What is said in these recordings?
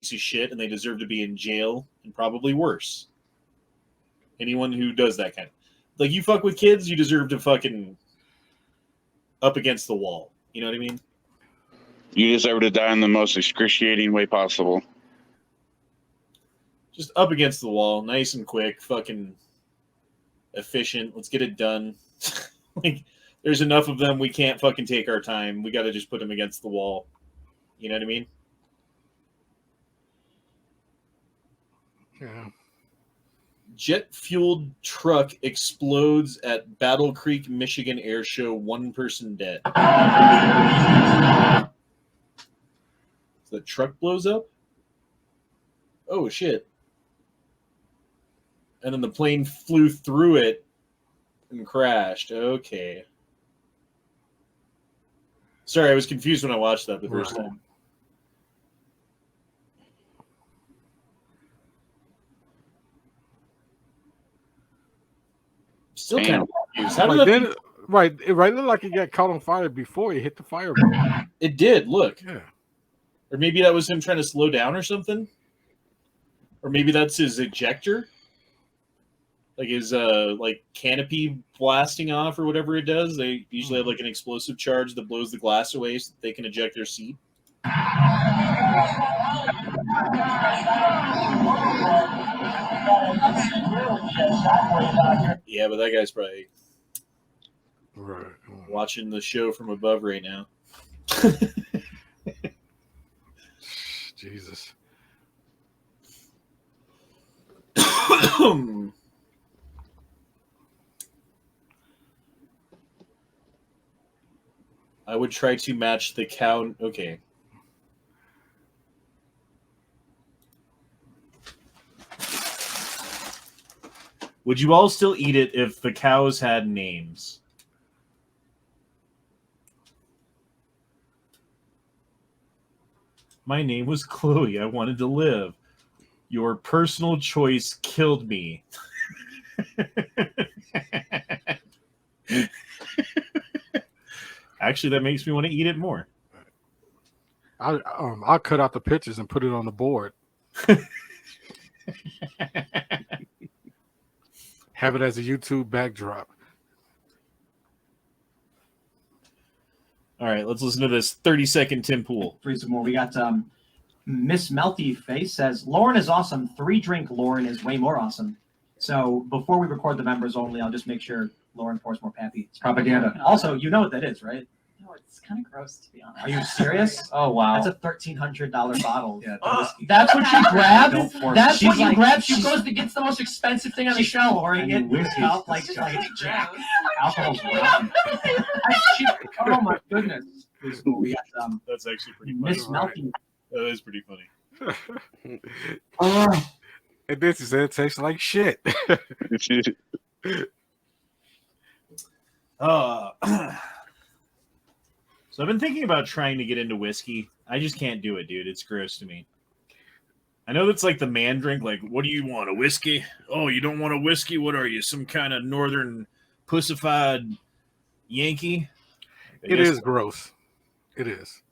of shit and they deserve to be in jail and probably worse. Anyone who does that kind of... Like, you fuck with kids, you deserve to fucking up against the wall. You know what I mean? You deserve to die in the most excruciating way possible. Just up against the wall, nice and quick, fucking efficient. Let's get it done. Like, there's enough of them, we can't fucking take our time. We got to just put them against the wall. You know what I mean? Yeah. Jet-fueled truck explodes at Battle Creek, Michigan air show. 1 person dead. So the truck blows up? Oh, shit. And then the plane flew through it and crashed. Okay. Sorry, I was confused when I watched that the first time. Still kind of confused. How did that... It looked like he got caught on fire before he hit the fireball. It did, look. Yeah. Or maybe that was him trying to slow down or something. Or maybe that's his ejector. Like his like canopy blasting off or whatever it does. They usually have like an explosive charge that blows the glass away so that they can eject their seat. Yeah, but that guy's probably watching the show from above right now. Jesus. I would try to match the cow. Okay. Would you all still eat it if the cows had names? My name was Chloe. I wanted to live. Your personal choice killed me. Actually, that makes me want to eat it more. I'll cut out the pictures and put it on the board. Have it as a YouTube backdrop. All right, let's listen to this 30-second Tim Pool. Three some more. We got Miss Melty Face says, Lauren is awesome. 3-drink Lauren is way more awesome. So before we record the members only, I'll just make sure Lauren pours more Pappy. It's propaganda. Also, you know what that is, right? No, it's kind of gross, to be honest. Are you serious? Oh, wow. That's a $1,300 bottle. Yeah, that's what she grabbed? That's what you grabbed? She goes to get the most expensive thing on the shelf. Pouring it out like it's Jack. Alcohol's oh, my goodness. We got, that's actually pretty funny. Miss Melty. That is pretty funny. And this is it tastes like shit. So I've been thinking about trying to get into whiskey. I just can't do it, dude. It's gross to me. I know that's like the man drink. Like, what do you want? A whiskey? Oh, you don't want a whiskey? What are you? Some kind of northern pussified Yankee? It is gross. It is.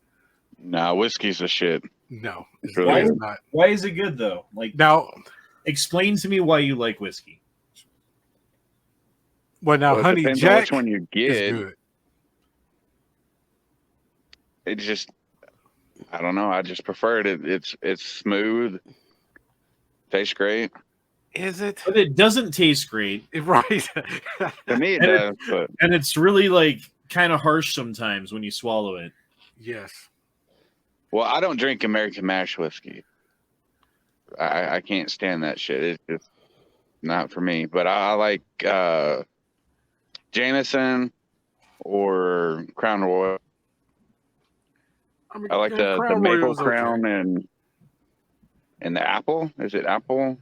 Nah, whiskey's a shit. No, it's really not. Why is it good though? Like, now, explain to me why you like whiskey. Well, now, Honey Jack, which one you get, is good. It just, I don't know. I just prefer it. It's smooth. Tastes great. Is it? But it doesn't taste great. Right. To me, it does. But and it's really like kind of harsh sometimes when you swallow it. Yes. Well, I don't drink American mash whiskey. I can't stand that shit. It's just not for me. But I like Jameson or Crown Royal. I like the Maple Crown and the apple. Is it apple?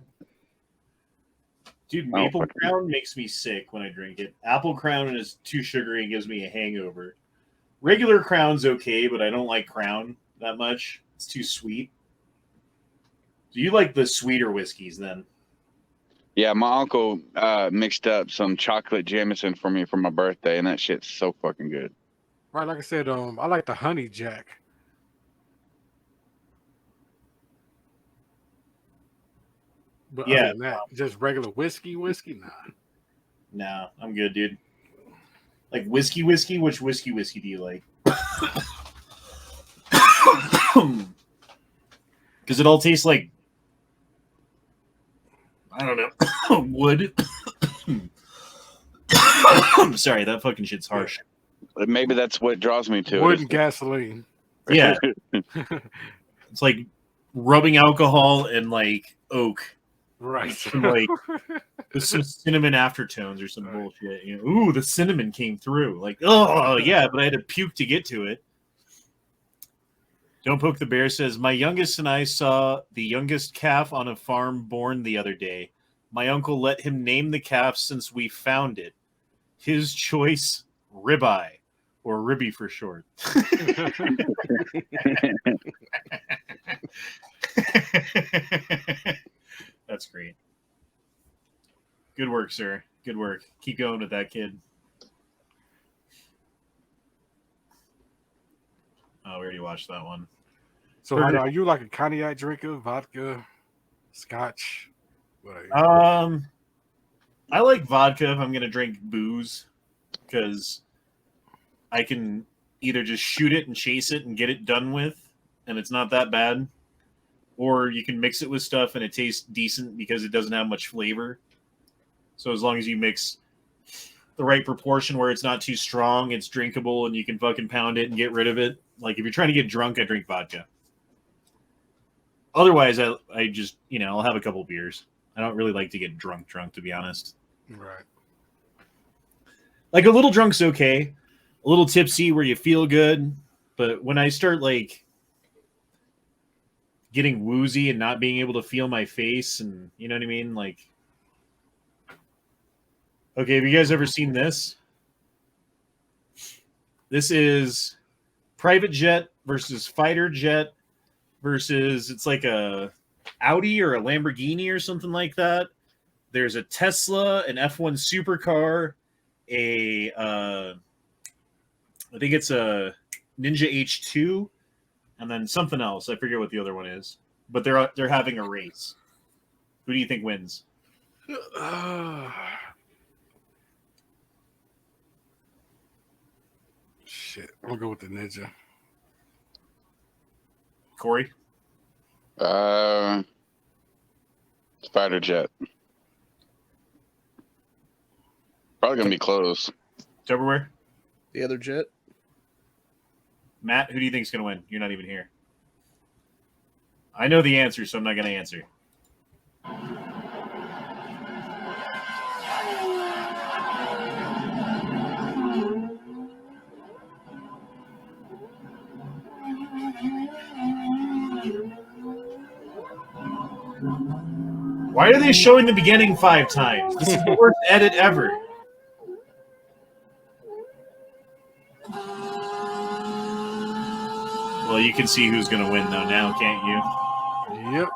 Dude, Maple Crown makes me sick when I drink it. Apple Crown is too sugary and gives me a hangover. Regular Crown's okay, but I don't like Crown that much. It's too sweet. Do you like the sweeter whiskeys then? Yeah, my uncle mixed up some chocolate Jameson for me for my birthday, and that shit's so fucking good. Right, like I said, I like the Honey Jack. But Yeah. other than that, just regular whiskey, nah. No, I'm good, dude. Like whiskey? Which whiskey do you like? Because it all tastes like, I don't know, wood. I'm sorry, that fucking shit's harsh. Maybe that's what draws me to Wood it. and gasoline. Yeah. It's like rubbing alcohol and like oak. Right. And, like with some cinnamon aftertones or some bullshit. You know, ooh, the cinnamon came through. Like, oh yeah, but I had to puke to get to it. Don't Poke the Bear says, my youngest and I saw the youngest calf on a farm born the other day. My uncle let him name the calf since we found it. His choice, Ribeye, or Ribby for short. That's great. Good work, sir. Good work. Keep going with that, kid. Oh, we already watched that one. So, are you like a cognac drinker, vodka, scotch? What are you? I like vodka if I'm gonna drink booze, because I can either just shoot it and chase it and get it done with, and it's not that bad, or you can mix it with stuff and it tastes decent because it doesn't have much flavor. So as long as you mix the right proportion where it's not too strong, it's drinkable, and you can fucking pound it and get rid of it. Like if you're trying to get drunk, I drink vodka. Otherwise, I just, I'll have a couple beers. I don't really like to get drunk, to be honest. Right. Like a little drunk's okay. A little tipsy where you feel good. But when I start like getting woozy and not being able to feel my face and you know what I mean? Like, okay, have you guys ever seen this? This is private jet versus fighter jet versus it's like a Audi or a Lamborghini or something like that. There's a Tesla, an F1 supercar, I think it's a Ninja H2, and then something else. I forget what the other one is. But they're having a race. Who do you think wins? Shit, I'm gonna go with the Ninja. Corey? Fighter jet. Probably gonna be close. Tupperware? The other jet. Matt, who do you think is going to win? You're not even here. I know the answer, so I'm not going to answer. Why are they showing the beginning 5 times? This is the worst edit ever. Well, you can see who's going to win, though, now, can't you? Yep.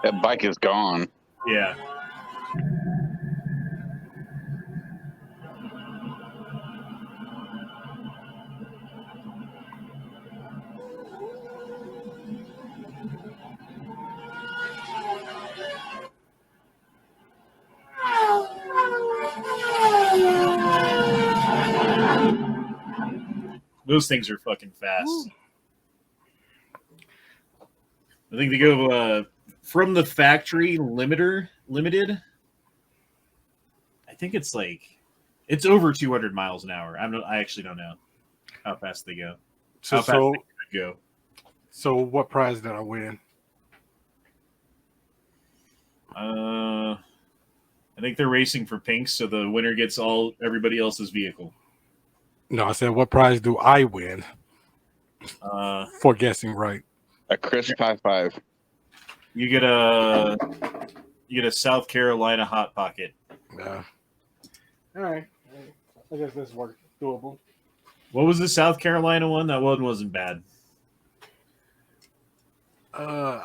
That bike is gone. Yeah. Those things are fucking fast. Ooh. I think they go from the factory limited. I think it's over 200 miles an hour. I actually don't know how fast they go. How fast they could go. So what prize did I win? I think they're racing for pinks, so the winner gets everybody else's vehicle. No, I said what prize do I win? For guessing right. A crisp high five. You get a South Carolina Hot Pocket. Yeah. All right. I guess this works. Doable. What was the South Carolina one? That one wasn't bad. So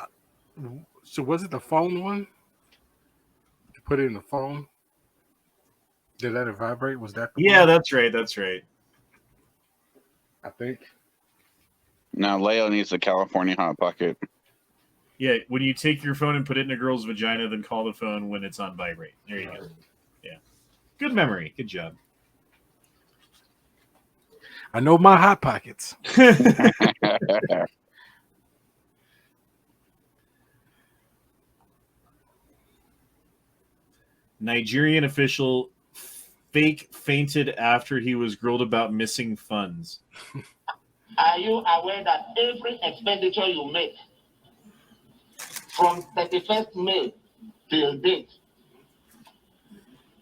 was it the phone one? You put it in the phone? Did that vibrate? Was that the one? That's right. That's right. I think. Now Leo needs the California Hot Pocket. Yeah, when you take your phone and put it in a girl's vagina, then call the phone when it's on vibrate. There you go. Yeah. Good memory. Good job. I know my hot pockets. Nigerian official fake fainted after he was grilled about missing funds. Are you aware that every expenditure you make from 31st May till date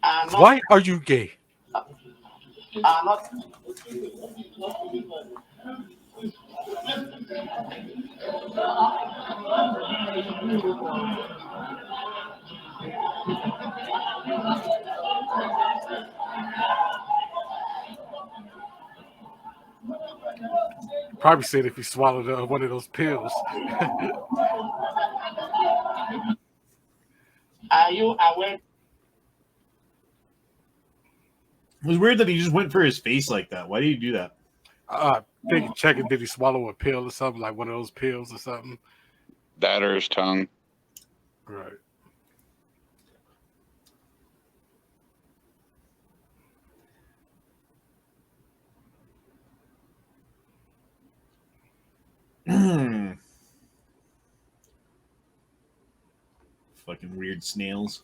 are not, Why are you gay? are not Probably said if he swallowed one of those pills. Are you aware? It was weird that he just went for his face like that. Why did he do that? Think checking, did he swallow a pill or something, like one of those pills or something? That or his tongue. Right. Fucking weird snails.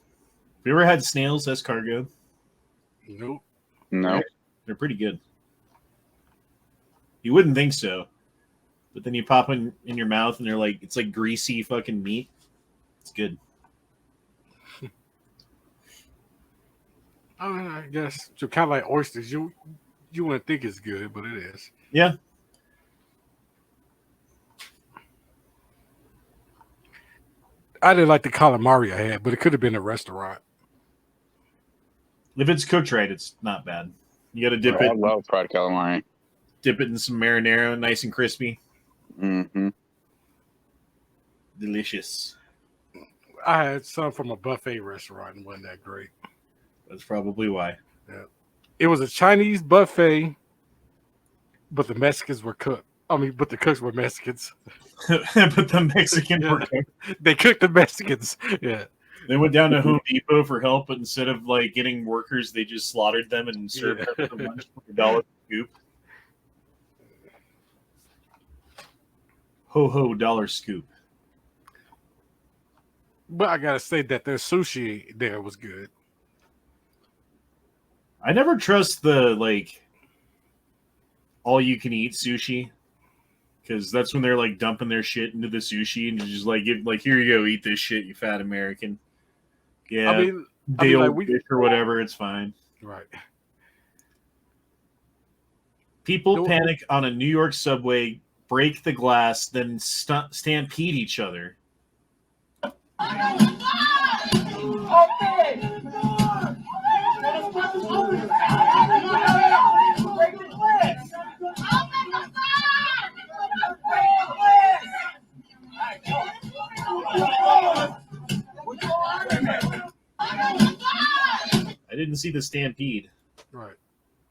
Have you ever had snails as cargo? Nope. No. They're pretty good. You wouldn't think so. But then you pop in your mouth and they're like, it's like greasy fucking meat. It's good. I mean, I guess so. Kind of like oysters. You wouldn't think it's good, but it is. Yeah. I didn't like the calamari I had, but it could have been a restaurant. If it's cooked right, it's not bad. You got to dip I it. love fried calamari. Dip it in some marinara, nice and crispy. Mm-hmm. Delicious. I had some from a buffet restaurant and wasn't that great. That's probably why. Yeah. It was a Chinese buffet, but the Mexicans were cooked. But the cooks were Mexicans. But the Mexican were cooked. They cooked the Mexicans. Yeah. They went down to Home Depot for help, but instead of like getting workers, they just slaughtered them and served them for lunch for $1 a scoop. Ho ho dollar scoop. But I gotta say that their sushi there was good. I never trust the like all you can eat sushi, because that's when they're like dumping their shit into the sushi and just like give like, here you go, eat this shit, you fat American. Yeah, I mean fish or whatever, it's fine. Right. People panic on a New York subway, break the glass, then stampede each other. I didn't see the stampede. Right.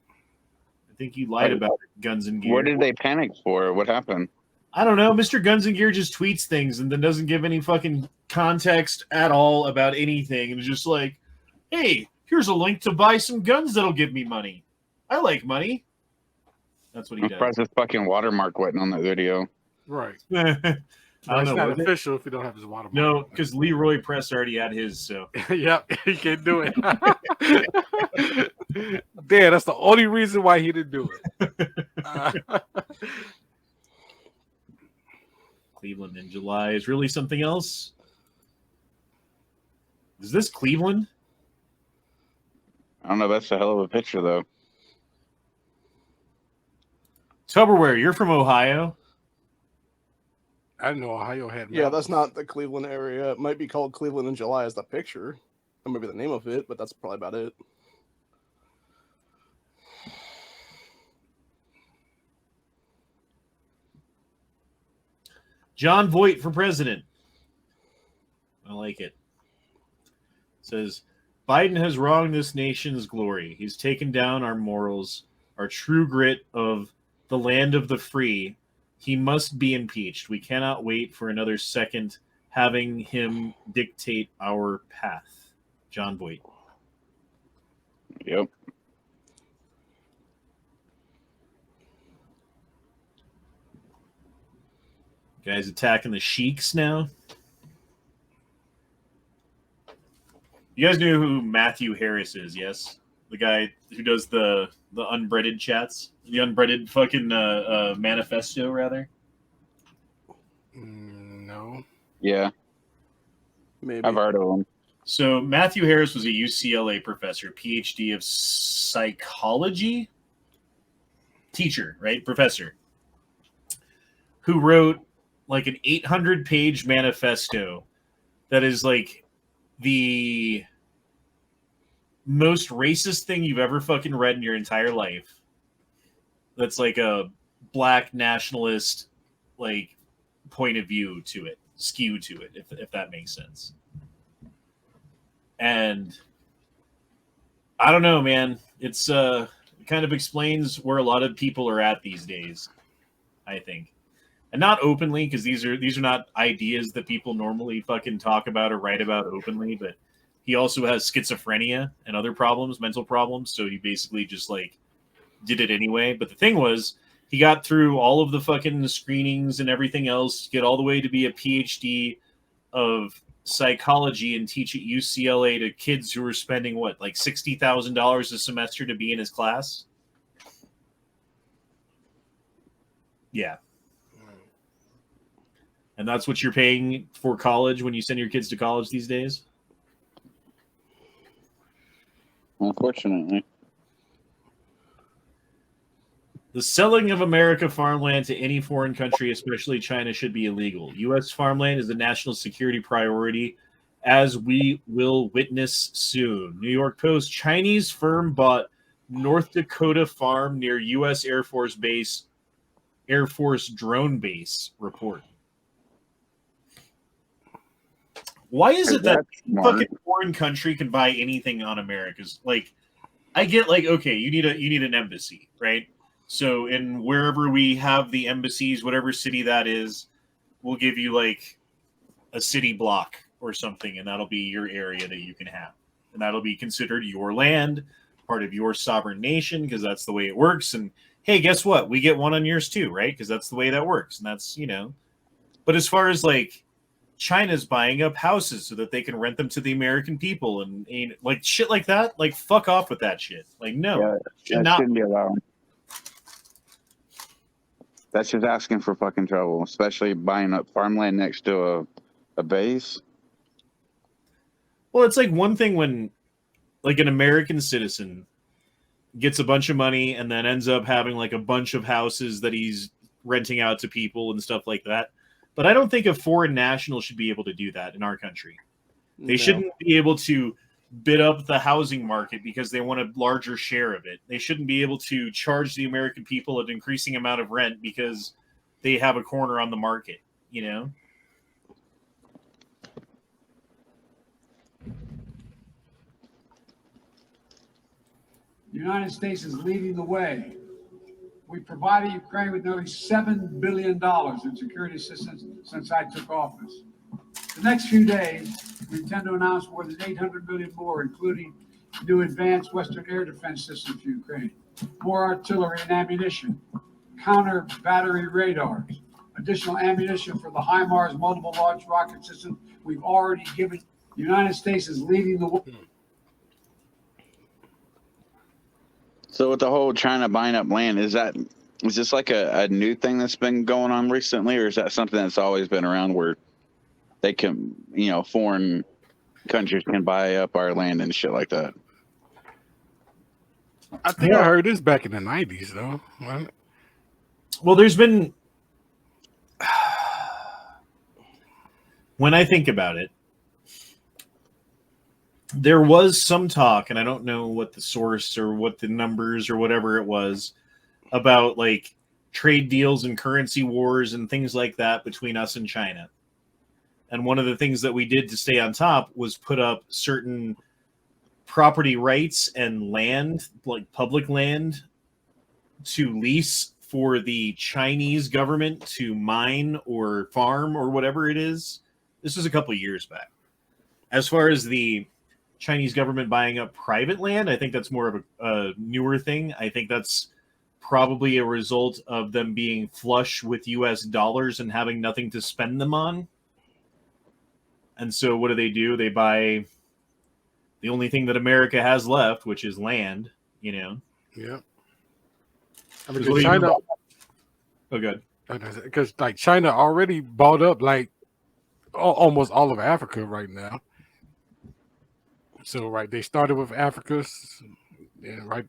I think you lied about it, Guns and Gear. What did they panic for? What happened? I don't know. Mr. Guns and Gear just tweets things and then doesn't give any fucking context at all about anything. And it's just like, hey, here's a link to buy some guns that'll give me money. I like money. That's what he I'm does. surprised his fucking watermark wasn't on that video. Right. I don't it's know. not official if you don't have his watermark. No, because Leroy Press already had his. So yep, he can't do it. Damn, that's the only reason why he didn't do it. Cleveland in July is really something else. Is this Cleveland? I don't know. That's a hell of a picture, though. Tupperware, you're from Ohio. I didn't know Ohio had. Yeah, mountains. that's not the Cleveland area. It might be called Cleveland in July as the picture. That might be the name of it, but that's probably about it. John Voight for president. I like it. It says, Biden has wronged this nation's glory. He's taken down our morals, our true grit of the land of the free. He must be impeached. We cannot wait for another second having him dictate our path. John Boyd. Yep. Guys attacking the sheiks now. You guys know who Matthew Harris is, yes? The guy who does the unbreaded chats? The unbreaded fucking manifesto, rather? No. Yeah, Maybe. I've heard of him. So Matthew Harris was a UCLA professor, PhD of psychology? Teacher, right? Professor. Who wrote like an 800-page manifesto that is like the most racist thing you've ever fucking read in your entire life. That's like a black nationalist like point of view to it, skew to it, if that makes sense. And I don't know, man. It's it kind of explains where a lot of people are at these days, I think. And not openly, because these are not ideas that people normally fucking talk about or write about openly, but he also has schizophrenia and other problems, mental problems, so he basically just like did it anyway. But the thing was, he got through all of the fucking screenings and everything else, get all the way to be a PhD of psychology and teach at UCLA to kids who were spending what, like $60,000 a semester to be in his class? Yeah. And that's what you're paying for college when you send your kids to college these days? Unfortunately. The selling of America farmland to any foreign country, especially China, should be illegal. U.S. farmland is a national security priority, as we will witness soon. New York Post, Chinese firm bought North Dakota farm near U.S. Air Force drone base report. Why is it that fucking foreign country can buy anything on America's? Like, I get like, okay, you need an embassy, right? So in wherever we have the embassies, whatever city that is, we'll give you like a city block or something, and that'll be your area that you can have. And that'll be considered your land, part of your sovereign nation, because that's the way it works. And hey, guess what? We get one on yours too, right? Because that's the way that works. And that's, you know. But as far as like China's buying up houses so that they can rent them to the American people and like shit like that, like fuck off with that shit. Like, no. Yeah, that shouldn't be allowed. That's just asking for fucking trouble, especially buying up farmland next to a base. Well, it's like one thing when like an American citizen gets a bunch of money and then ends up having like a bunch of houses that he's renting out to people and stuff like that. But I don't think a foreign national should be able to do that in our country. They shouldn't be able to bid up the housing market because they want a larger share of it. They shouldn't be able to charge the American people an increasing amount of rent because they have a corner on the market, you know? The United States is leading the way. We provided Ukraine with nearly $7 billion in security assistance since I took office. The next few days, we intend to announce more than $800 million more, including new advanced Western air defense systems for Ukraine, more artillery and ammunition, counter battery radars, additional ammunition for the HIMARS multiple launch rocket system we've already given. The United States is leading the way. So with the whole China buying up land, is this like a new thing that's been going on recently, or is that something that's always been around where they can, you know, foreign countries can buy up our land and shit like that? I think I heard this back in the 90s, though. Right? Well, there's been, when I think about it, there was some talk, and I don't know what the source or what the numbers or whatever it was, about like trade deals and currency wars and things like that between us and China. And one of the things that we did to stay on top was put up certain property rights and land, like public land, to lease for the Chinese government to mine or farm or whatever it is This was a couple of years back. As far as the Chinese government buying up private land, I think that's more of a newer thing. I think that's probably a result of them being flush with US dollars and having nothing to spend them on. And so what do? They buy the only thing that America has left, which is land, you know. Yeah. I Because mean, what do you China. know Oh, good. Because like China already bought up like almost all of Africa right now. So right, they started with Africa, and right,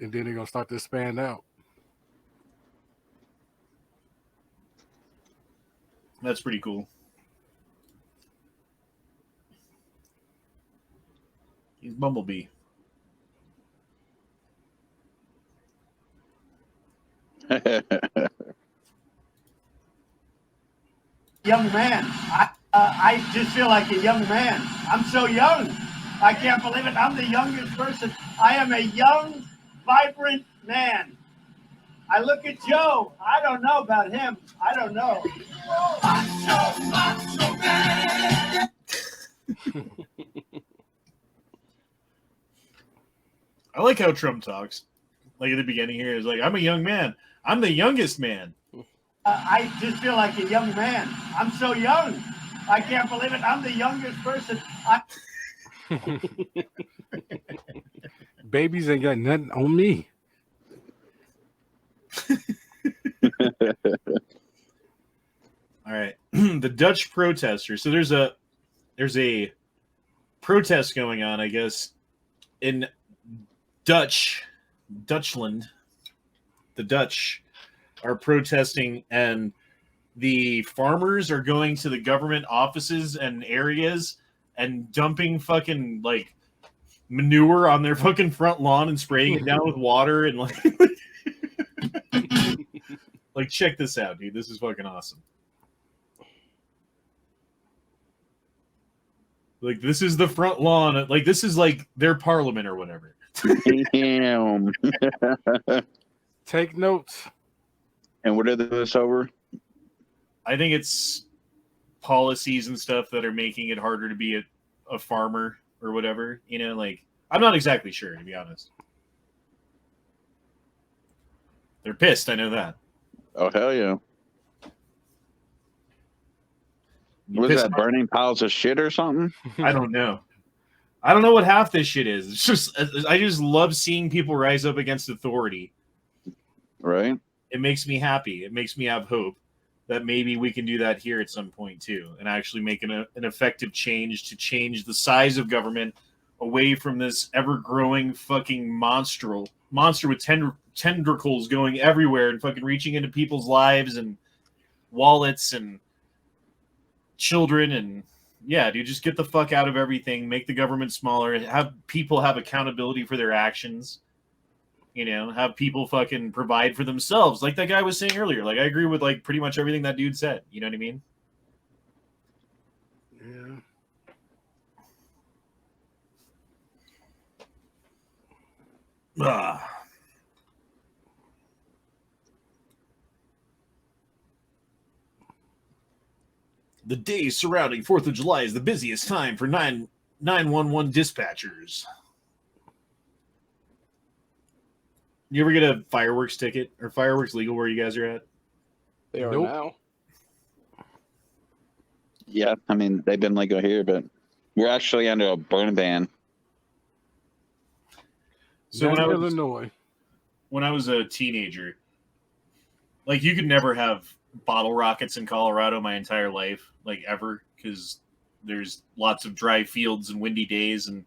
and then they're gonna start to expand out. That's pretty cool. He's Bumblebee. Young man. I just feel like a young man. I'm so young. I can't believe it. I'm the youngest person. I am a young, vibrant man. I look at Joe. I don't know about him. I don't know. I like how Trump talks. Like at the beginning here, is like, I'm a young man. I'm the youngest man. I just feel like a young man. I'm so young. I can't believe it. I'm the youngest person. Babies ain't got nothing on me. All right. The Dutch protesters. So there's a protest going on, I guess, in Dutchland. The Dutch are protesting, and the farmers are going to the government offices and areas and dumping fucking like manure on their fucking front lawn and spraying it down with water and like like check this out, dude. This is fucking awesome. Like this is the front lawn. Like this is like their parliament or whatever. Damn. Take notes. And what are this over? I think it's policies and stuff that are making it harder to be a farmer or whatever. You know, like I'm not exactly sure, to be honest. They're pissed. I know that. Oh hell yeah! Was that burning piles of shit or something? I don't know. I don't know what half this shit is. It's just I just love seeing people rise up against authority. Right. It makes me happy. It makes me have hope that maybe we can do that here at some point too, and actually make an effective change to change the size of government away from this ever-growing fucking monster with tendrils going everywhere and fucking reaching into people's lives and wallets and children. And yeah, dude, just get the fuck out of everything, make the government smaller, have people have accountability for their actions. You know, have people fucking provide for themselves. Like that guy was saying earlier. Like, I agree with, like, pretty much everything that dude said. You know what I mean? Yeah. The days surrounding 4th of July is the busiest time for 911 dispatchers. You ever get a fireworks ticket? Or fireworks legal where you guys are at? They are Nope. now. Yeah, I mean they've been legal here, but we're actually under a burn ban. So Not Illinois. when I was a teenager, like you could never have bottle rockets in Colorado my entire life, like ever, because there's lots of dry fields and windy days, and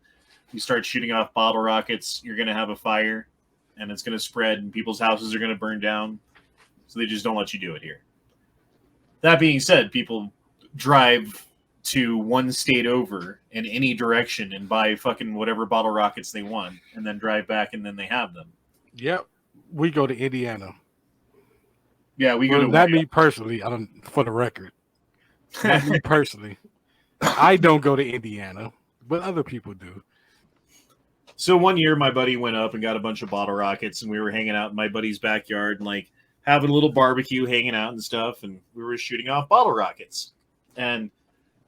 you start shooting off bottle rockets, you're going to have a fire, and it's going to spread, and people's houses are going to burn down, so they just don't let you do it here. That being said, people drive to one state over in any direction and buy fucking whatever bottle rockets they want, and then drive back, and then they have them. Yep. We go to Indiana. Yeah, we go Well, to not me personally. I don't. For the record, not me personally. I don't go to Indiana, but other people do. So one year, my buddy went up and got a bunch of bottle rockets, and we were hanging out in my buddy's backyard and like having a little barbecue, hanging out and stuff, and we were shooting off bottle rockets. And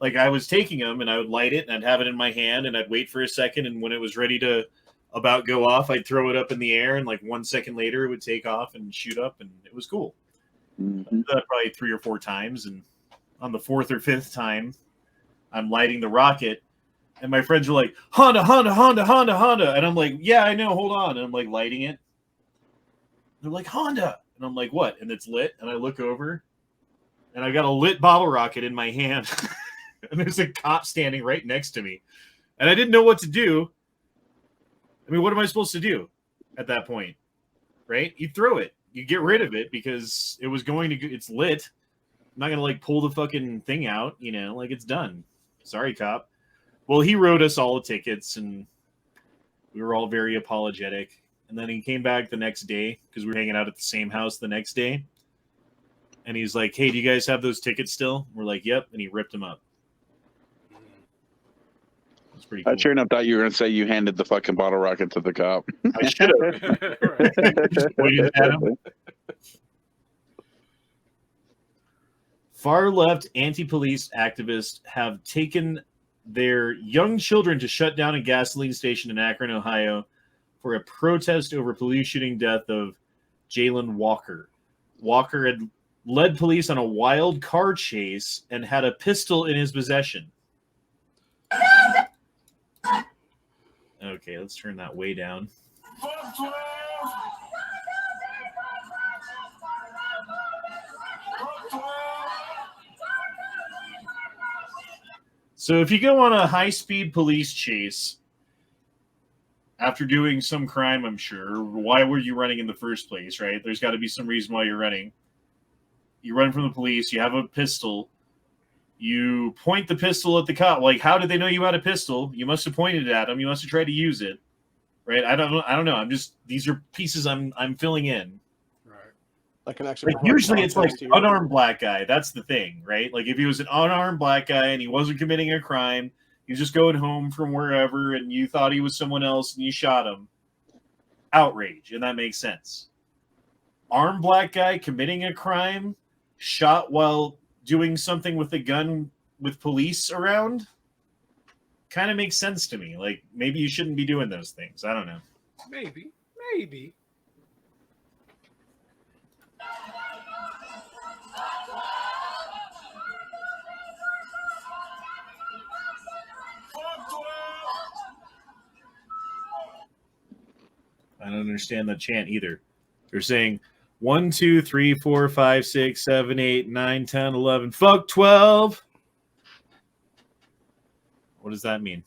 Like I was taking them and I would light it and I'd have it in my hand and I'd wait for a second, and when it was ready to about go off, I'd throw it up in the air, and like 1 second later it would take off and shoot up, and it was cool. I did that probably 3 or 4 times, and on the 4th or 5th time, I'm lighting the rocket, and my friends are like, Honda, Honda, Honda, Honda, Honda, and I'm like, yeah, I know, hold on, and I'm like lighting it. They're like, Honda, and I'm like, what? And it's lit, and I look over, and I got a lit bottle rocket in my hand, and there's a cop standing right next to me, and I didn't know what to do. I mean, what am I supposed to do at that point, right? You throw it. You get rid of it because it was going to. It's lit. I'm not gonna like pull the fucking thing out, you know, like it's done. Sorry, cop. Well, he wrote us all the tickets, and we were all very apologetic. And then he came back the next day because we were hanging out at the same house the next day. And he's like, "Hey, do you guys have those tickets still?" We're like, "Yep." And he ripped them up. It's pretty cool. I sure enough thought you were going to say you handed the fucking bottle rocket to the cop. I should have. Just pointed at him. Far left anti-police activists have taken their young children to shut down a gasoline station in Akron, Ohio, for a protest over police shooting death of Jalen Walker. Walker had led police on a wild car chase and had a pistol in his possession. Okay, let's turn that way down. So if you go on a high-speed police chase after doing some crime, I'm sure, why were you running in the first place, right? There's got to be some reason why you're running. You run from the police, you have a pistol, you point the pistol at the cop. Like, how did they know you had a pistol? You must have pointed it at them. You must have tried to use it, right? I don't know. I'm just, these are pieces I'm filling in. Right. That can actually. Like, usually it's like unarmed black guy. That's the thing, right? Like if he was an unarmed black guy and he wasn't committing a crime, he was just going home from wherever, and you thought he was someone else and you shot him. Outrage, and that makes sense. Armed black guy committing a crime, shot while doing something with a gun with police around, kind of makes sense to me. Like, maybe you shouldn't be doing those things. I don't know. Maybe. I don't understand the chant either. They're saying 1, 2, 3, 4, 5, 6, 7, 8, 9, 10, 11. Fuck 12. What does that mean?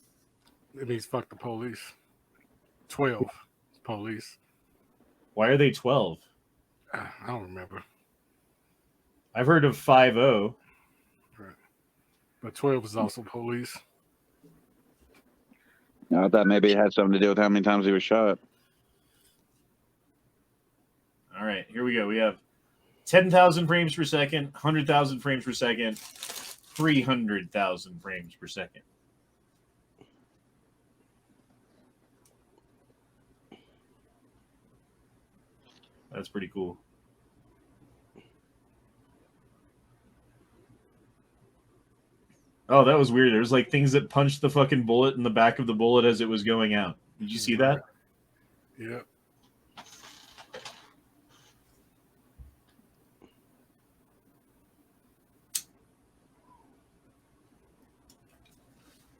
It means fuck the police. 12 police. Why are they 12? I don't remember. I've heard of 5-0. Right. But 12 is also police. I thought maybe it had something to do with how many times he was shot. All right, here we go. We have 10,000 frames per second, 100,000 frames per second, 300,000 frames per second. That's pretty cool. Oh, that was weird. There's like things that punched the fucking bullet in the back of the bullet as it was going out. Did you see that? Yeah.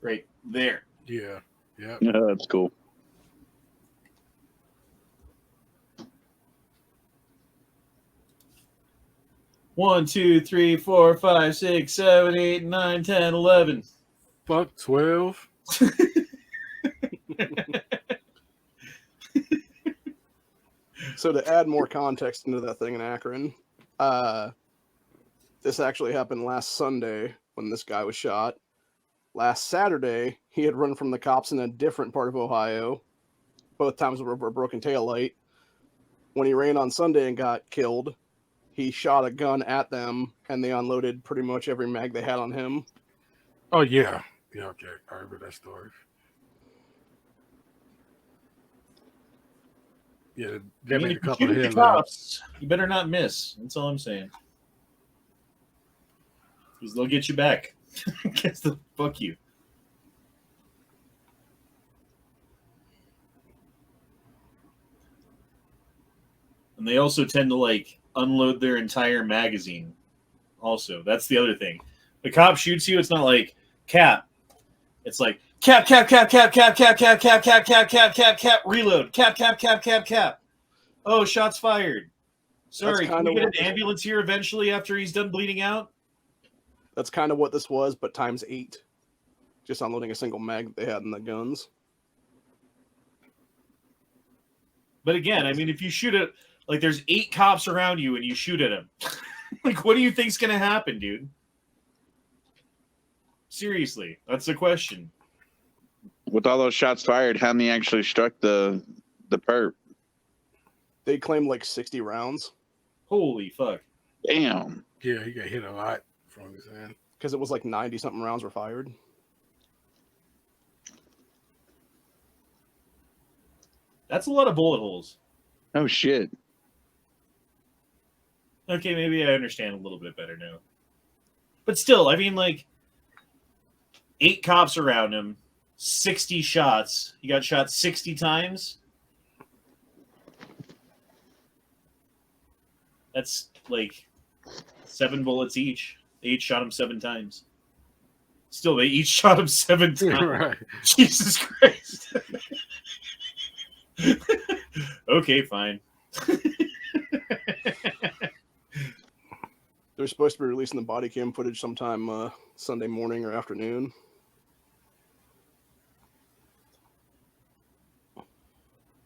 Right there. Yeah. Yeah, that's cool. One, 2, 3, 4, 5, 6, 7, 8, 9, 10, 11. Fuck 12. So to add more context into that thing in Akron, this actually happened last Sunday when this guy was shot. Last Saturday, he had run from the cops in a different part of Ohio. Both times were a broken taillight. When he ran on Sunday and got killed, he shot a gun at them, and they unloaded pretty much every mag they had on him. Oh, yeah. Yeah, okay. I remember that story. Yeah, they made a couple of headlines. You better not miss. That's all I'm saying. Because they'll get you back. Guess the fuck you. And they also tend to like unload their entire magazine. Also, that's the other thing. The cop shoots you. It's not like cap. It's like cap, cap, cap, cap, cap, cap, cap, cap, cap, cap, cap, cap, cap, reload, cap, cap, cap, cap, cap. Oh, shots fired. Sorry, can we get an ambulance here eventually after he's done bleeding out? That's kind of what this was, but times 8. Just unloading a single mag that they had in the guns. But again, I mean, if you shoot at, like, there's 8 cops around you and you shoot at them. Like, what do you think's going to happen, dude? Seriously, that's the question. With all those shots fired, how many actually struck the perp? They claimed like 60 rounds. Holy fuck. Damn. Yeah, he got hit a lot from his hand. Because it was like 90-something rounds were fired. That's a lot of bullet holes. Oh, shit. Okay, maybe I understand a little bit better now. But still, I mean, like, 8 cops around him, 60 shots. He got shot 60 times. That's like 7 bullets each. They each shot him 7 times. Still, they each shot him 7 times. Right. Jesus Christ. Okay, fine. They're supposed to be releasing the body cam footage sometime Sunday morning or afternoon.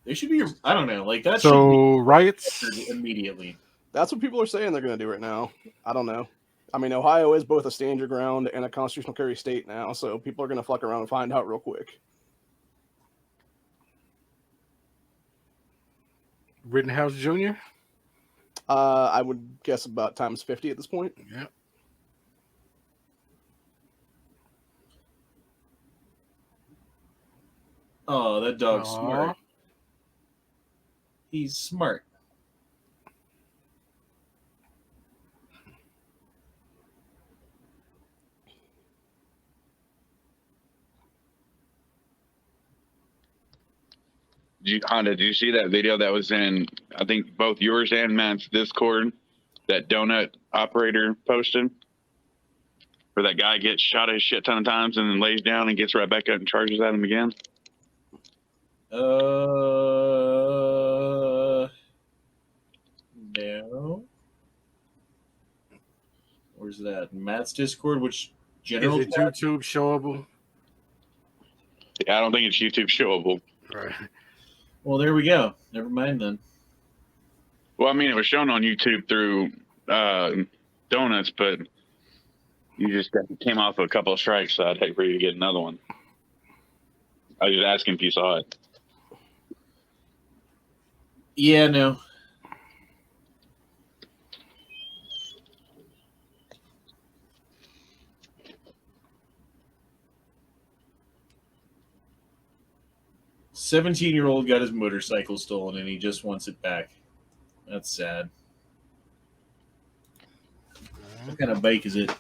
They should be, I don't know, like that So, riots? should be immediately. That's what people are saying they're going to do right now. I don't know. I mean, Ohio is both a stand your ground and a constitutional carry state now, so people are going to fuck around and find out real quick. Rittenhouse Jr.? I would guess about times 50 at this point. Yeah. Oh, that dog's smart. He's smart. Honda, did you see that video that was in, I think, both yours and Matt's Discord that donut operator posted? Where that guy gets shot a shit ton of times and then lays down and gets right back up and charges at him again? No. Where's that? Matt's Discord, which general Is it tab? YouTube showable? Yeah, I don't think it's YouTube showable. Right. Well, there we go. Never mind then. Well, I mean, it was shown on YouTube through Donuts, but you just came off a couple of strikes, so I'd hate for you to get another one. I was just asking if you saw it. Yeah, no. "17-year-old got his motorcycle stolen and he just wants it back." That's sad. What kind of bike is it?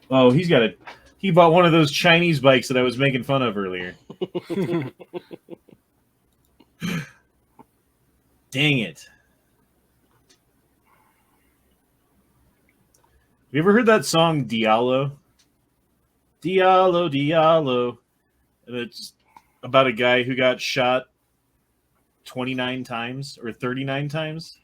Oh, he bought one of those Chinese bikes that I was making fun of earlier. Dang it. Have you ever heard that song Diallo? Diallo, Diallo. And it's about a guy who got shot 29 times or 39 times.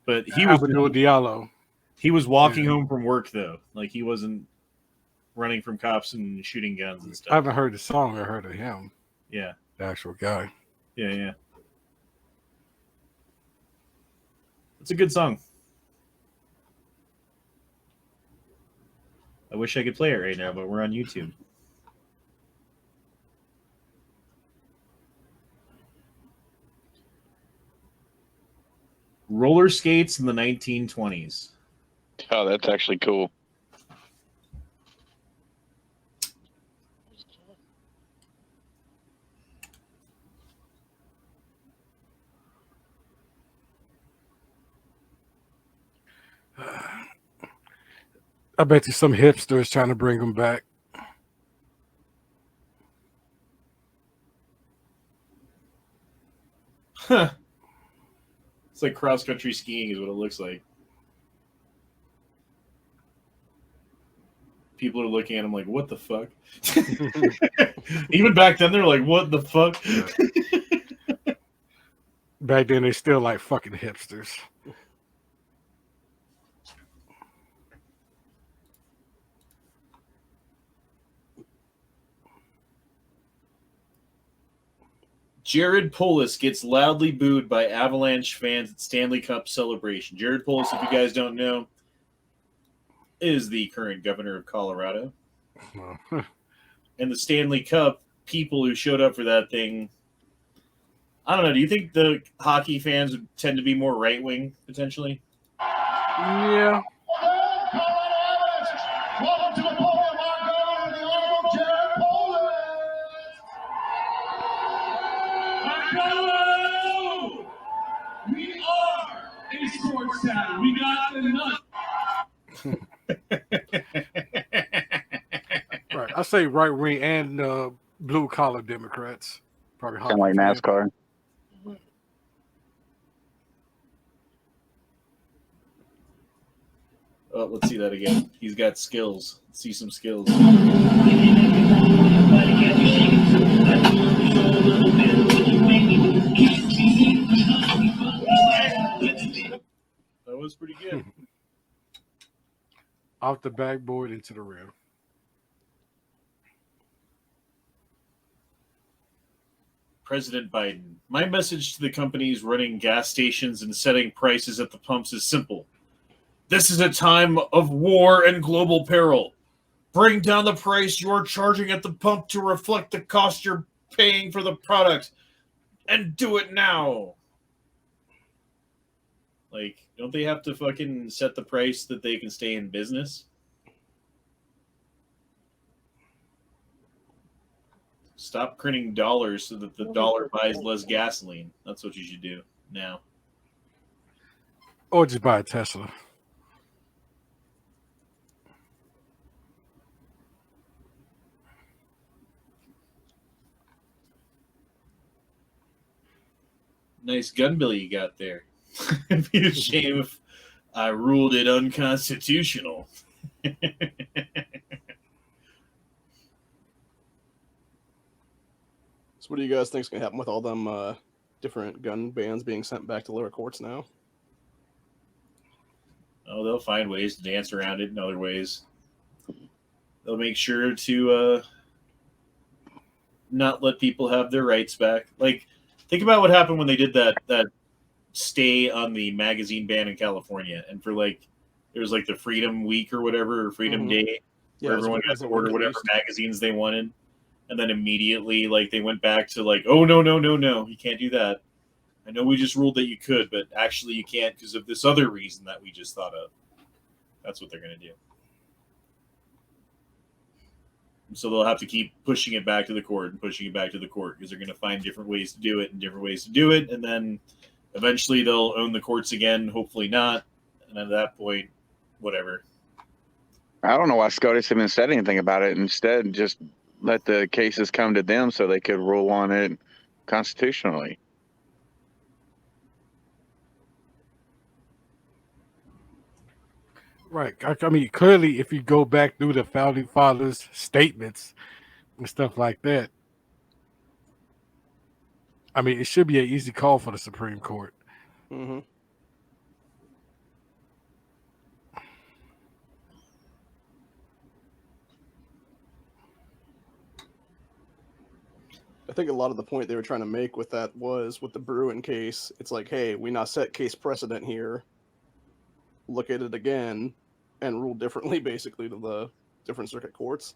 But he was Diallo. He was walking home from work though. Like he wasn't running from cops and shooting guns and stuff. I haven't heard the song. I heard of him. Yeah. The actual guy. Yeah, yeah. It's a good song. I wish I could play it right now, but we're on YouTube. Roller skates in the 1920s. Oh, that's actually cool. I bet you some hipsters trying to bring them back. Huh. It's like cross-country skiing is what it looks like. People are looking at him like, what the fuck? Even back then, they're like, what the fuck? Back then, they still like fucking hipsters. Jared Polis gets loudly booed by Avalanche fans at Stanley Cup celebration. Jared Polis, if you guys don't know, is the current governor of Colorado. And the Stanley Cup, people who showed up for that thing, I don't know, do you think the hockey fans would tend to be more right-wing, potentially? Yeah. Welcome to the podium, our governor, the Honorable Jared Polis. We are a sports town. We got enough. Right. I say right wing and blue collar Democrats. Probably Kind of like fans. NASCAR. Oh, let's see that again. He's got skills. Let's see some skills. That was pretty good. Off the backboard into the rim. President Biden. My message to the companies running gas stations and setting prices at the pumps is simple. This is a time of war and global peril. Bring down the price you're charging at the pump to reflect the cost you're paying for the product. And do it now. Like, don't they have to fucking set the price that they can stay in business? Stop printing dollars so that the dollar buys less gasoline. That's what you should do now. Or just buy a Tesla. Nice gun bill you got there. It'd be a shame if I ruled it unconstitutional. So what do you guys think is going to happen with all them different gun bans being sent back to lower courts now? Oh, they'll find ways to dance around it in other ways. They'll make sure to not let people have their rights back. Like, think about what happened when they did that stay on the magazine ban in California, and for like it was like the Freedom Week or whatever, or Freedom Day, where everyone got to order whatever magazines they wanted, and then immediately like they went back to like, oh no, you can't do that. I know we just ruled that you could, but actually you can't because of this other reason that we just thought of. That's what they're gonna do. So they'll have to keep pushing it back to the court and pushing it back to the court because they're going to find different ways to do it and different ways to do it. And then eventually they'll own the courts again. Hopefully not. And at that point, whatever. I don't know why SCOTUS haven't said anything about it. Instead, just let the cases come to them so they could rule on it constitutionally. Right. I mean, clearly, if you go back through the founding fathers' statements and stuff like that, I mean, it should be an easy call for the Supreme Court. Mm-hmm. I think a lot of the point they were trying to make with that was with the Bruin case. It's like, hey, we now set case precedent here. Look at it again and rule differently, basically, to the different circuit courts.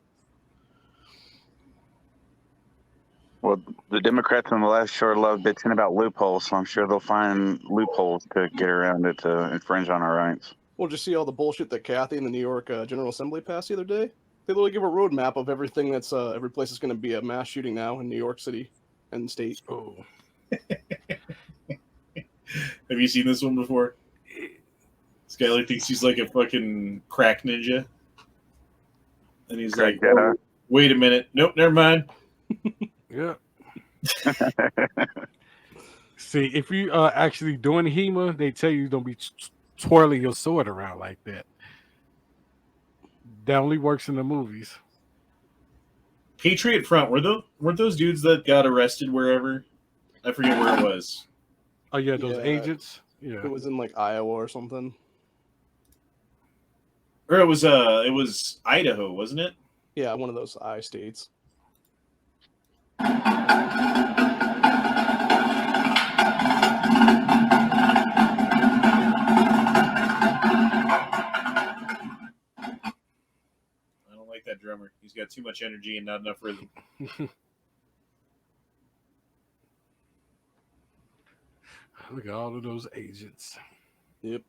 Well, the Democrats on the left sure love bitching about loopholes, so I'm sure they'll find loopholes to get around it to infringe on our rights. Well, just see all the bullshit that Kathy in the New York General Assembly passed the other day. They literally give a roadmap of everything that's every place is going to be a mass shooting now in New York City and state. Oh, Have you seen this one before? Skylar thinks he's like a fucking crack ninja. And he's Craig like, Jenner. wait a minute. Nope, never mind. Yeah. See, if you are actually doing HEMA, they tell you don't be twirling your sword around like that. That only works in the movies. Patriot Front, weren't those dudes that got arrested wherever? I forget where it was. Oh yeah, those Yeah. agents. Yeah. It was in like Iowa or something. Or it was Idaho, wasn't it? Yeah, one of those I states. I don't like that drummer. He's got too much energy and not enough rhythm. Look at all of those agents. Yep.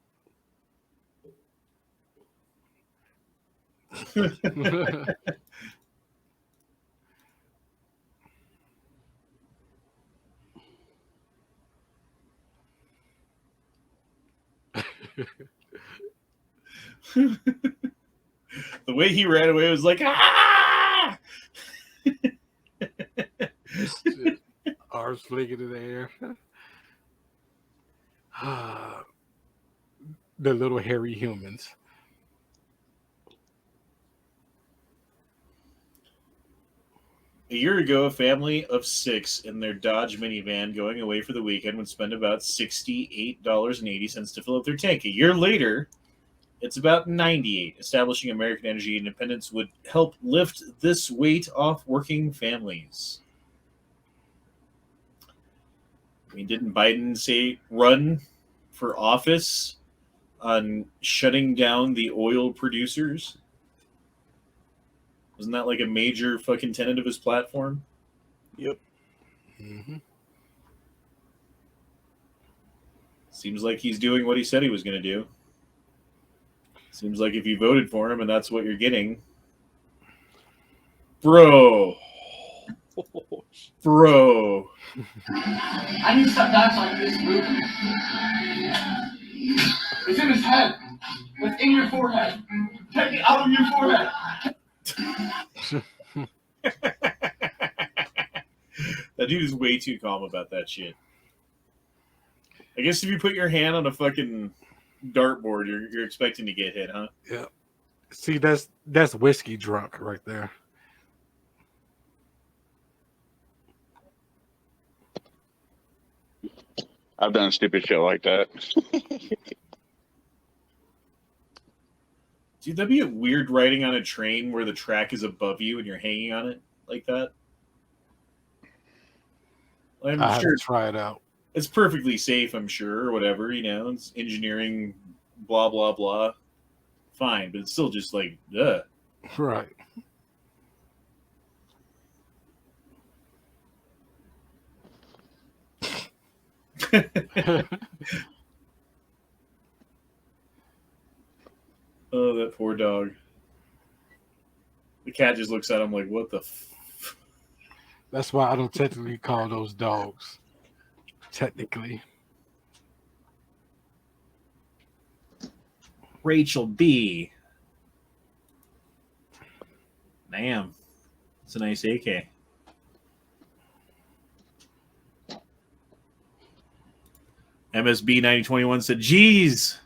The way he ran away was like, ah! Arms flicking in the air. The little hairy humans. A year ago, a family of 6 in their Dodge minivan going away for the weekend would spend about $68.80 to fill up their tank. A year later, it's about $98. Establishing American energy independence would help lift this weight off working families. I mean, didn't Biden say run for office on shutting down the oil producers? Wasn't that like a major fucking tenet of his platform? Yep. Mm-hmm. Seems like he's doing what he said he was going to do. Seems like if you voted for him and that's what you're getting. Bro. Bro. I need to step back so I can do this movement. It's in his head. It's in your forehead. Take it out of your forehead. That dude is way too calm about that shit. I guess if you put your hand on a fucking dartboard, you're expecting to get hit, huh? Yeah. See, that's whiskey drunk right there. I've done stupid shit like that. Dude, that'd be a weird riding on a train where the track is above you and you're hanging on it like that. I'm I sure have to try it out. it's perfectly safe, I'm sure, or whatever, you know, it's engineering, blah, blah, blah. Fine, but it's still just like, ugh. Right. Oh, that poor dog. The cat just looks at him like, what the That's why I don't technically call those dogs. Technically. Rachel B. Damn. It's a nice AK. MSB 9021 said, geez.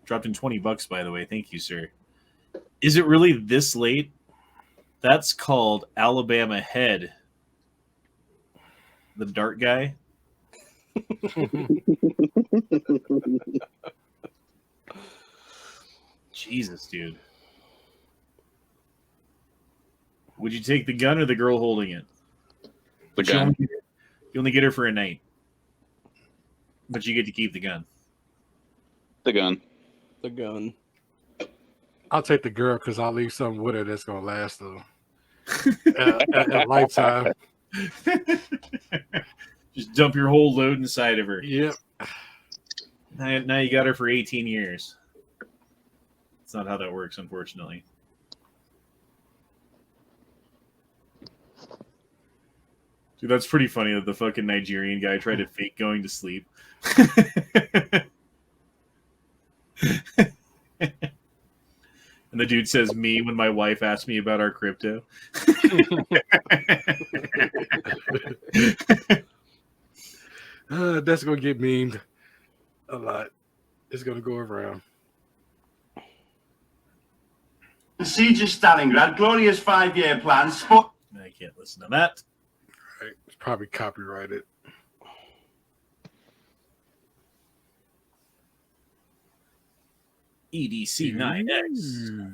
Dropped in $20, by the way. Thank you, sir. Is it really this late? That's called Alabama Head. The dart guy. Jesus, dude. Would you take the gun or the girl holding it? The gun. You only get her for a night. But you get to keep the gun. The gun. The gun. I'll take the girl because I'll leave something with her that's going to last though. A lifetime. Just dump your whole load inside of her. Yep. Now you got her for 18 years. That's not how that works, unfortunately. Dude, that's pretty funny that the fucking Nigerian guy tried to fake going to sleep. And the dude says, "Me when my wife asked me about our crypto." That's gonna get memed a lot. It's gonna go around. Siege of Stalingrad, glorious 5-year plan. I can't listen to that. Right. It's probably copyrighted. EDC 9X.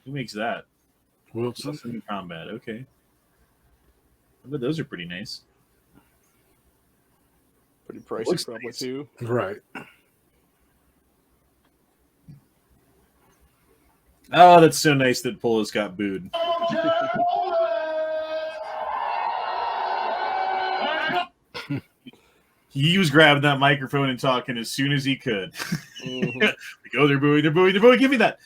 Who makes that? Wilson. In Combat. Okay. But those are pretty nice. Pretty pricey, Looks probably nice. too. Right. Oh, that's so nice that Polis got booed. He was grabbing that microphone and talking as soon as he could. Mhm. Like, oh, they're booing, they're booing, they're booing. Give me that.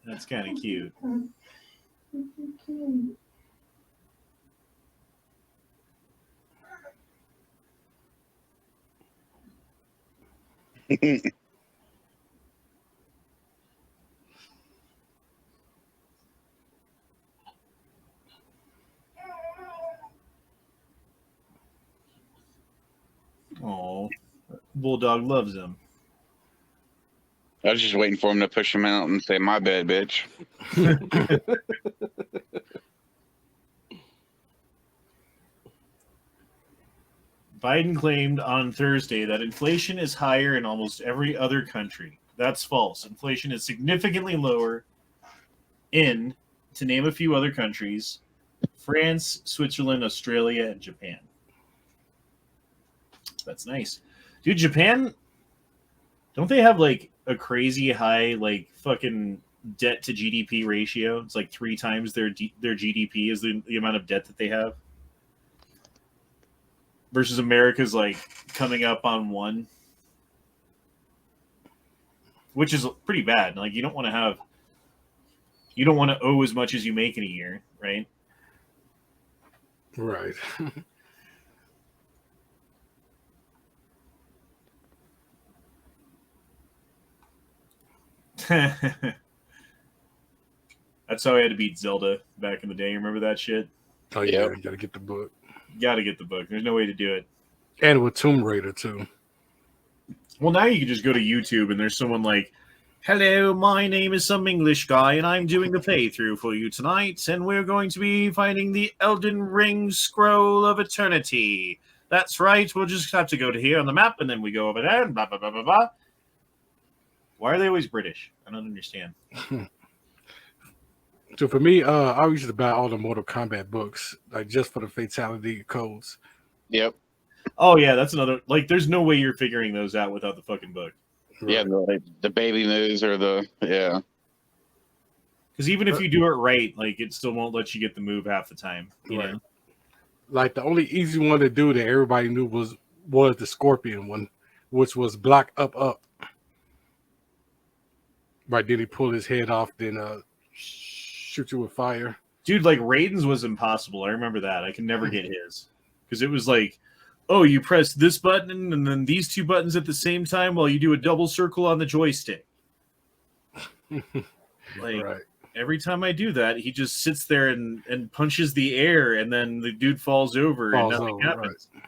That's kind of cute. Oh, Bulldog loves him. I was just waiting for him to push him out and say, "My bad, bitch." Biden claimed on Thursday that inflation is higher in almost every other country. That's false. Inflation is significantly lower in, to name a few other countries, France, Switzerland, Australia, and Japan. That's nice. Dude, Japan, don't they have like a crazy high, like fucking debt to GDP ratio? It's like 3 times their GDP is the amount of debt that they have. Versus America's like coming up on 1, which is pretty bad. Like you don't want to owe as much as you make in a year, right? Right. That's how I had to beat Zelda back in the day. Remember that shit? Oh yeah, Yep. you gotta get the book. Got to get the book. There's no way to do it. And with Tomb Raider too. Well, now you can just go to YouTube and there's someone like, "Hello, my name is some English guy and I'm doing the playthrough for you tonight and we're going to be finding the Elden Ring Scroll of Eternity. That's right, we'll just have to go to here on the map and then we go over there and blah, blah, blah, blah, blah." Why are they always British? I don't understand. So for me, I used to buy all the Mortal Kombat books, like just for the fatality codes. Yep. Oh, yeah, that's another... Like, there's no way you're figuring those out without the fucking book. Yeah, Right. the baby moves or the yeah. Because even if you do it right, like, it still won't let you get the move half the time. You Right. know? Like the only easy one to do that everybody knew was the Scorpion one, which was block up. Right, then he pull his head off, then shoot you with fire. Dude, like, Raiden's was impossible. I remember that. I can never get his. Because it was like, oh, you press this button and then these 2 buttons at the same time while you do a double circle on the joystick. Like, Right. every time I do that, he just sits there and punches the air, and then the dude falls over and nothing happens. Right.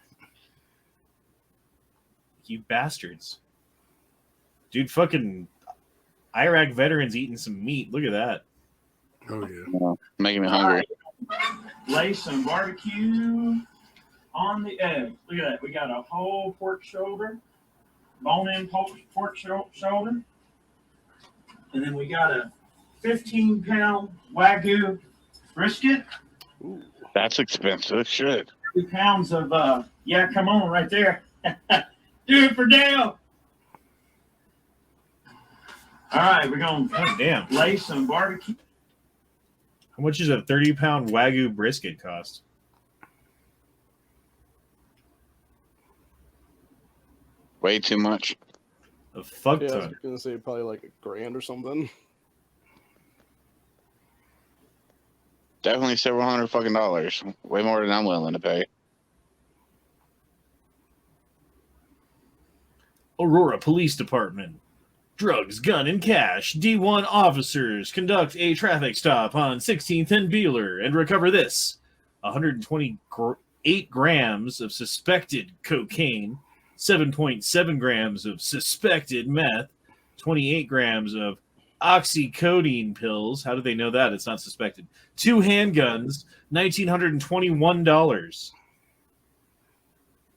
You bastards. Dude, fucking Iraq veterans eating some meat. Look at that. Oh yeah. Making me hungry. Lay some barbecue on the edge. Look at that. We got a whole pork shoulder, bone-in pork shoulder. And then we got a 15-pound Wagyu brisket. That's expensive. Shit. 2 pounds of, yeah, come on, right there. Do it for Dale. All right, we're going Oh, damn. to lay some barbecue. How much does a 30-pound Wagyu brisket cost? Way too much. A fuck Yeah, I ton. was gonna say probably like $1,000 or something. Definitely several hundred fucking dollars. Way more than I'm willing to pay. Aurora Police Department. Drugs, gun, and cash. D1 officers conduct a traffic stop on 16th and Beeler and recover this: 128 grams of suspected cocaine, 7.7 grams of suspected meth, 28 grams of oxycodone pills. How do they know that? It's not suspected. 2 handguns, $1,921.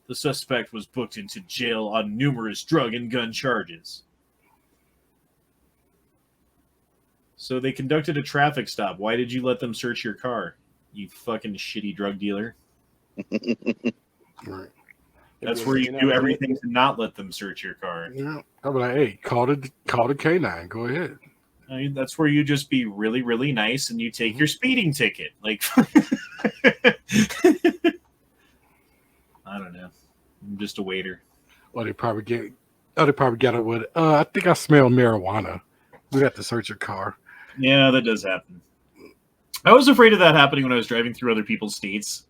The suspect was booked into jail on numerous drug and gun charges. So they conducted a traffic stop. Why did you let them search your car? You fucking shitty drug dealer. Right. That's where you do everything to not let them search your car. Yeah. I'll be like, hey, call the Canine. Go ahead. I mean, that's where you just be really, really nice and you take your speeding ticket. Like, I don't know. I'm just a waiter. Or they probably got it with, I think I smell marijuana. We have to search your car. Yeah, that does happen. I was afraid of that happening when I was driving through other people's states.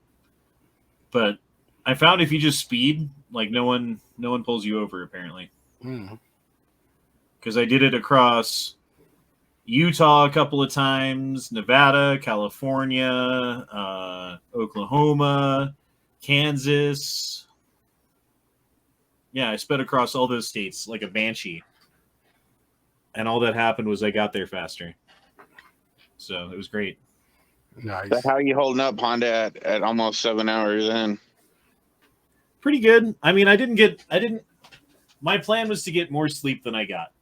But I found if you just speed, like no one pulls you over apparently. Because I did it across Utah a couple of times, Nevada, California, Oklahoma, Kansas. Yeah, I sped across all those states like a banshee. And all that happened was I got there faster. So it was great. Nice. That's how you holding up, Honda, at almost 7 hours in? Pretty good. I mean, my plan was to get more sleep than I got.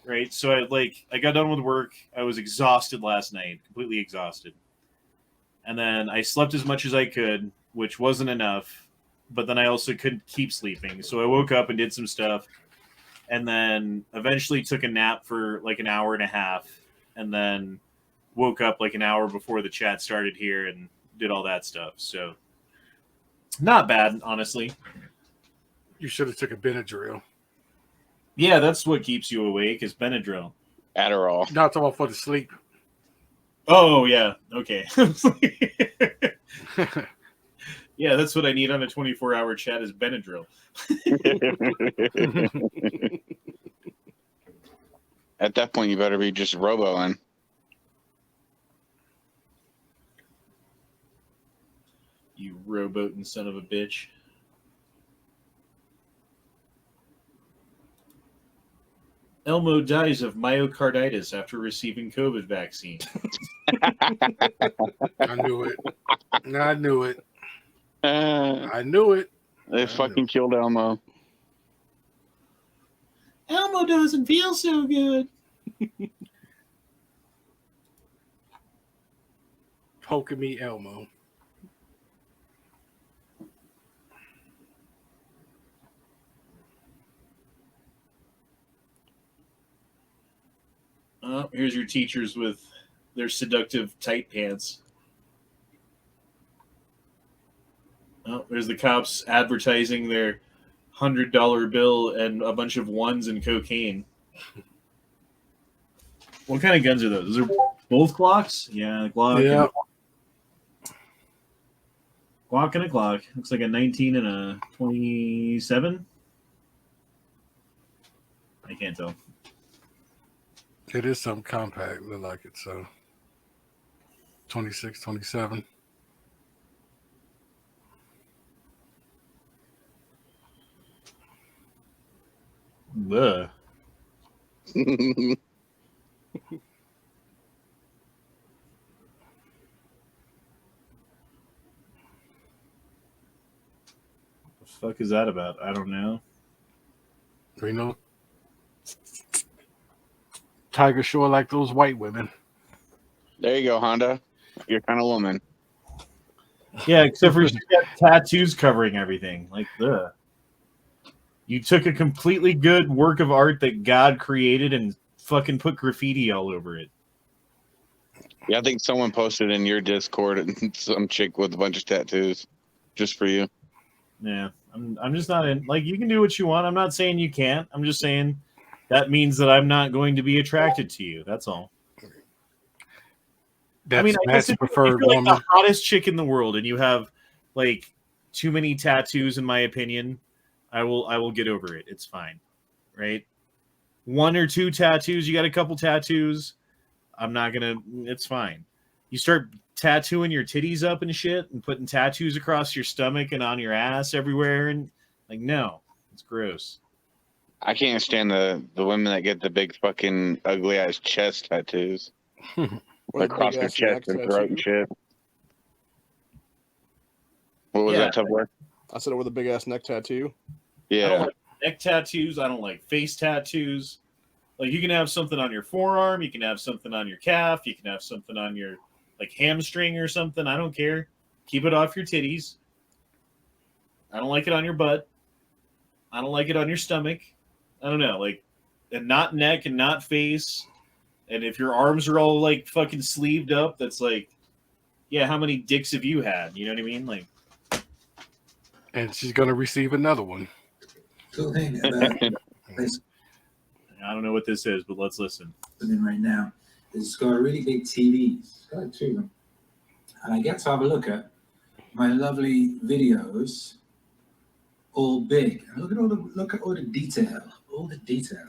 Right? So I got done with work. I was exhausted last night, completely exhausted. And then I slept as much as I could, which wasn't enough. But then I also couldn't keep sleeping. So I woke up and did some stuff. And then eventually took a nap for like an hour and a half. And then woke up like an hour before the chat started here and did all that stuff. So not bad, honestly. You should have took a Benadryl. Yeah, that's what keeps you awake is Benadryl. Adderall. Not talking about for the sleep. Oh, yeah. Okay. Yeah, that's what I need on a 24-hour chat is Benadryl. At that point, you better be just roboing. You rowboating son of a bitch. Elmo dies of myocarditis after receiving COVID vaccine. I knew it. I knew it. I knew it. They fucking killed Elmo. Elmo doesn't feel so good. Poking me, Elmo. Oh, here's your teachers with their seductive tight pants. Oh, there's the cops advertising their $100 bill and a bunch of ones and cocaine. What kind of guns are those? Those are both Glocks? Yeah, Glock. Yeah. Glock and a Glock. Looks like a 19 and a 27. I can't tell. It is something compact. Look like it. So 26, 27. Ugh. The fuck is that about? I don't know. You know, Tiger Shore like those white women. There you go, Honda. Your kind of woman. Yeah, except for she's got tattoos covering everything. Like, ugh. You took a completely good work of art that God created and fucking put graffiti all over it. Yeah, I think someone posted in your Discord and some chick with a bunch of tattoos just for you. Yeah, I'm just not in. Like, you can do what you want. I'm not saying you can't. I'm just saying that means that I'm not going to be attracted to you. That's all. That's I mean, I guess if preferred you're like woman. the hottest chick in the world and you have like too many tattoos, in my opinion, I will get over it. It's fine, right? 1 or 2 tattoos, you got a couple tattoos. I'm not gonna. It's fine. You start tattooing your titties up and shit, and putting tattoos across your stomach and on your ass everywhere, and like, no, it's gross. I can't stand the women that get the big fucking ugly ass chest tattoos. Or the Across their big-ass chest neck and throat and tattoo. shit. What was Yeah. that, Tupperware? I said it with a big ass neck tattoo. I don't Yeah. like neck tattoos. I don't like face tattoos. Like, you can have something on your forearm, you can have something on your calf, you can have something on your like hamstring or something. I don't care. Keep it off your titties. I don't like it on your butt. I don't like it on your stomach. I don't know, like, and not neck and not face. And if your arms are all like fucking sleeved up, that's like, yeah, how many dicks have you had? You know what I mean? Like, And she's gonna receive another one. Cool thing about this I don't know what this is, but let's listen. in right now is it's got a really big TV. It's got 2 of them. And I get to have a look at my lovely videos, all big. And look at all the detail. All the detail.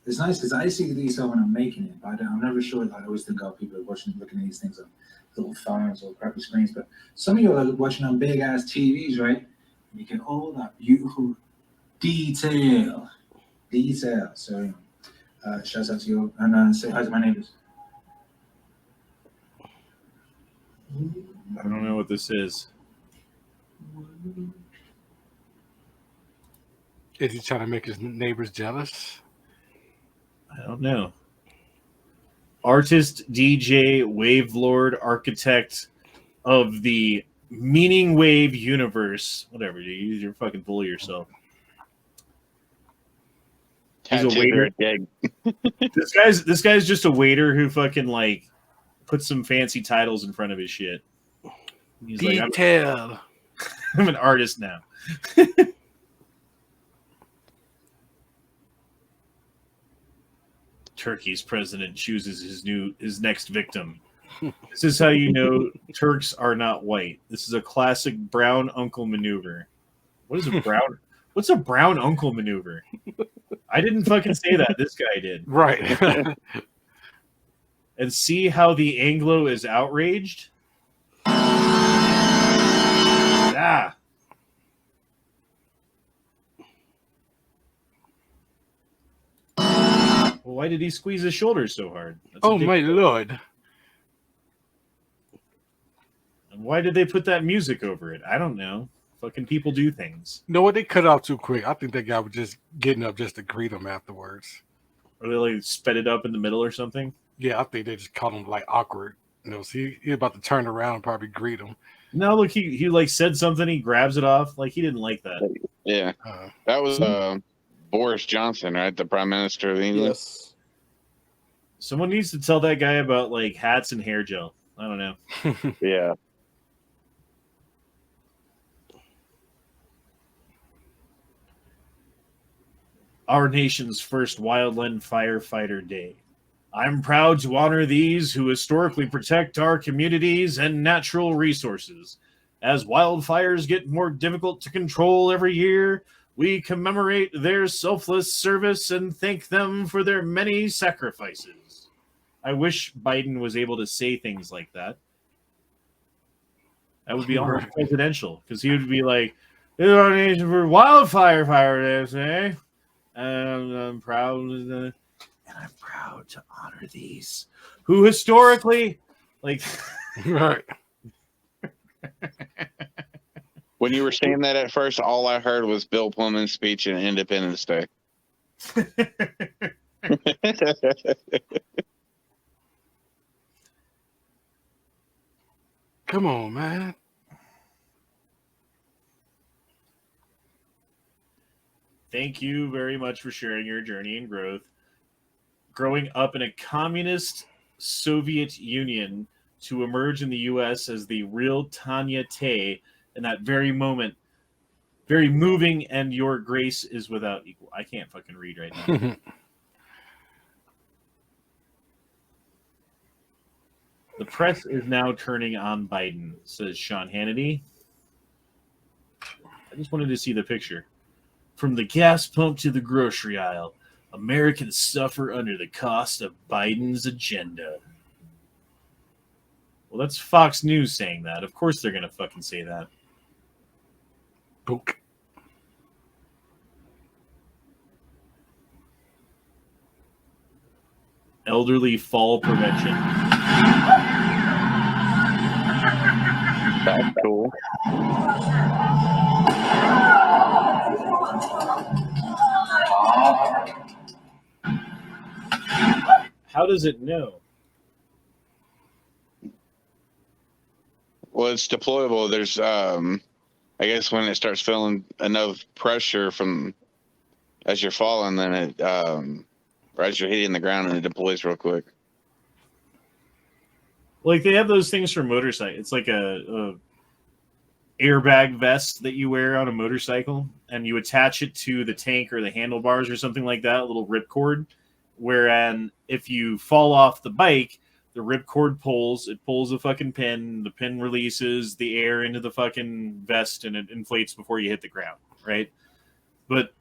It's nice because I see the detail when I'm making it, but I'm never sure. I always think, people are looking at these things on little phones or crappy screens. But some of you are watching on big ass TVs, right? And you get all that beautiful detail. So, shouts out to you and say hi to my neighbors. I don't know what this is. Is he trying to make his neighbors jealous? I don't know. Artist, DJ, wave lord, architect of the meaning wave universe. Whatever, dude. You're fucking full of yourself. He's a waiter. This guy's just a waiter who fucking like puts some fancy titles in front of his shit. He's Detail. like, I'm an artist now. Turkey's president chooses his next victim. This is how you know Turks are not white. This is a classic brown uncle maneuver. What's a brown uncle maneuver? I didn't fucking say that. This guy did. Right. And see how the Anglo is outraged? Ah. Well, why did he squeeze his shoulders so hard? Oh my lord. And why did they put that music over it? I don't know. Fucking people do things. You know what? They cut off too quick. I think that guy was just getting up just to greet him afterwards. Or they like sped it up in the middle or something? Yeah, I think they just caught him like awkward. You know, so he about to turn around and probably greet him. No, look, he like said something, he grabs it off. Like, he didn't like that. Yeah. That was Boris Johnson, right? The Prime Minister of England. Yes. Someone needs to tell that guy about like hats and hair gel. I don't know. Yeah. Our nation's first Wildland Firefighter Day. I'm proud to honor these who historically protect our communities and natural resources. As wildfires get more difficult to control every year, we commemorate their selfless service and thank them for their many sacrifices. I wish Biden was able to say things like that. That would be almost presidential, because he would be like, "This is our nation for wildfire Day today. And I'm proud to honor these who historically, like, right." When you were saying that at first, all I heard was Bill Pullman's speech in Independence Day. Come on, man. Thank you very much for sharing your journey and growth. Growing up in a communist Soviet Union to emerge in the U.S. as the real Tanya Tay in that very moment, very moving, and your grace is without equal. I can't fucking read right now. The press is now turning on Biden, says Sean Hannity. I just wanted to see the picture. From the gas pump to the grocery aisle, Americans suffer under the cost of Biden's agenda. Well, that's Fox News saying that. Of course they're going to fucking say that. Book. Elderly fall prevention. That's cool. How does it know? Well, it's deployable. There's, I guess when it starts feeling enough pressure from as you're falling, then it, or as you're hitting the ground, and it deploys real quick. Like they have those things for motorcycles. It's like a airbag vest that you wear on a motorcycle, and you attach it to the tank or the handlebars or something like that, a little ripcord. Whereas if you fall off the bike, the ripcord pulls a fucking pin, the pin releases the air into the fucking vest, and it inflates before you hit the ground, right? But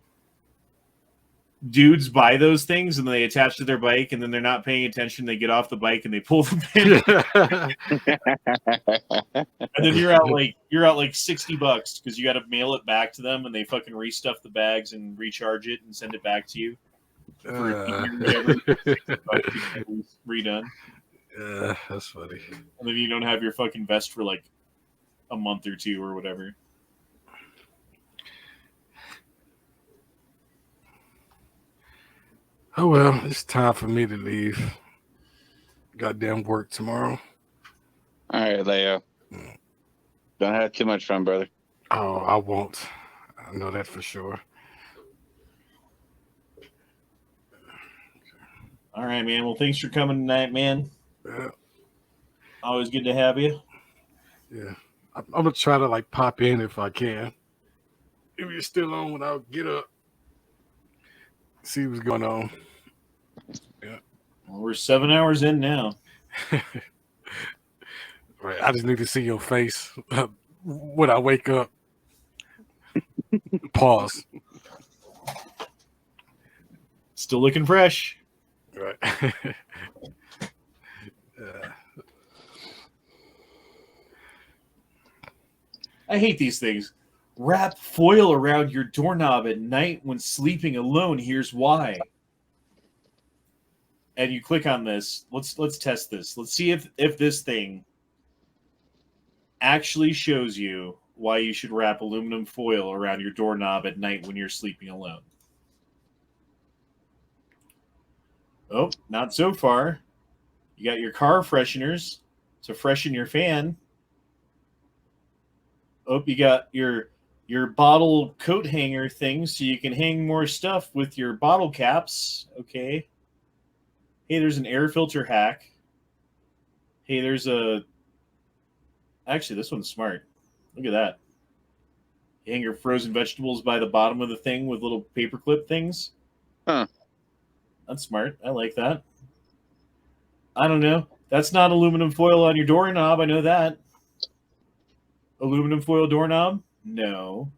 dudes buy those things and they attach to their bike, and then they're not paying attention. They get off the bike and they pull the pin. And then you're out like $60 because you got to mail it back to them, and they fucking restuff the bags and recharge it and send it back to you for redone. That's funny. And then you don't have your fucking vest for like a month or two or whatever. Oh well, it's time for me to leave. Goddamn work tomorrow. All right, Leo. Don't have too much fun, brother. Oh, I won't. I know that for sure. All right, man. Well, thanks for coming tonight, man. Yeah. Always good to have you. Yeah. I'm gonna try to like pop in if I can. If you're still on when I'll get up. See what's going on. Yeah. Well, we're 7 hours in now. Right. I just need to see your face when I wake up. Pause. Still looking fresh. Right. I hate these things. Wrap foil around your doorknob at night when sleeping alone. Here's why. And you click on this. Let's test this. Let's see if this thing actually shows you why you should wrap aluminum foil around your doorknob at night when you're sleeping alone. Oh, not so far. You got your car fresheners to freshen your fan. Oh, you got your bottle coat hanger thing so you can hang more stuff with your bottle caps. Okay. Hey, there's an air filter hack. Hey, there's a... Actually, this one's smart. Look at that. You hang your frozen vegetables by the bottom of the thing with little paperclip things. Huh. That's smart. I like that. I don't know. That's not aluminum foil on your doorknob. I know that. Aluminum foil doorknob? No.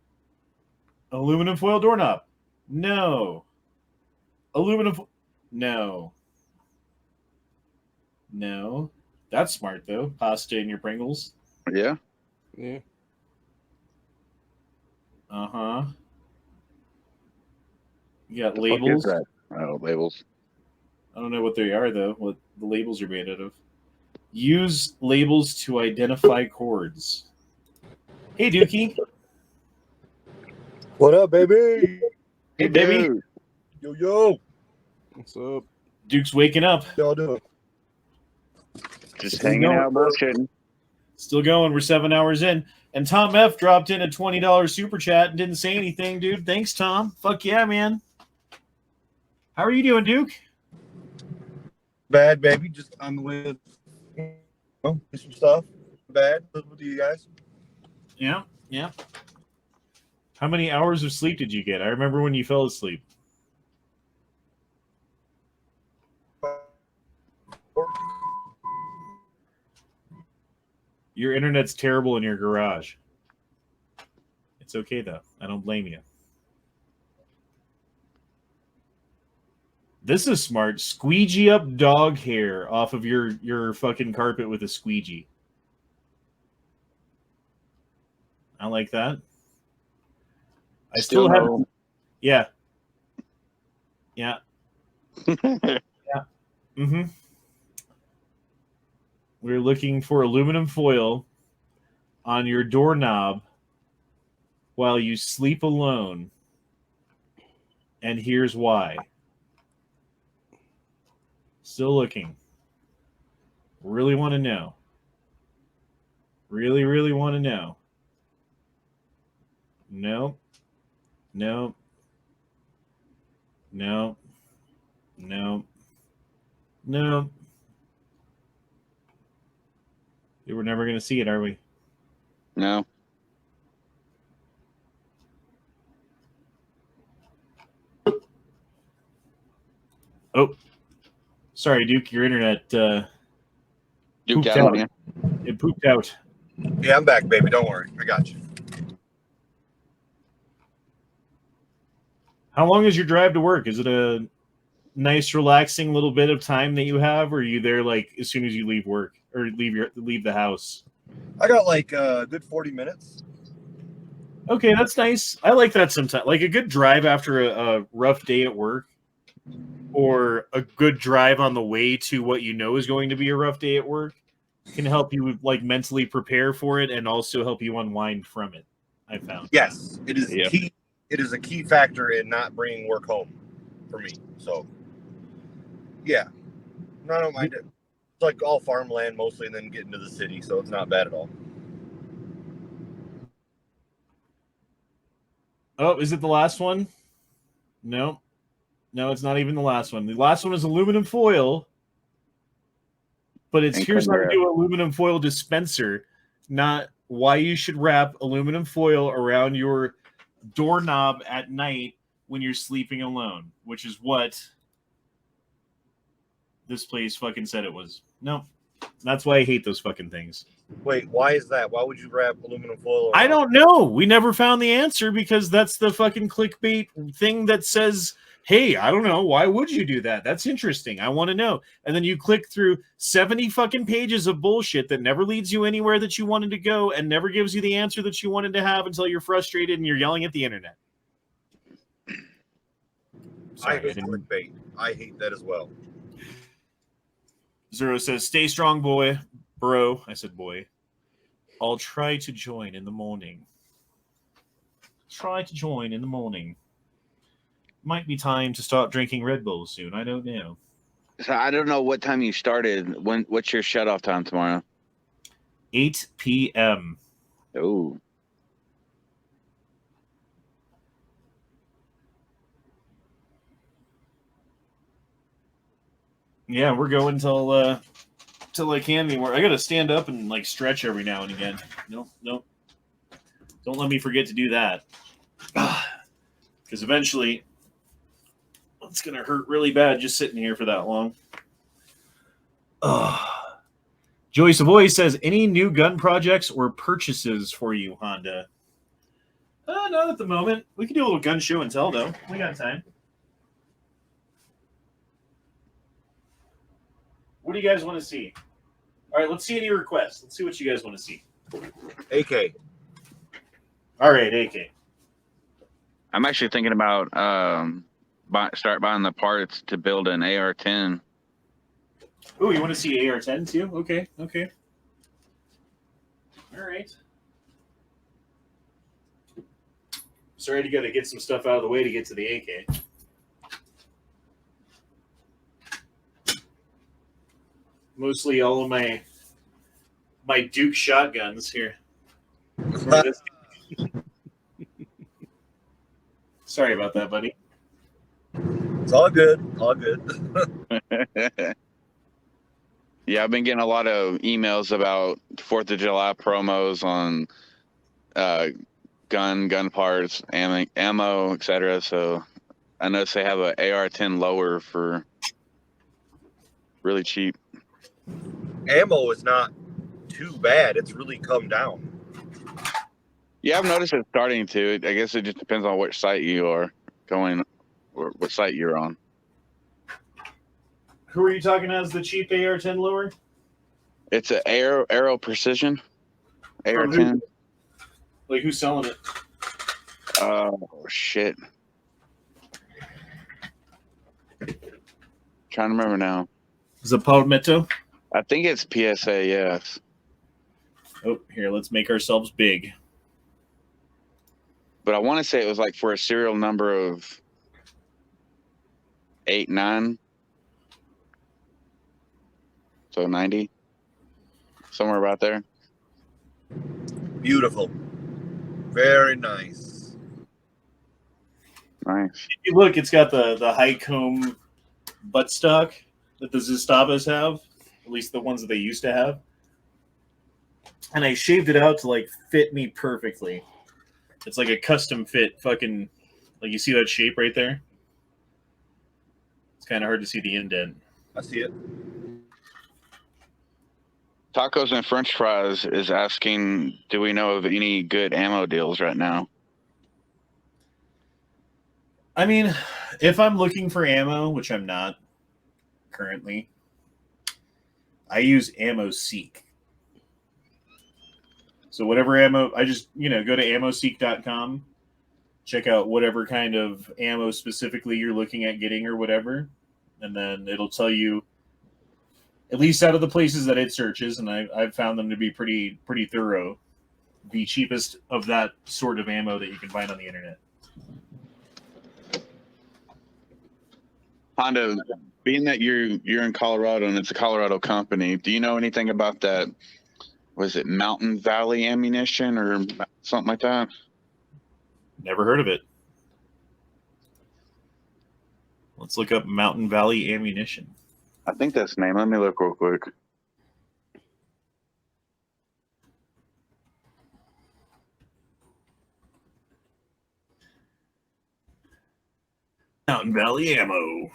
Aluminum foil doorknob? No. No. No. That's smart, though. Pasta in your Pringles. Yeah. Yeah. Uh-huh. You got The fuck labels. is that? Oh, labels. I don't know what they are, though. What the labels are made out of. Use labels to identify chords. Hey, Dookie. What up, baby? Hey, baby. Dude. Yo. What's up? Duke's waking up. Y'all doing? Just Still hanging going, out, bullshitting. Still going. We're 7 hours in. And Tom F. dropped in a $20 super chat and didn't say anything, dude. Thanks, Tom. Fuck yeah, man. How are you doing, Duke? Bad, baby. Just on the way to some stuff. Bad. Live with you guys. Yeah, yeah. How many hours of sleep did you get? I remember when you fell asleep. Your internet's terrible in your garage. It's okay though. I don't blame you. This is smart. Squeegee up dog hair off of your fucking carpet with a squeegee. I like that. I still have. Yeah. Yeah. Yeah. Mm-hmm. We're looking for aluminum foil on your doorknob while you sleep alone. And here's why. Still looking. Really want to know. Really, really want to know. No. No. No. No. No. We're never going to see it, are we? No. Oh. Sorry, Duke, your internet Duke pooped out. out. It pooped out. Yeah, I'm back, baby. Don't worry. I got you. How long is your drive to work? Is it a nice, relaxing little bit of time that you have, or are you there like as soon as you leave work or leave the house? I got like a good 40 minutes. Okay, that's nice. I like that sometimes. Like a good drive after a rough day at work, or a good drive on the way to what you know is going to be a rough day at work, can help you like mentally prepare for it and also help you unwind from it. I found. Yes, it is key. It is a key factor in not bringing work home for me. So, yeah, no, I don't mind it. It's like all farmland mostly, and then get into the city, so it's not bad at all. Oh, is it the last one? No. No, it's not even the last one. The last one is aluminum foil. But it's here's how to do aluminum foil dispenser, not why you should wrap aluminum foil around your doorknob at night when you're sleeping alone, which is what this place fucking said it was. No. That's why I hate those fucking things. Wait, why is that? Why would you wrap aluminum foil around? I don't know. We never found the answer because that's the fucking clickbait thing that says, hey, I don't know. Why would you do that? That's interesting. I want to know. And then you click through 70 fucking pages of bullshit that never leads you anywhere that you wanted to go and never gives you the answer that you wanted to have until you're frustrated and you're yelling at the internet. Sorry, I hate clickbait. I hate that as well. Zero says, stay strong, boy. Bro. I said, boy. I'll try to join in the morning. Try to join in the morning. Might be time to start drinking Red Bull soon. I don't know. So I don't know what time you started. What's your shut-off time tomorrow? 8 p.m. Oh. Yeah, we're going till I can be more. I gotta stand up and like stretch every now and again. No. Don't let me forget to do that. Because eventually it's gonna hurt really bad just sitting here for that long. Joey Savoy says, any new gun projects or purchases for you, Honda? Not at the moment. We can do a little gun show and tell, though. We got time. What do you guys want to see? All right, let's see any requests. Let's see what you guys want to see. AK. All right, AK. I'm actually thinking about start buying the parts to build an AR-10. Oh, you want to see AR-10 too? Okay. All right. Sorry to gotta get some stuff out of the way to get to the AK. Mostly all of my Duke shotguns here. Sorry about that, buddy. It's all good. All good. Yeah, I've been getting a lot of emails about 4th of July promos on gun parts, ammo, etc. So I noticed they have an AR-10 lower for really cheap. Ammo is not too bad. It's really come down. Yeah, I've noticed it starting to. I guess it just depends on which site you are going or what site you're on. Who are you talking as the cheap AR-10 lower? It's an Arrow Precision From who? AR-10. Like, who's selling it? Oh shit! Trying to remember now. Is it Palmetto? I think it's PSA. Yes. Oh, here, let's make ourselves big. But I want to say it was like for a serial number of 89. So 90. Somewhere about there. Beautiful. Very nice. Nice. If you look, it's got the high comb buttstock that the Zastavas have, at least the ones that they used to have. And I shaved it out to like fit me perfectly. It's like a custom fit fucking, like you see that shape right there? It's kind of hard to see the indent. I see it. Tacos and French Fries is asking, do we know of any good ammo deals right now? I mean, if I'm looking for ammo, which I'm not currently, I use Ammo Seek. So whatever ammo, I just, go to ammoseek.com, check out whatever kind of ammo specifically you're looking at getting or whatever, and then it'll tell you, at least out of the places that it searches, and I've found them to be pretty thorough, the cheapest of that sort of ammo that you can find on the internet. Honda, being that you're in Colorado and it's a Colorado company, do you know anything about that? Was it Mountain Valley Ammunition or something like that? Never heard of it. Let's look up Mountain Valley Ammunition. I think that's the name. Let me look real quick. Mountain Valley Ammo.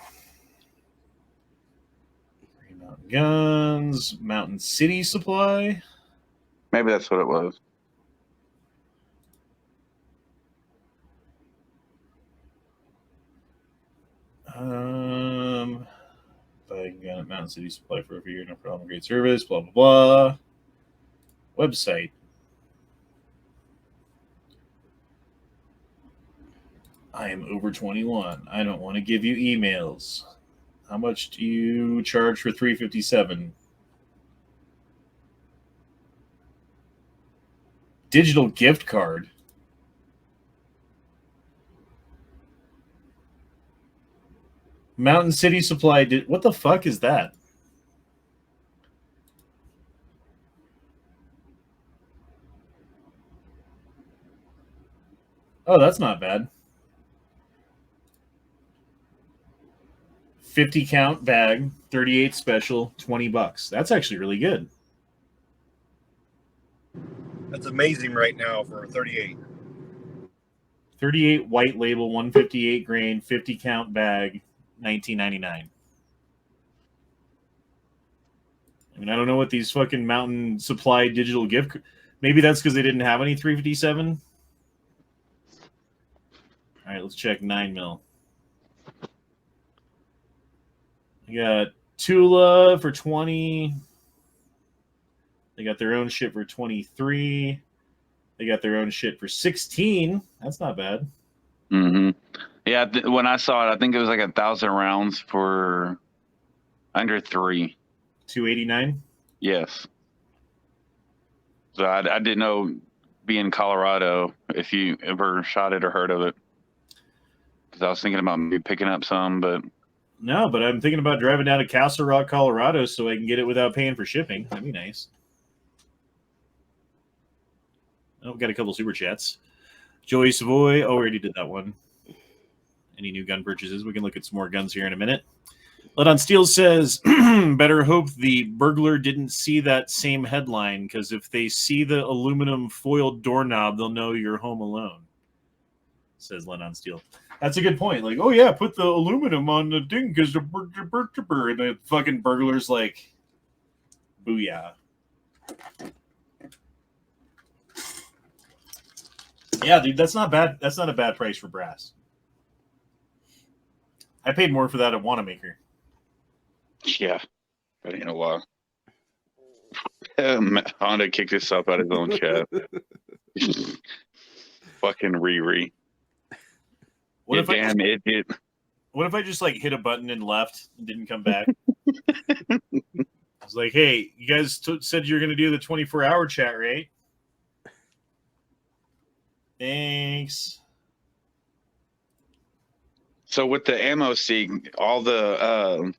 Mountain Guns. Mountain City Supply. Maybe that's what it was. Buying gun at Mountain City Supply for over a year, no problem, great service, blah, blah, blah. Website. I am over 21. I don't want to give you emails. How much do you charge for 357? Digital gift card. Mountain City Supply did. What the fuck is that? Oh, that's not bad. 50 count bag, 38 special, $20. That's actually really good. That's amazing right now for 38. 38 white label, 158 grain, 50 count bag, $19.99. I mean, I don't know what these fucking Mountain Supply digital gift. Maybe that's because they didn't have any 357. All right, let's check 9mm. You got Tula for 20. They got their own shit for 23. They got their own shit for 16. That's not bad. Mm-hmm. Yeah, when I saw it, I think it was like 1,000 rounds for under 3. 289? Yes. So I didn't know, being in Colorado, if you ever shot it or heard of it. Because I was thinking about maybe picking up some, but... No, but I'm thinking about driving down to Castle Rock, Colorado, so I can get it without paying for shipping. That'd be nice. Oh, got a couple super chats. Joey Savoy. Oh, we already did that one. Any new gun purchases? We can look at some more guns here in a minute. Let on Steel says, better hope the burglar didn't see that same headline, because if they see the aluminum foiled doorknob, they'll know you're home alone, says Let on Steel. That's a good point. Like, oh yeah, put the aluminum on the ding because the and the fucking burglar's like, booyah. Yeah, dude, that's not bad. That's not a bad price for brass. I paid more for that at Wanamaker. Yeah, that ain't a while. Honda kicked himself out of his own chat. Fucking Riri. What You if I damn idiot. What if I just like hit a button and left and didn't come back? I was like, hey, you guys said you're going to do the 24-hour chat, right? Thanks. So with the ammo seek, all the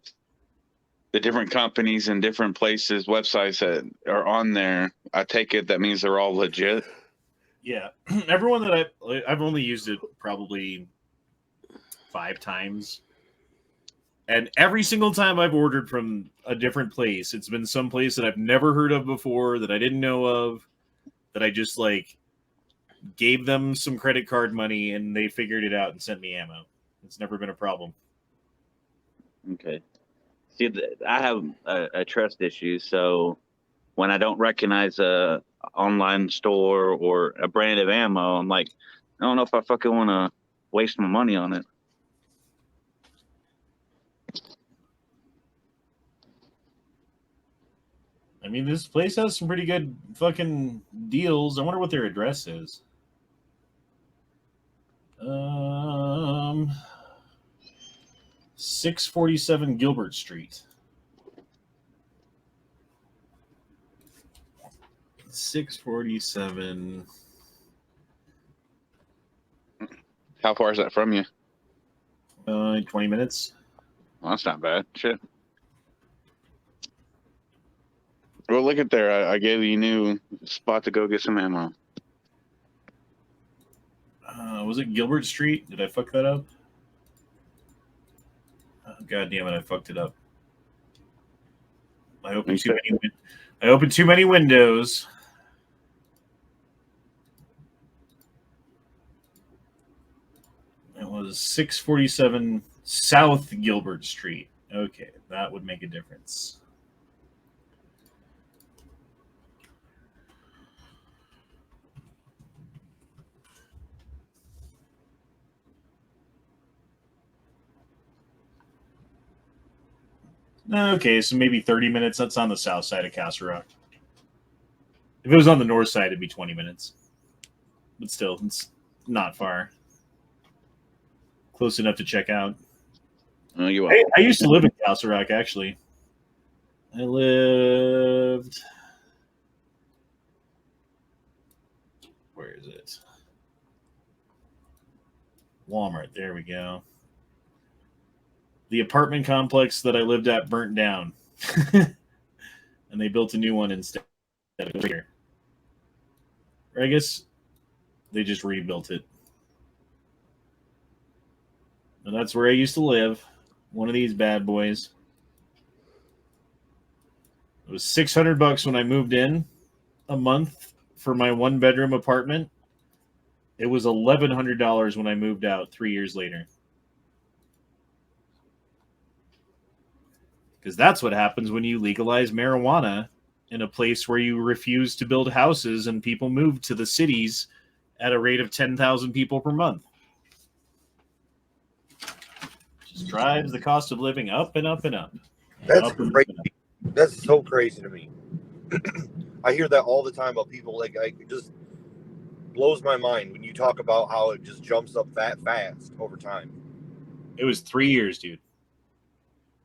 different companies and different places, websites that are on there, I take it that means they're all legit. Yeah, everyone that I've only used it probably 5 times, and every single time I've ordered from a different place, it's been some place that I've never heard of before, that I didn't know of, that I just like gave them some credit card money and they figured it out and sent me ammo. It's never been a problem. Okay. See, I have a trust issue, so when I don't recognize a online store or a brand of ammo, I'm like, I don't know if I fucking want to waste my money on it. I mean, this place has some pretty good fucking deals. I wonder what their address is. 647 Gilbert Street. 647. How far is that from you? 20 minutes. Well, that's not bad. Shit. Well, look at there. I gave you a new spot to go get some ammo. Was it Gilbert Street? Did I fuck that up? Oh, God damn it, I fucked it up. I opened too many windows. It was 647 South Gilbert Street. Okay, that would make a difference. Okay, so maybe 30 minutes. That's on the south side of Castle Rock. If it was on the north side, it'd be 20 minutes. But still, it's not far. Close enough to check out. Oh, you are. I used to live in Castle Rock, actually. I lived... Where is it? Walmart. There we go. The apartment complex that I lived at burnt down. And they built a new one instead of here. Or I guess they just rebuilt it. And that's where I used to live. One of these bad boys. It was $600 when I moved in a month for my 1-bedroom apartment. It was $1,100 when I moved out 3 years later. Because that's what happens when you legalize marijuana in a place where you refuse to build houses and people move to the cities at a rate of 10,000 people per month. Just drives the cost of living up and up and up. That's crazy. That's so crazy to me. I hear that all the time about people. Like, it just blows my mind when you talk about how it just jumps up that fast over time. It was 3 years, dude.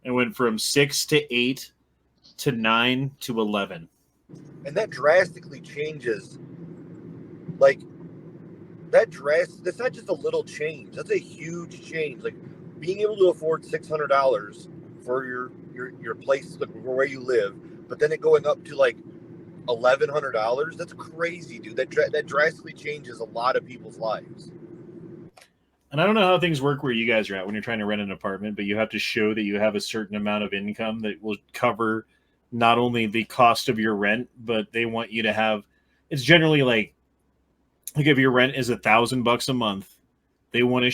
It went from 6 to 8 to 9 to 11. And that drastically changes. Like, that's not just a little change. That's a huge change. Like, being able to afford $600 for your place, like, where you live, but then it going up to like $1,100. That's crazy, dude. That drastically changes a lot of people's lives. And I don't know how things work where you guys are at when you're trying to rent an apartment, but you have to show that you have a certain amount of income that will cover not only the cost of your rent, but they want you to have, it's generally like if your rent is $1,000 a month, they want you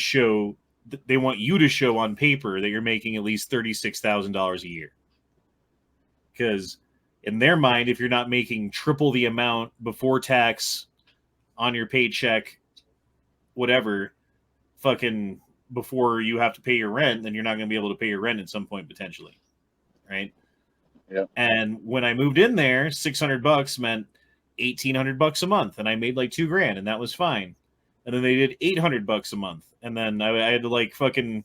to show on paper that you're making at least $36,000 a year. Because in their mind, if you're not making triple the amount before tax on your paycheck, whatever, fucking before you have to pay your rent, then you're not going to be able to pay your rent at some point potentially, right? Yeah. And when I moved in there, $600 meant $1,800 a month, and I made like $2,000, and that was fine. And then they did $800 a month, and then I had to like fucking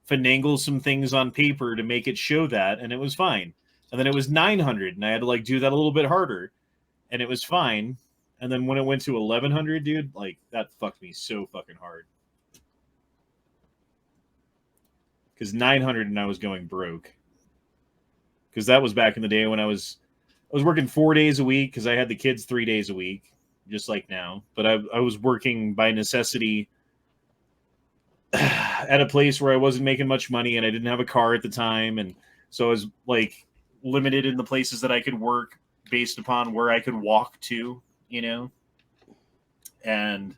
finagle some things on paper to make it show that, and it was fine. And then it was $900, and I had to like do that a little bit harder, and it was fine. And then when it went to $1,100, dude, like that fucked me so fucking hard. Because $900 and I was going broke. Because that was back in the day when I was working 4 days a week because I had the kids 3 days a week, just like now. But I was working by necessity at a place where I wasn't making much money and I didn't have a car at the time. And so I was like limited in the places that I could work based upon where I could walk to, you know. And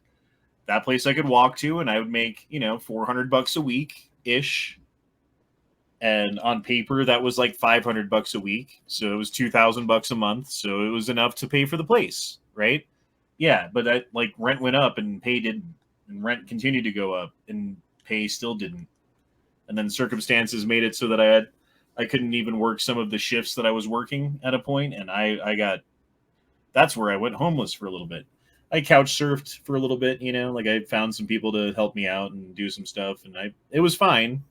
that place I could walk to and I would make, you know, $400 a week ish. And on paper, that was like $500 a week. So it was $2,000 a month. So it was enough to pay for the place, right? Yeah, but that like rent went up and pay didn't, and rent continued to go up and pay still didn't. And then circumstances made it so that I couldn't even work some of the shifts that I was working at a point, and that's where I went homeless for a little bit. I couch surfed for a little bit, you know, like I found some people to help me out and do some stuff, and it was fine.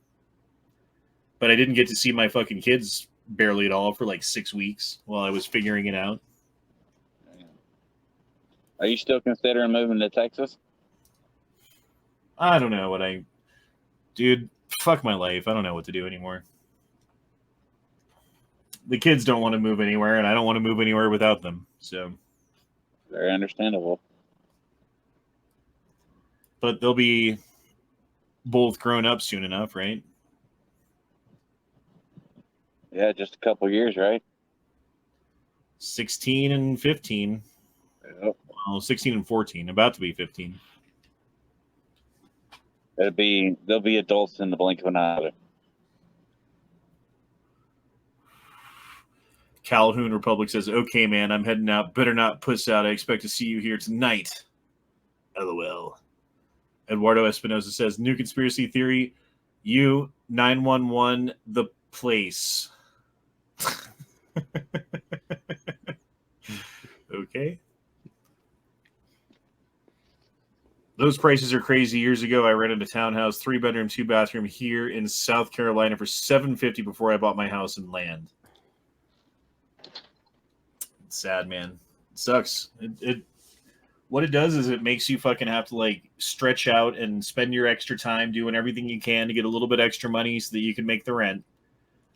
But I didn't get to see my fucking kids barely at all for like 6 weeks while I was figuring it out. Are you still considering moving to Texas? I don't know dude, fuck my life. I don't know what to do anymore. The kids don't want to move anywhere, and I don't want to move anywhere without them. So very understandable. But they'll be both grown up soon enough, right? Yeah, just a couple years, right? 16 and 15. Yep. Well, 16 and 14, about to be 15. They'll be adults in the blink of an eye. Calhoun Republic says, "Okay, man, I'm heading out. Better not puss out. I expect to see you here tonight." LOL. Eduardo Espinosa says, "New conspiracy theory. You 911 the place." Okay. Those prices are crazy. Years ago, I rented a townhouse, 3-bedroom, 2-bathroom here in South Carolina for $750 before I bought my house and land. It's sad, man. It sucks. What it does is it makes you fucking have to like stretch out and spend your extra time doing everything you can to get a little bit extra money so that you can make the rent,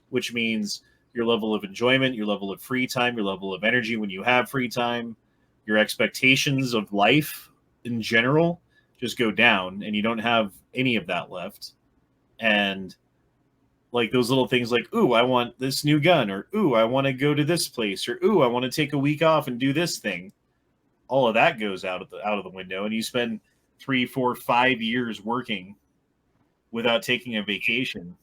which means your level of enjoyment, your level of free time, your level of energy when you have free time, your expectations of life in general just go down, and you don't have any of that left. And like those little things like, ooh, I want this new gun, or ooh, I want to go to this place, or ooh, I want to take a week off and do this thing. All of that goes out of the window, and you spend 3, 4, 5 years working without taking a vacation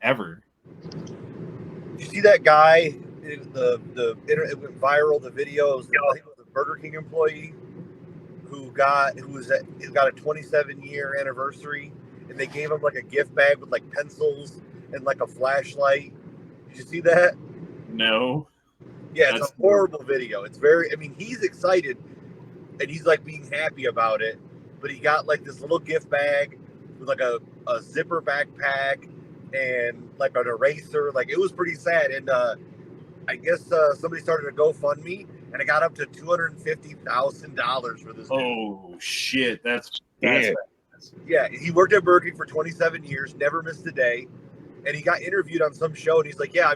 ever. Did you see that guy? It went viral. The video. I think it was a Burger King employee who got a 27-year anniversary, and they gave him like a gift bag with like pencils and like a flashlight. Did you see that? No. Yeah, it's a horrible video. It's very. I mean, he's excited, and he's like being happy about it. But he got like this little gift bag with like a zipper backpack and like an eraser. Like it was pretty sad. And I guess somebody started a GoFundMe, and it got up to $250,000 for this. Oh shit! That's yeah. Yeah, he worked at Burger King for 27 years, never missed a day, and he got interviewed on some show, and he's like, "Yeah,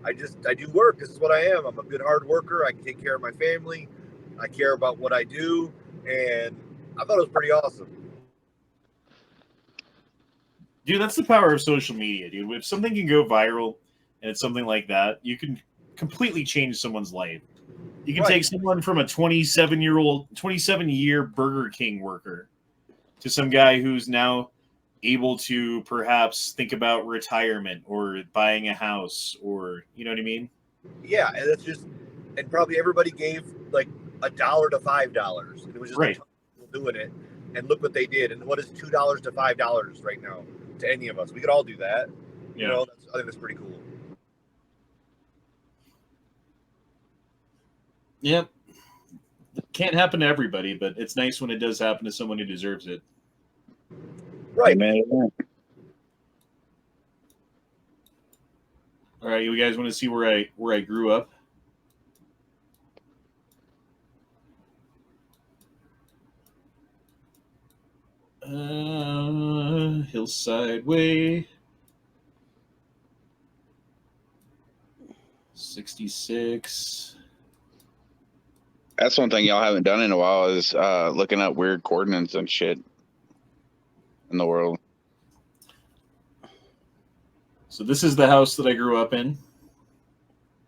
I do work. This is what I am. I'm a good hard worker. I take care of my family. I care about what I do," and I thought it was pretty awesome. Dude, that's the power of social media, dude. If something can go viral and it's something like that, you can completely change someone's life. You can take someone from a 27-year Burger King worker to some guy who's now able to perhaps think about retirement or buying a house, or, you know what I mean? Yeah, and it's just, and probably everybody gave like $1 to $5, and it was just Right. a ton of people doing it. And look what they did. And what is $2 to $5 right now to any of us? We could all do that. You know, I think that's pretty cool. Yep. Can't happen to everybody, but it's nice when it does happen to someone who deserves it. Right. Amen. All right, you guys want to see where I grew up? Hillside Way. 66. That's one thing y'all haven't done in a while is looking up weird coordinates and shit in the world. So this is the house that I grew up in.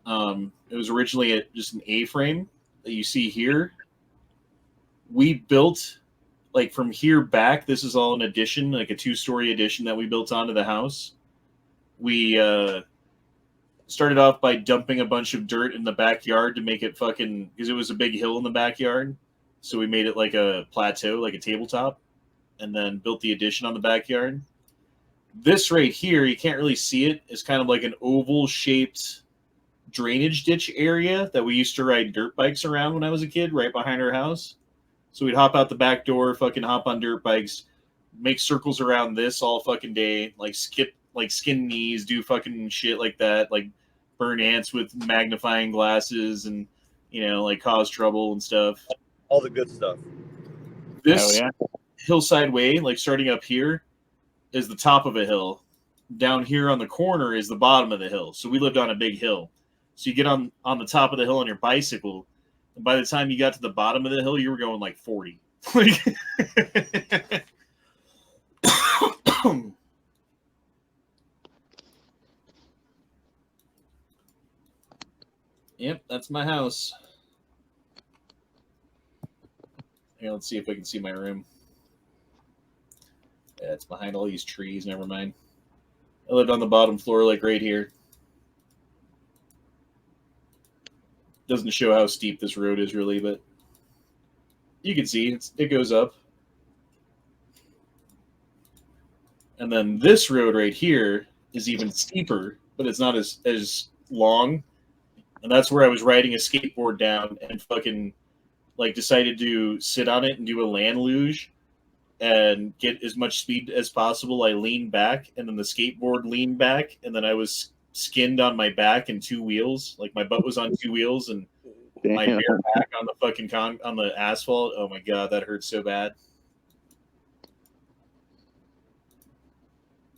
It was originally just an A-frame that you see here. We built, like from here back, this is all an addition, like a 2-story addition that we built onto the house. We started off by dumping a bunch of dirt in the backyard to make it fucking, because it was a big hill in the backyard. So we made it like a plateau, like a tabletop, and then built the addition on the backyard. This right here, you can't really see it. It's kind of like an oval-shaped drainage ditch area that we used to ride dirt bikes around when I was a kid, right behind our house. So we'd hop out the back door, fucking hop on dirt bikes, make circles around this all fucking day, like skip, like skin knees, do fucking shit like that, like burn ants with magnifying glasses and, you know, like cause trouble and stuff. All the good stuff. This hillside way, like starting up here, is the top of a hill. Down here on the corner is the bottom of the hill. So we lived on a big hill. So you get on the top of the hill on your bicycle, and by the time you got to the bottom of the hill, you were going like 40. Yep, that's my house. Here, let's see if I can see my room. Yeah, it's behind all these trees. Never mind. I lived on the bottom floor, like right here. Doesn't show how steep this road is really, but you can see it goes up. And then this road right here is even steeper, but it's not as long. And that's where I was riding a skateboard down and fucking like decided to sit on it and do a land luge and get as much speed as possible. I leaned back, and then the skateboard leaned back, and then I was skinned on my back and 2 wheels. Like my butt was on 2 wheels and my bare back on the fucking on the asphalt. Oh my god, that hurt so bad.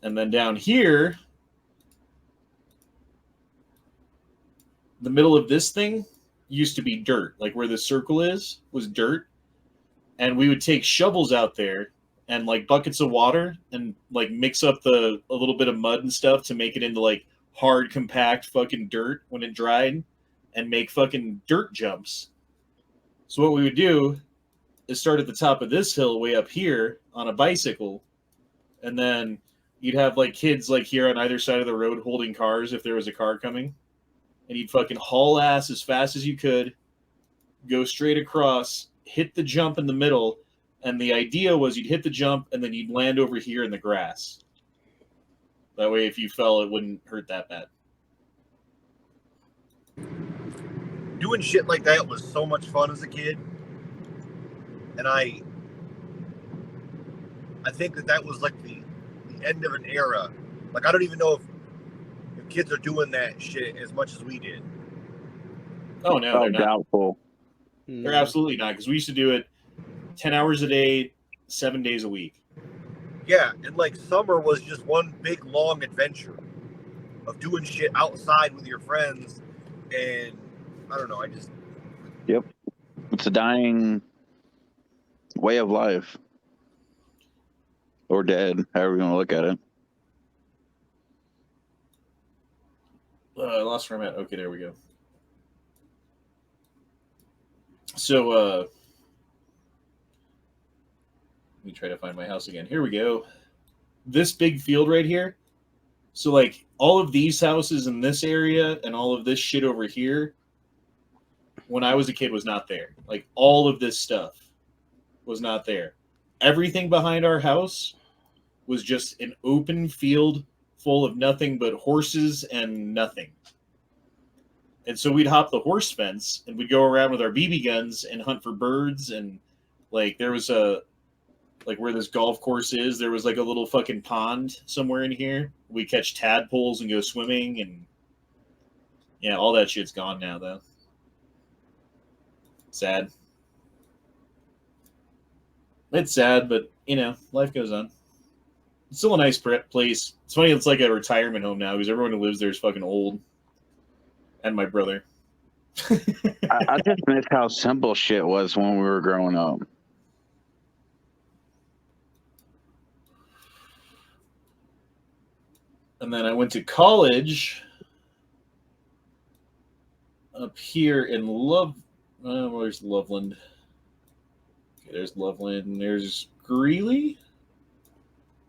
And then down here, the middle of this thing used to be dirt. Like where the circle is was dirt. And we would take shovels out there and like buckets of water and like mix up a little bit of mud and stuff to make it into like hard, compact fucking dirt when it dried and make fucking dirt jumps. So what we would do is start at the top of this hill way up here on a bicycle, and then you'd have like kids like here on either side of the road holding cars if there was a car coming, and you'd fucking haul ass as fast as you could, go straight across, hit the jump in the middle, and the idea was you'd hit the jump and then you'd land over here in the grass. That way if you fell, it wouldn't hurt that bad. Doing shit like that was so much fun as a kid. And I think that was like the end of an era. Like I don't even know if kids are doing that shit as much as we did. Oh no, they're not. Doubtful. They're absolutely not, because we used to do it 10 hours a day, 7 days a week. Yeah, and like summer was just one big long adventure of doing shit outside with your friends, and I don't know, Yep. It's a dying way of life. Or dead, however you want to look at it. I lost where I'm at. Okay, there we go. So, let me try to find my house again. Here we go. This big field right here So like all of these houses in this area and all of this shit over here, when I was a kid, was not there. Like all of this stuff was not there. Everything behind our house was just an open field full of nothing but horses and nothing. And so we'd hop the horse fence and we'd go around with our BB guns and hunt for birds. And like there was a, like where this golf course is, there was like a little fucking pond somewhere in here. We catch tadpoles and go swimming. And yeah, all that shit's gone now though. Sad. It's sad, but you know, life goes on. It's still a nice place. It's funny, it's like a retirement home now because everyone who lives there is fucking old. And my brother. I just miss how simple shit was when we were growing up. And then I went to college up here in where's Loveland? Okay, there's Loveland, and there's Greeley.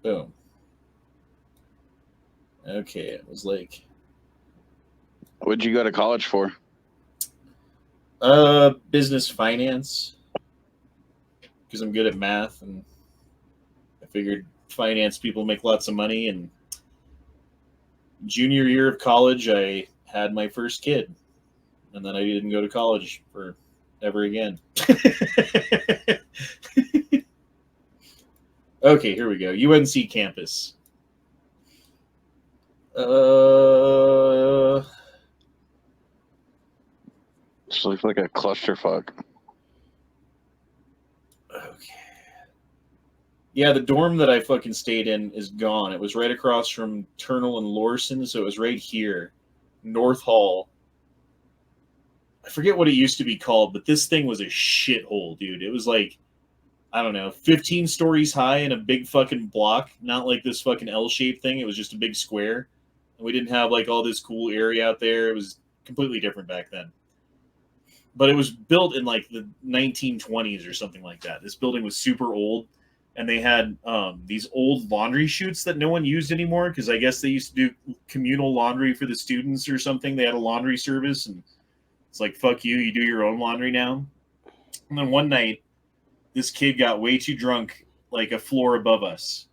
Boom. Okay, it was like... What'd you go to college for? Business finance. Because I'm good at math, and I figured finance people make lots of money. And junior year of college, I had my first kid, and then I didn't go to college for ever again. Okay, here we go. UNC campus. This looks like a clusterfuck. Okay. Yeah, the dorm that I fucking stayed in is gone. It was right across from Turnell and Lorson, so it was right here. North Hall. I forget what it used to be called, but this thing was a shithole, dude. It was like, I don't know, 15 stories high in a big fucking block. Not like this fucking L-shaped thing. It was just a big square. And we didn't have like all this cool area out there. It was completely different back then. But it was built in like the 1920s or something like that. This building was super old. And they had these old laundry chutes that no one used anymore because I guess they used to do communal laundry for the students or something. They had a laundry service, and it's like, fuck you, you do your own laundry now. And then one night, this kid got way too drunk, like a floor above us,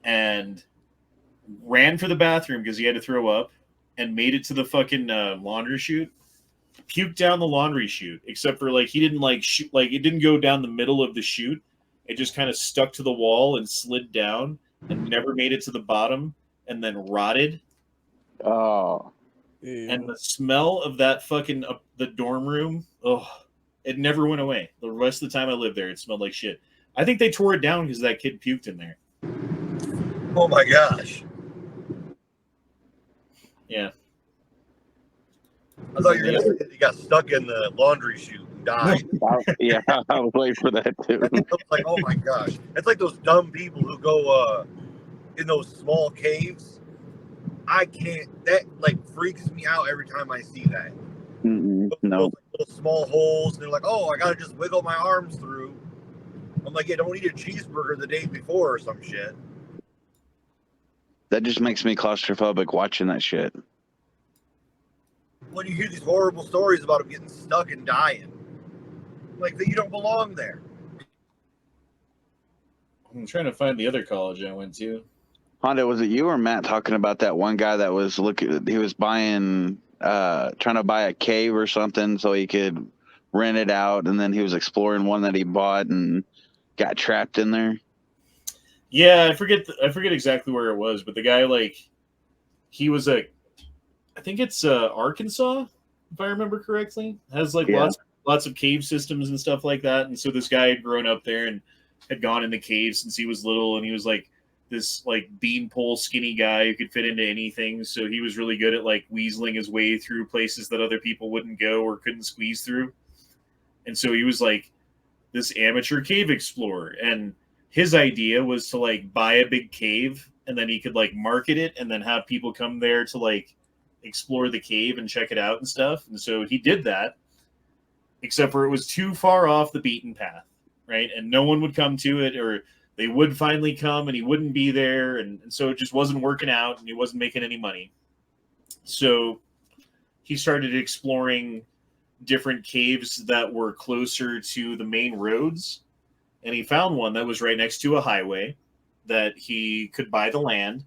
and ran for the bathroom because he had to throw up, and made it to the fucking laundry chute. Puked down the laundry chute, except for like he didn't like shoot, like it didn't go down the middle of the chute. It just kind of stuck to the wall and slid down and never made it to the bottom and then rotted. Oh. Yeah. And the smell of that fucking the dorm room, it never went away. The rest of the time I lived there, it smelled like shit. I think they tore it down because that kid puked in there. Oh my gosh. Yeah. I thought you were going to say he got stuck in the laundry chute and died. Yeah, I was waiting for that too. I was like, oh my gosh. It's like those dumb people who go in those small caves. I can't, that like freaks me out every time I see that. No. Those little small holes, and they're like, oh, I got to just wiggle my arms through. I'm like, yeah, don't eat a cheeseburger the day before or some shit. That just makes me claustrophobic watching that shit. When you hear these horrible stories about them getting stuck and dying, like that you don't belong there. I'm trying to find the other college I went to. Honda, was it you or Matt talking about that one guy that was he was buying, trying to buy a cave or something so he could rent it out, and then he was exploring one that he bought and got trapped in there? Yeah, I forget exactly where it was, but the guy, like, he was I think it's Arkansas, if I remember correctly. It has like lots of cave systems and stuff like that. And so this guy had grown up there and had gone in the cave since he was little, and he was like this like beanpole skinny guy who could fit into anything. So he was really good at like weaseling his way through places that other people wouldn't go or couldn't squeeze through. And so he was like this amateur cave explorer, and his idea was to like buy a big cave, and then he could like market it and then have people come there to like explore the cave and check it out and stuff. And so he did that, except for it was too far off the beaten path, right? And no one would come to it, or they would finally come and he wouldn't be there. And so it just wasn't working out and he wasn't making any money. So he started exploring different caves that were closer to the main roads. And he found one that was right next to a highway that he could buy the land.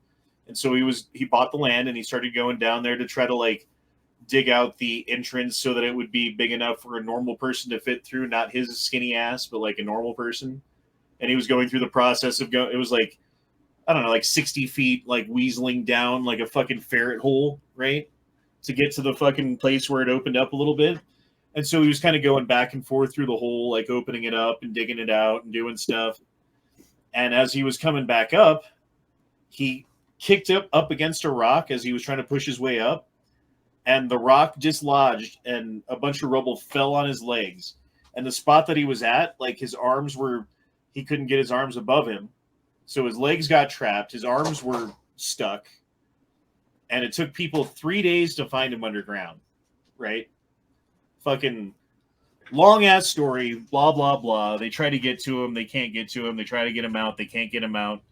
And so he bought the land and he started going down there to try to like dig out the entrance so that it would be big enough for a normal person to fit through, not his skinny ass, but like a normal person. And he was going through the process of it was like, I don't know, like 60 feet, like weaseling down like a fucking ferret hole, right? To get to the fucking place where it opened up a little bit. And so he was kind of going back and forth through the hole, like opening it up and digging it out and doing stuff. And as he was coming back up, he kicked up against a rock as he was trying to push his way up. And the rock dislodged and a bunch of rubble fell on his legs. And the spot that he was at, like his arms were, he couldn't get his arms above him. So his legs got trapped. His arms were stuck. And it took people 3 days to find him underground, right? Fucking long ass story, blah, blah, blah. They try to get to him. They can't get to him. They try to get him out. They can't get him out.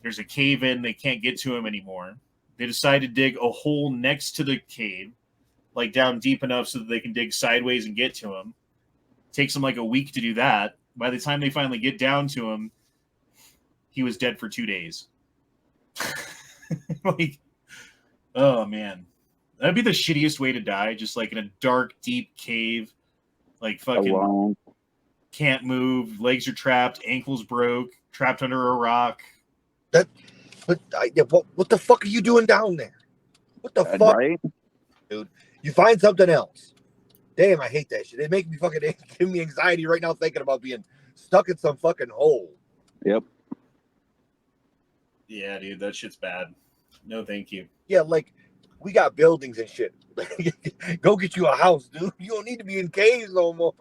There's a cave in. They can't get to him anymore. They decide to dig a hole next to the cave, like down deep enough so that they can dig sideways and get to him. Takes them like a week to do that. By the time they finally get down to him, he was dead for 2 days. Like, oh man. That'd be the shittiest way to die, just like in a dark, deep cave, like fucking alone. Can't move, legs are trapped, ankles broke, trapped under a rock. What the fuck are you doing down there? What the fuck, right? Dude? You find something else. Damn, I hate that shit. It makes me fucking give me anxiety right now thinking about being stuck in some fucking hole. Yep. Yeah, dude, that shit's bad. No, thank you. Yeah, like we got buildings and shit. Go get you a house, dude. You don't need to be in caves no more.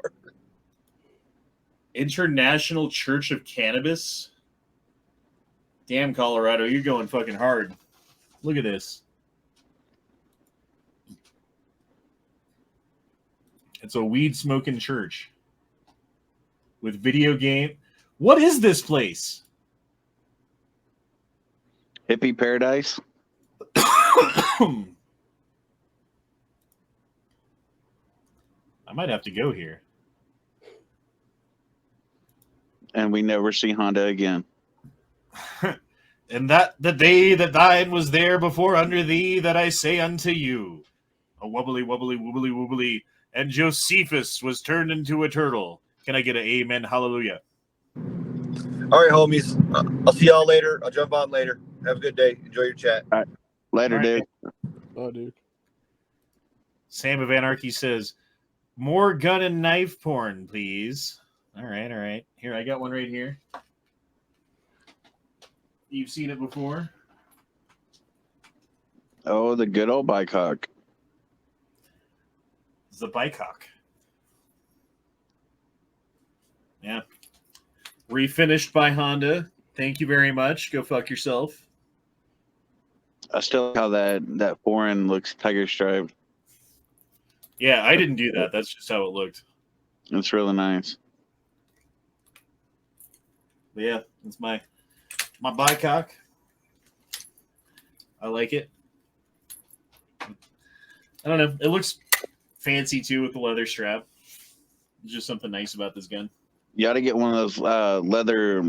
International Church of Cannabis. Damn, Colorado, you're going fucking hard. Look at this. It's a weed smoking church with video game. What is this place? Hippie paradise. I might have to go here. And we never see Honda again. And that the day that thine was there before under thee, that I say unto you, a wobbly, wobbly, wobbly, wobbly, and Josephus was turned into a turtle. Can I get an amen? Hallelujah. All right, homies. I'll see y'all later. I'll jump on later. Have a good day. Enjoy your chat. All right. Later, All right. dude. Oh, dude. Sam of Anarchy says, more gun and knife porn, please. All right, all right. Here, I got one right here. You've seen it before? Oh, the good old bicock. It's the bicock. Yeah. Refinished by Honda. Thank you very much. Go fuck yourself. I still like how that foreign looks tiger striped. Yeah, I didn't do that. That's just how it looked. It's really nice. But yeah, it's my bicock. I like it. I don't know. It looks fancy too with the leather strap. There's just something nice about this gun. You ought to get one of those leather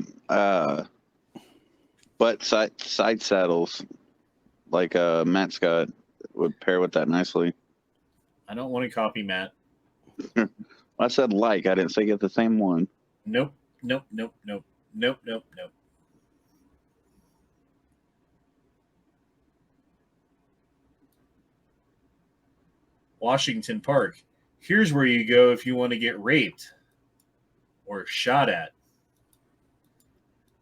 butt side saddles, like Matt's got. Would pair with that nicely. I don't want to copy Matt. I said like. I didn't say get the same one. Nope. Nope. Nope. Nope. Nope. Nope. Nope. Washington Park. Here's where you go if you want to get raped or shot at.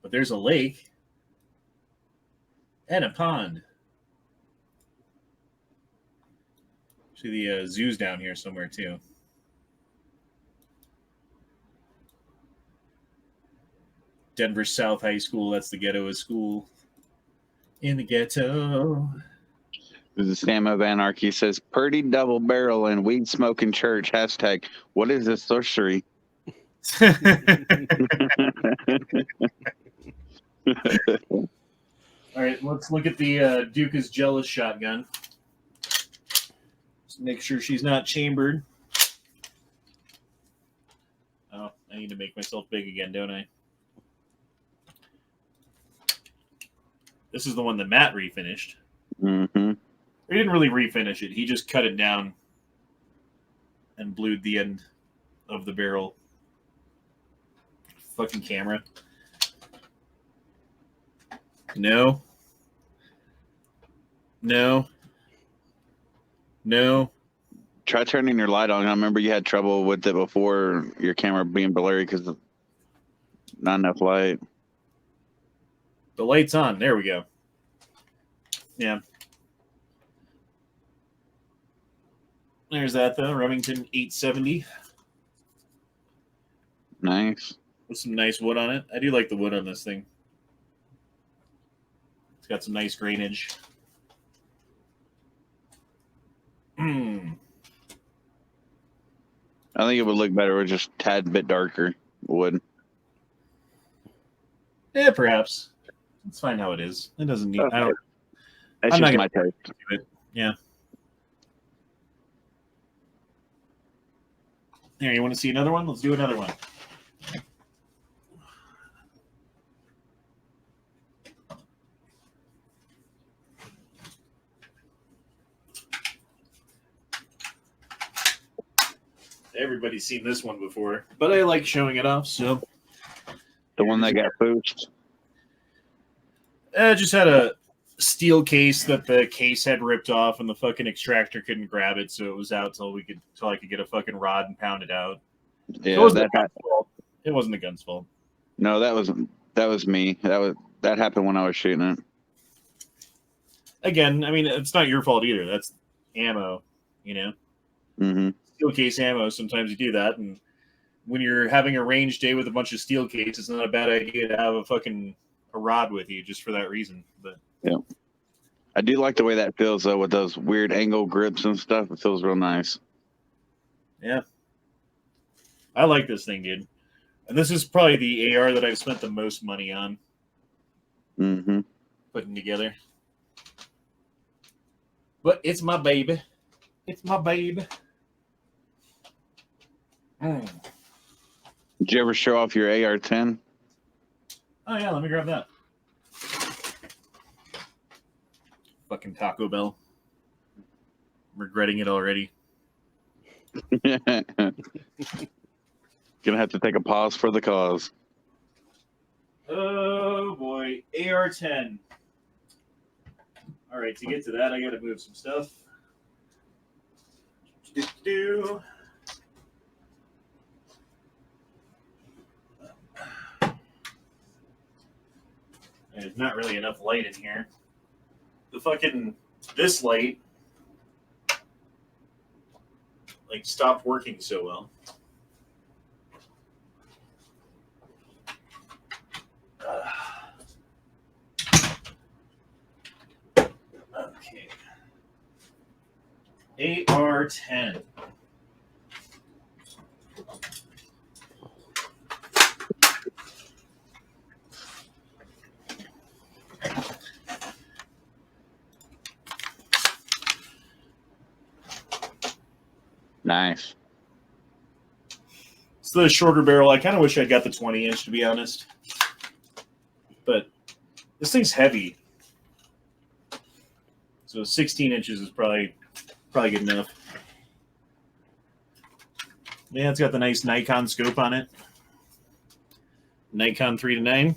But there's a lake and a pond. See the zoo's down here somewhere too. Denver South High School. That's the ghetto of school. In the ghetto. The Sam of Anarchy says, Purdy double barrel and weed smoking church. Hashtag, what is this sorcery? All right, let's look at the Duke is Jealous shotgun. Just make sure she's not chambered. Oh, I need to make myself big again, don't I? This is the one that Matt refinished. Mm-hmm. He didn't really refinish it. He just cut it down and blued the end of the barrel. Fucking camera. No. No. No. Try turning your light on. I remember you had trouble with it before, your camera being blurry because of not enough light. The light's on. There we go. Yeah. There's that, though. Remington 870. Nice. With some nice wood on it. I do like the wood on this thing. It's got some nice grainage. I think it would look better with just a tad bit darker wood. Yeah, perhaps. It's fine how it is. It doesn't need. Okay. I don't. That's I'm just not my gonna taste. do it. Yeah. Here, you want to see another one? Let's do another one. Everybody's seen this one before, but I like showing it off, so. The one that got pooched? Just had a steel case that the case had ripped off, and the fucking extractor couldn't grab it, so it was out till I could get a fucking rod and pound it out. Yeah, it wasn't the gun's fault. It wasn't the gun's fault. No, that was me. That happened when I was shooting it. Again, I mean, it's not your fault either. That's ammo, you know. Mm-hmm. Steel case ammo. Sometimes you do that, and when you're having a range day with a bunch of steel case, it's not a bad idea to have a rod with you just for that reason. But yeah, I do like the way that feels though, with those weird angle grips and stuff. It feels real nice. Yeah, I like this thing, dude. And this is probably the AR that I've spent the most money on putting together. But it's my baby. It's my baby. Did you ever show off your AR-10? Oh, yeah, let me grab that. Fucking Taco Bell. I'm regretting it already. Gonna have to take a pause for the cause. Oh, boy. AR-10. All right, to get to that, I got to move some stuff. There's not really enough light in here. This light, stopped working so well. Okay. AR-10. Nice. It's the shorter barrel. I kind of wish I'd got the 20-inch, to be honest. But this thing's heavy. So 16 inches is probably good enough. Yeah, it's got the nice Nikon scope on it. Nikon 3-9.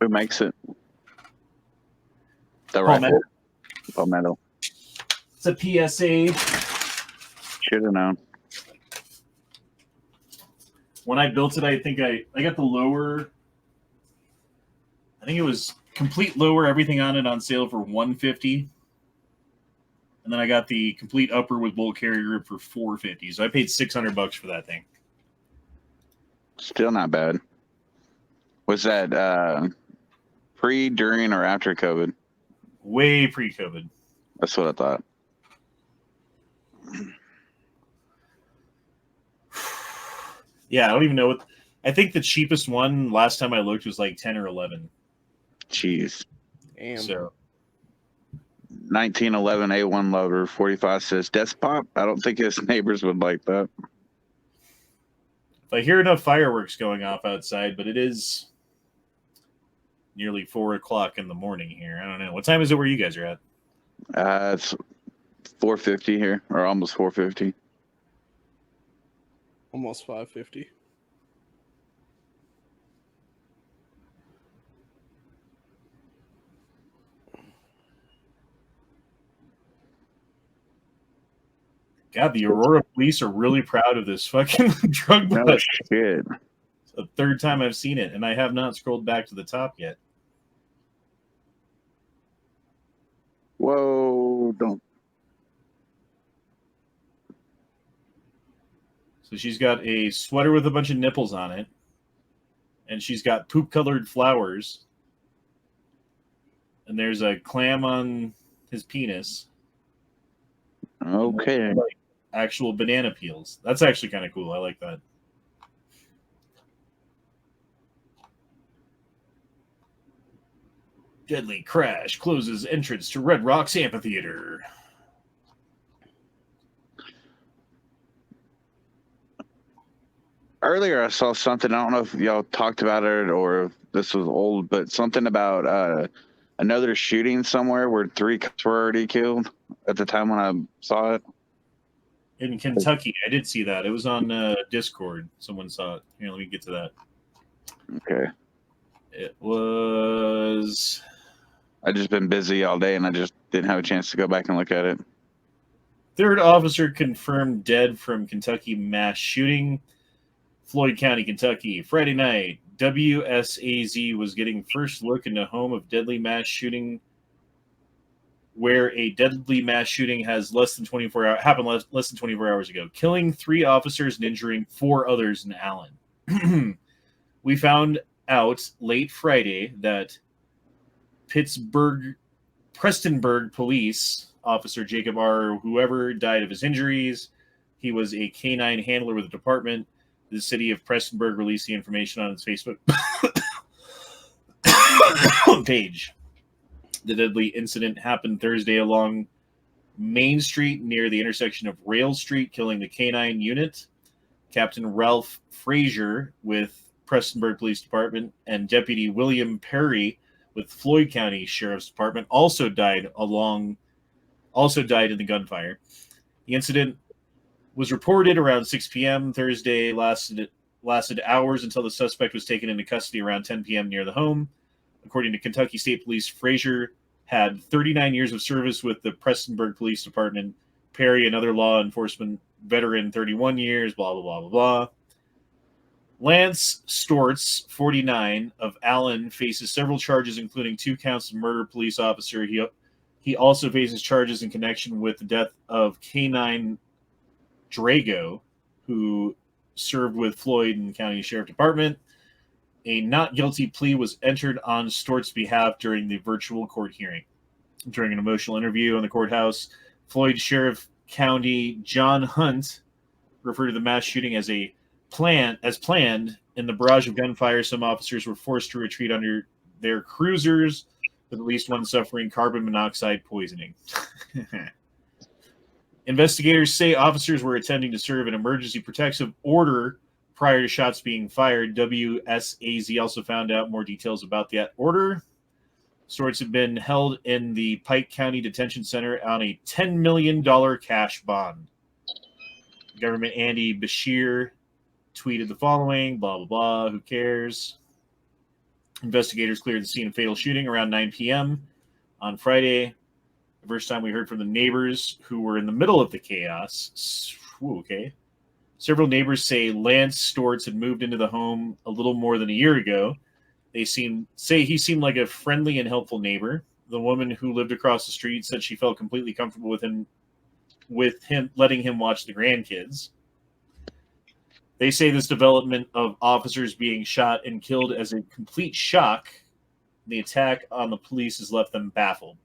Who makes it? The rifle. Palmetto. It's a PSA. Should have known. When I built it, I think I got the lower. I think it was complete lower, everything on it on sale for $150, and then I got the complete upper with bolt carrier grip for $450. So I paid $600 for that thing. Still not bad. Was that pre, during, or after COVID? Way pre-COVID. That's what I thought. Yeah, I don't even know what. I think the cheapest one last time I looked was like 10 or 11. Jeez. Damn. So 1911 A1 loader 45 says Despot. I don't think his neighbors would like that. if I hear enough fireworks going off outside, but it is nearly 4 o'clock in the morning here. I don't know. What time is it where you guys are at? It's 4:50 here, or almost 4:50. Almost 5:50. God, the Aurora police are really proud of this fucking drug No bust. shit. It's the third time I've seen it, and I have not scrolled back to the top yet. Whoa! Don't. So she's got a sweater with a bunch of nipples on it, and she's got poop-colored flowers, and there's a clam on his penis. Okay. Like actual banana peels. That's actually kind of cool. I like that. Deadly crash closes entrance to Red Rocks Amphitheater. Earlier, I saw something. I don't know if y'all talked about it or if this was old, but something about another shooting somewhere where 3 cops were already killed at the time when I saw it. In Kentucky, I did see that. It was on Discord. Someone saw it. Here, let me get to that. Okay. It was... I just been busy all day, and I just didn't have a chance to go back and look at it. Third officer confirmed dead from Kentucky mass shooting. Floyd County, Kentucky. Friday night, WSAZ was getting first look into home of deadly mass shooting, where a deadly mass shooting has happened less than 24 hours ago, killing 3 officers and injuring 4 others in Allen. We found out late Friday that Prestonburg police officer Jacob R. whoever died of his injuries. He was a canine handler with the department. The city of Prestonburg released the information on its Facebook page. The deadly incident happened Thursday along Main Street near the intersection of Rail Street, killing the Canine unit. Captain Ralph Frazier with Prestonburg Police Department and Deputy William Perry with Floyd County Sheriff's Department also died in the gunfire. The incident was reported around 6 p.m. Thursday, lasted hours until the suspect was taken into custody around 10 p.m. near the home. According to Kentucky State Police, Frazier had 39 years of service with the Prestonburg Police Department. Perry, another law enforcement veteran, 31 years, blah, blah, blah, blah, blah. Lance Stortz, 49, of Allen, faces several charges, including 2 counts of murder police officer. He also faces charges in connection with the death of Canine Drago, who served with Floyd and County Sheriff Department. A not guilty plea was entered on Stortz's behalf during the virtual court hearing. During an emotional interview in the courthouse, Floyd Sheriff County John Hunt referred to the mass shooting as planned. In the barrage of gunfire, some officers were forced to retreat under their cruisers, with at least one suffering carbon monoxide poisoning. Investigators say officers were attempting to serve an emergency protective order prior to shots being fired. WSAZ also found out more details about that order. Stortz had been held in the Pike County Detention Center on a $10 million cash bond. Government Andy Bashir tweeted the following, blah, blah, blah, who cares? Investigators cleared the scene of fatal shooting around 9 p.m. on Friday. The first time we heard from the neighbors who were in the middle of the chaos. Ooh, okay. Several neighbors say Lance Stortz had moved into the home a little more than a year ago. They say he seemed like a friendly and helpful neighbor. The woman who lived across the street said she felt completely comfortable with him letting him watch the grandkids. They say this development of officers being shot and killed as a complete shock. The attack on the police has left them baffled.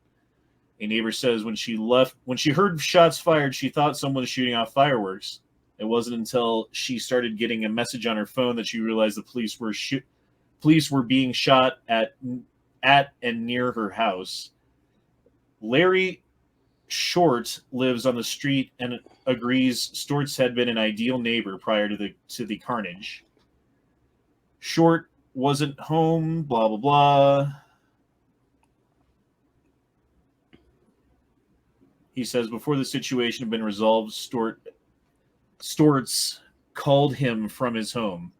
A neighbor says when she heard shots fired, she thought someone was shooting off fireworks. It wasn't until she started getting a message on her phone that she realized the police were being shot at and near her house. Larry Short lives on the street and agrees Stortz had been an ideal neighbor prior to the carnage. Short wasn't home, blah, blah, blah. He says before the situation had been resolved, Stortz called him from his home.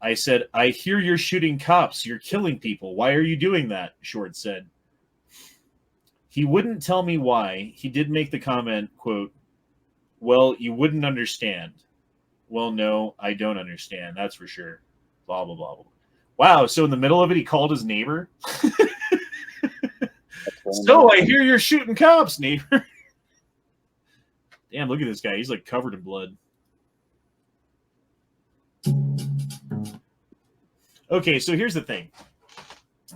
I said, I hear you're shooting cops. You're killing people. Why are you doing that? Short said. He wouldn't tell me why. He did make the comment, quote, well, you wouldn't understand. Well, no, I don't understand. That's for sure. Blah, blah, blah, blah. Wow, so in the middle of it, he called his neighbor? So I hear you're shooting cops, neighbor. Damn, look at this guy. He's like covered in blood. Okay, so here's the thing.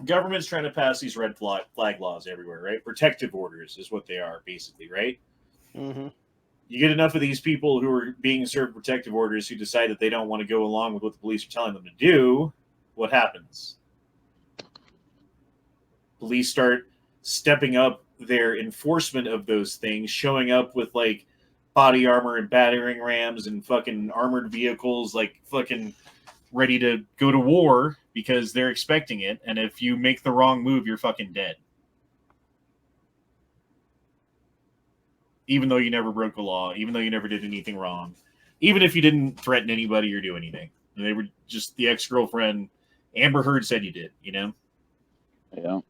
Government's trying to pass these red flag laws everywhere, right? Protective orders is what they are, basically, right? Mm-hmm. You get enough of these people who are being served protective orders who decide that they don't want to go along with what the police are telling them to do. What happens? Police start stepping up their enforcement of those things, showing up with like body armor and battering rams and fucking armored vehicles, like fucking ready to go to war because they're expecting it. And if you make the wrong move, you're fucking dead. Even though you never broke the law, even though you never did anything wrong, even if you didn't threaten anybody or do anything. And they were just the ex-girlfriend. Amber Heard said you did, you know? Yeah.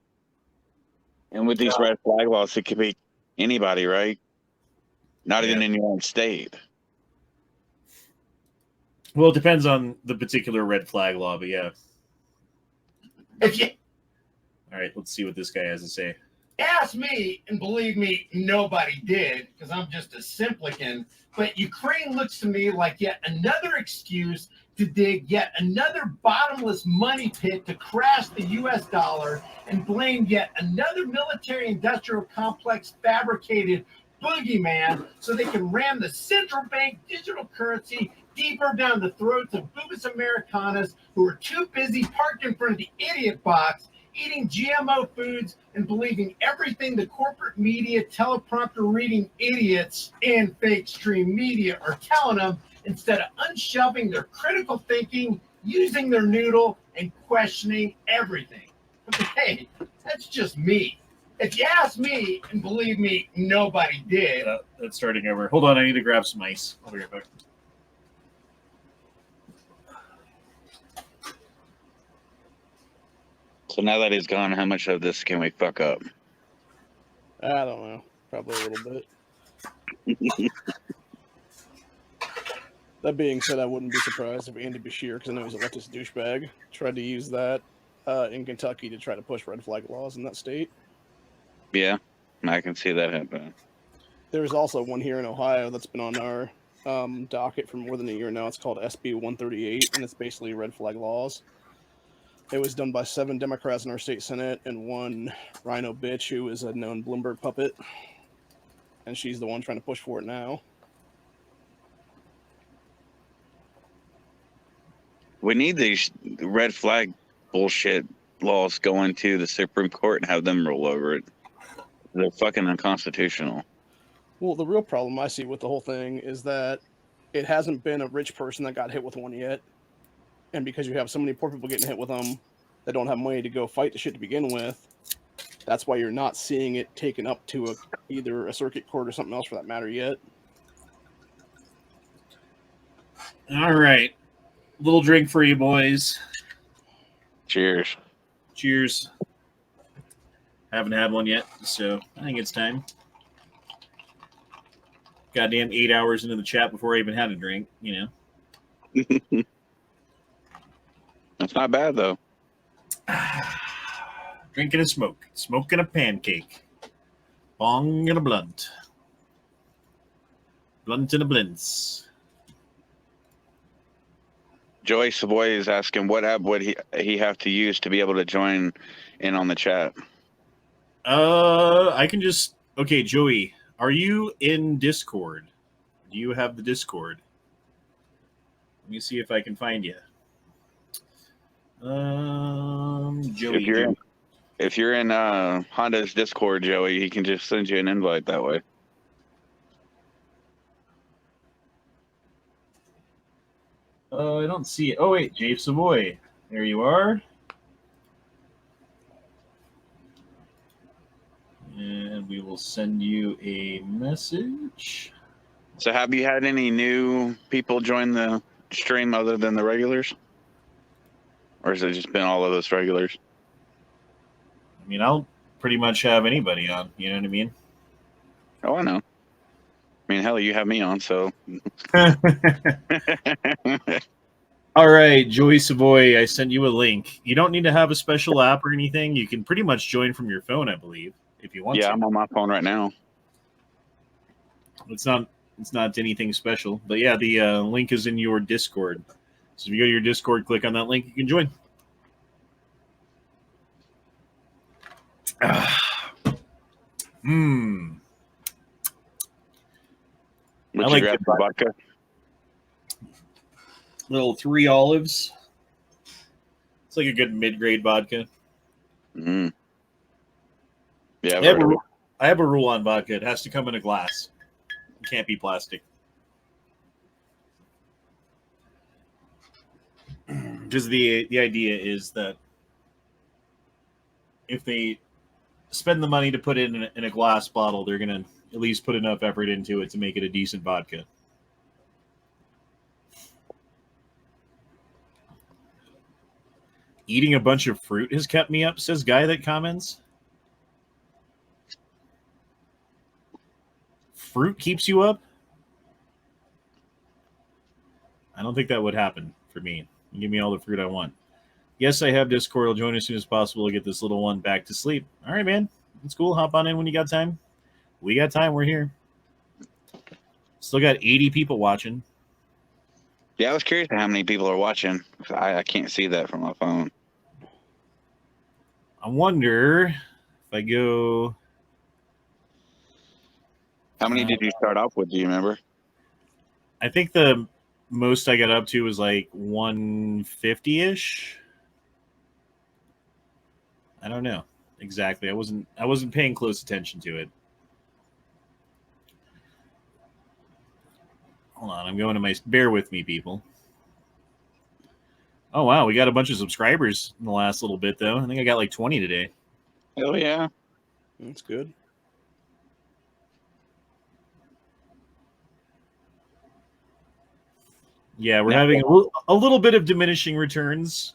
And with these red flag laws, it could be anybody, right? Not even in your own state. Well, it depends on the particular red flag law, but yeah. If you All right, let's see what this guy has to say. ask me, and believe me, nobody did, because I'm just a simpleton, but Ukraine looks to me like yet another excuse to dig yet another bottomless money pit to crash the U.S. dollar and blame yet another military-industrial complex fabricated boogeyman so they can ram the central bank digital currency deeper down the throats of Boobus Americanas who are too busy parked in front of the idiot box, eating GMO foods and believing everything the corporate media, teleprompter reading idiots and fake stream media are telling them instead of unshelving their critical thinking, using their noodle, and questioning everything. But hey, that's just me. If you ask me, and believe me, nobody did. That's starting over. Hold on, I need to grab some ice. I'll be right back. So now that he's gone, how much of this can we fuck up? I don't know. Probably a little bit. That being said, I wouldn't be surprised if Andy Bashir, because I know he's a leftist douchebag, tried to use that in Kentucky to try to push red flag laws in that state. Yeah, I can see that happening. There's also one here in Ohio that's been on our docket for more than a year now. It's called SB 138, and it's basically red flag laws. It was done by 7 Democrats in our state Senate and one Rhino bitch who is a known Bloomberg puppet. And she's the one trying to push for it now. We need these red flag bullshit laws going to the Supreme Court and have them roll over it. They're fucking unconstitutional. Well, the real problem I see with the whole thing is that it hasn't been a rich person that got hit with one yet. And because you have so many poor people getting hit with them that don't have money to go fight the shit to begin with, that's why you're not seeing it taken up to either a circuit court or something else for that matter yet. All right. Little drink for you boys. Cheers. Cheers. Haven't had one yet, so I think it's time. Goddamn 8 hours into the chat before I even had a drink, you know. That's not bad, though. Drinking a smoke. Smoking a pancake. Bong and a blunt. Blunt and a blintz. Joey Savoy is asking what app would he have to use to be able to join in on the chat. I can just... Okay, Joey, are you in Discord? Do you have the Discord? Let me see if I can find you. Joey. If you're in Honda's Discord, Joey, he can just send you an invite that way. I don't see it. Oh wait, Jave Savoy. There you are. And we will send you a message. So have you had any new people join the stream other than the regulars? Or has it just been all of those regulars? I mean, I'll pretty much have anybody on. You know what I mean? Oh, I know. I mean, hell, you have me on, so. All right, Joey Savoy, I sent you a link. You don't need to have a special app or anything. You can pretty much join from your phone, I believe, if you want to. Yeah, I'm on my phone right now. It's not anything special. But yeah, the link is in your Discord. So if you go to your Discord, click on that link, you can join. Would I you like grab the vodka? Little 3 olives. It's like a good mid-grade vodka. Mm. Yeah, I have a rule on vodka. It has to come in a glass. It can't be plastic. Because the idea is that if they spend the money to put it in a glass bottle, they're going to at least put enough effort into it to make it a decent vodka. Eating a bunch of fruit has kept me up, says guy that comments. Fruit keeps you up? I don't think that would happen for me. Give me all the fruit I want. Yes, I have Discord. I'll join as soon as possible to get this little one back to sleep. All right, man. It's cool. Hop on in when you got time. We got time. We're here. Still got 80 people watching. Yeah, I was curious how many people are watching. I can't see that from my phone. I wonder if I go... How many did you start off with? Do you remember? I think the most I got up to was like 150-ish. I don't know exactly. I wasn't paying close attention to it. Hold on, I'm going to my... Bear with me, people. Oh, wow, we got a bunch of subscribers in the last little bit, though. I think I got like 20 today. Oh, yeah. That's good. Yeah, we're having a little bit of diminishing returns.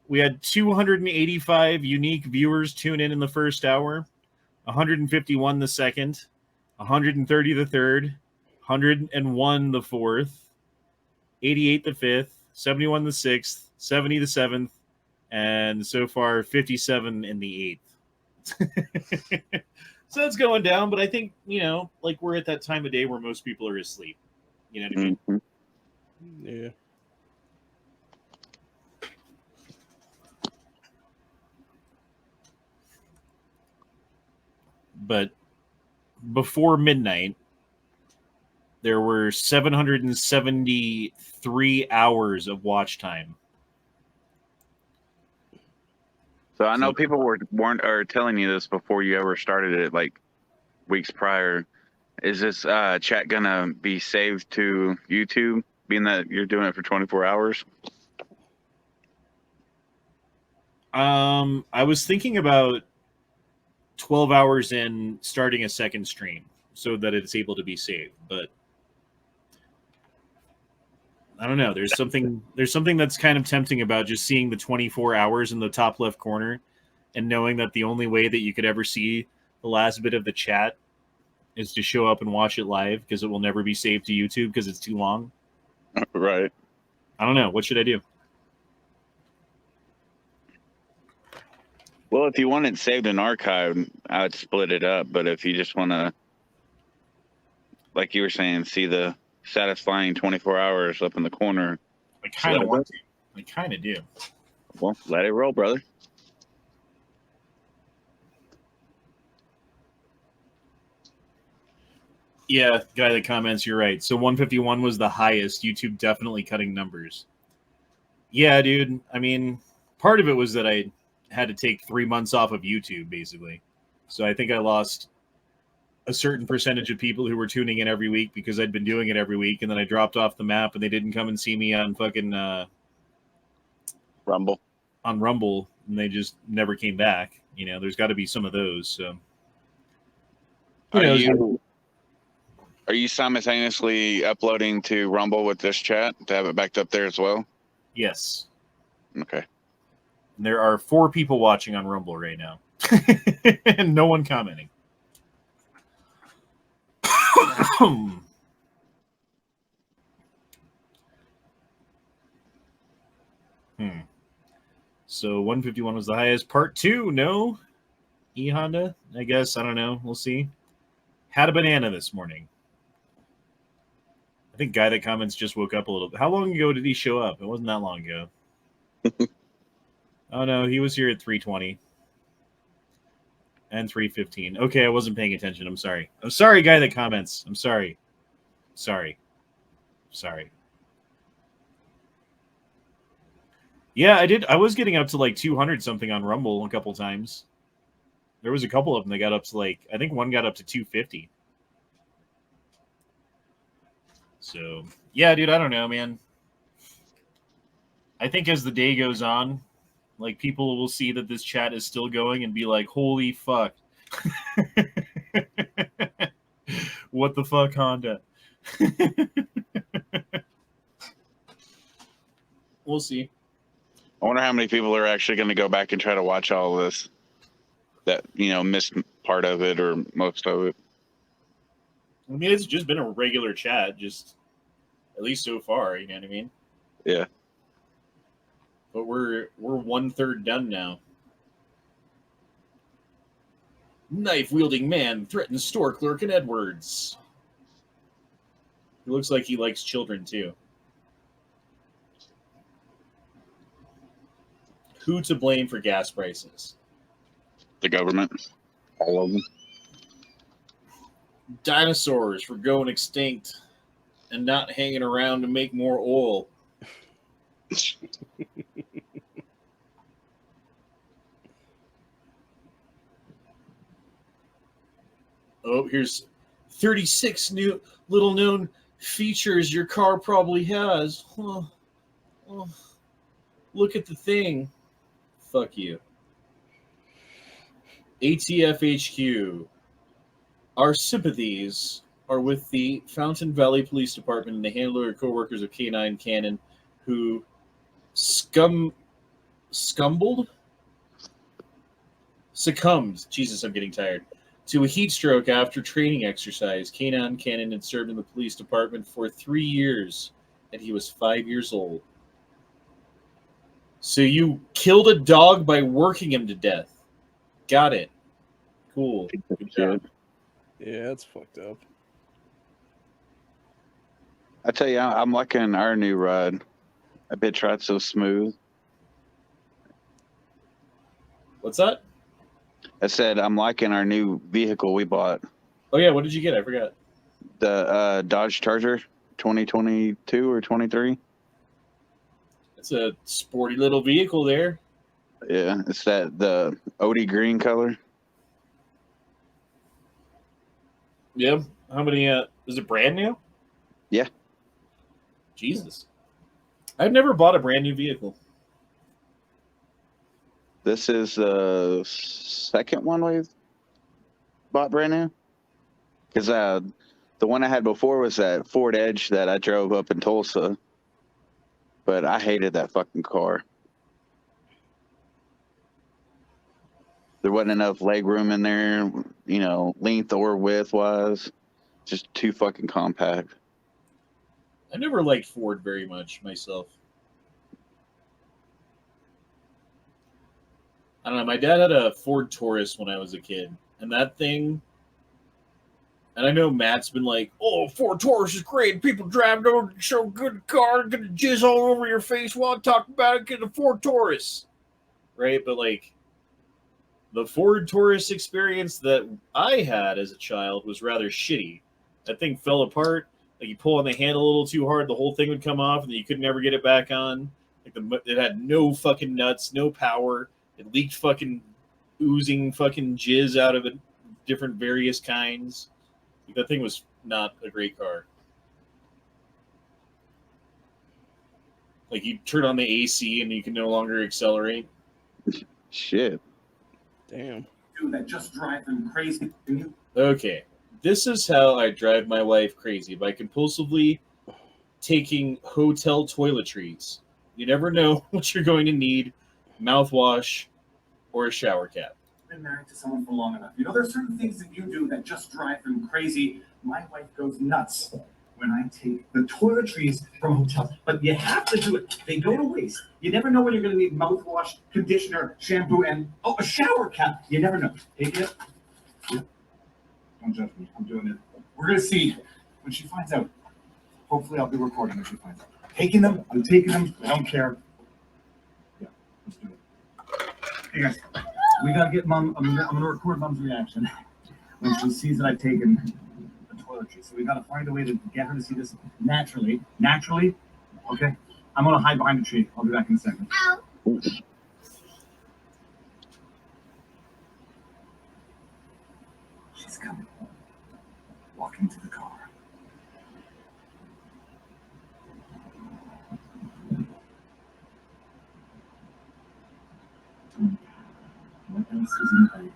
We had 285 unique viewers tune in the first hour, 151 the second, 130 the third, 101 the fourth, 88 the fifth, 71 the sixth, 70 the seventh, and so far 57 in the eighth. So it's going down, but I think, like we're at that time of day where most people are asleep. You know what I mean? Mm-hmm. Yeah. But before midnight, there were 773 hours of watch time. So I know people weren't telling you this before you ever started it, like weeks prior. Is this chat gonna be saved to YouTube, being that you're doing it for 24 hours? I was thinking about 12 hours in starting a second stream so that it's able to be saved, but I don't know. There's something that's kind of tempting about just seeing the 24 hours in the top left corner and knowing that the only way that you could ever see the last bit of the chat is to show up and watch it live, because it will never be saved to YouTube because it's too long. Right. I don't know. What should I do? Well, if you want it saved in archive, I would split it up. But if you just want to, like you were saying, see the satisfying 24 hours up in the corner, I kind of want to. I kind of do. Well, let it roll, brother. Yeah, guy that comments, you're right. So 151 was the highest. YouTube definitely cutting numbers. Yeah, dude. I mean, part of it was that I had to take 3 months off of YouTube, basically. So I think I lost a certain percentage of people who were tuning in every week because I'd been doing it every week, and then I dropped off the map, and they didn't come and see me on fucking Rumble. On Rumble, and they just never came back. You know, there's got to be some of those. So, Are you simultaneously uploading to Rumble with this chat to have it backed up there as well? Yes. Okay. And there are 4 people watching on Rumble right now, and no one commenting. So 151 was the highest. Part 2, no. E-Honda, I guess. I don't know. We'll see. Had a banana this morning. I think guy that comments just woke up a little bit. How long ago did he show up? It wasn't that long ago. Oh, no. He was here at 3:20. And 3:15. Okay, I wasn't paying attention. I'm sorry. I'm sorry, guy that comments. I'm sorry. Sorry. Yeah, I did. I was getting up to like 200 something on Rumble a couple times. There was a couple of them that got up to like, I think one got up to 250. So, yeah, dude, I don't know, man. I think as the day goes on, like, people will see that this chat is still going and be like, holy fuck. What the fuck, Honda? We'll see. I wonder how many people are actually going to go back and try to watch all of this that, you know, missed part of it or most of it. I mean, it's just been a regular chat, just at least so far, you know what I mean? Yeah. But we're 1/3 done now. Knife-wielding man threatens store clerk in Edwards. He looks like he likes children, too. Who to blame for gas prices? The government. All of them. Dinosaurs for going extinct and not hanging around to make more oil. Oh, here's 36 new little known features your car probably has. Oh, look at the thing. Fuck you. ATF HQ. Our sympathies are with the Fountain Valley Police Department and the handler and co-workers of Canine Cannon who succumbed. Jesus, I'm getting tired. To a heat stroke after training exercise. Canine Cannon had served in the police department for 3 years, and he was 5 years old. So you killed a dog by working him to death. Got it. Cool. Good job. Yeah, that's fucked up. I tell you, I'm liking our new ride. I bet ride's so smooth. What's that? I said I'm liking our new vehicle we bought. Oh yeah, what did you get? I forgot. The Dodge Charger 2022 or 23. It's a sporty little vehicle there. Yeah, it's the OD green color. Yeah. How many? Is it brand new? Yeah. Jesus. I've never bought a brand new vehicle. This is the second one we've bought brand new. Because the one I had before was that Ford Edge that I drove up in Tulsa. But I hated that fucking car. There wasn't enough leg room in there, you know, length or width wise. Just too fucking compact. I never liked Ford very much myself. I don't know. My dad had a Ford Taurus when I was a kid. And that thing... And I know Matt's been like, oh, Ford Taurus is great. People drive over to show good car, get a jizz all over your face while I talk about it, get a Ford Taurus. Right? But, like, the Ford Taurus experience that I had as a child was rather shitty. That thing fell apart. Like you pull on the handle a little too hard, the whole thing would come off, and then you could never get it back on. Like it had no fucking nuts, no power. It leaked fucking oozing fucking jizz out of it, different various kinds. Like, that thing was not a great car. Like you turn on the AC and you can no longer accelerate. Shit. Damn. Dude, that just drive them crazy. Okay. This is how I drive my wife crazy, by compulsively taking hotel toiletries. You never know what you're going to need, mouthwash or a shower cap. Been married to someone for long enough. You know, there's certain things that you do that just drive them crazy. My wife goes nuts when I take the toiletries from hotels. But you have to do it. They go to waste. You never know when you're going to need mouthwash, conditioner, shampoo, and a shower cap. You never know. Take it. Don't judge me. I'm doing it. We're going to see when she finds out. Hopefully I'll be recording when she finds out. Taking them. I'm taking them. I don't care. Yeah, let's do it. Hey guys, we got to get Mom. I'm going to record Mom's reaction when she sees that I've taken the toiletries. So we got to find a way to get her to see this naturally. Naturally? Okay. I'm going to hide behind a tree. I'll be back in a second. Ow. She's coming. Walk into the car. What else is in the bag?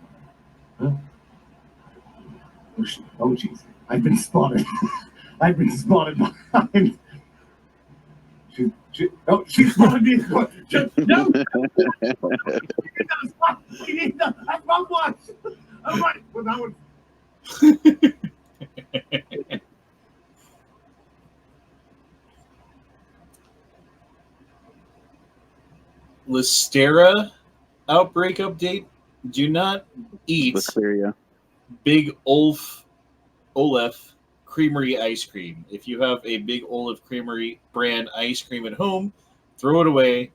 Huh? Oh, jeez. I've been spotted. I've been spotted behind. She spotted me. No! We need the mouthwash. All right. Well, that one. Listeria outbreak update. Do not eat Listeria. Big Olaf Creamery ice cream. If you have a Big Olaf Creamery brand ice cream at home, throw it away.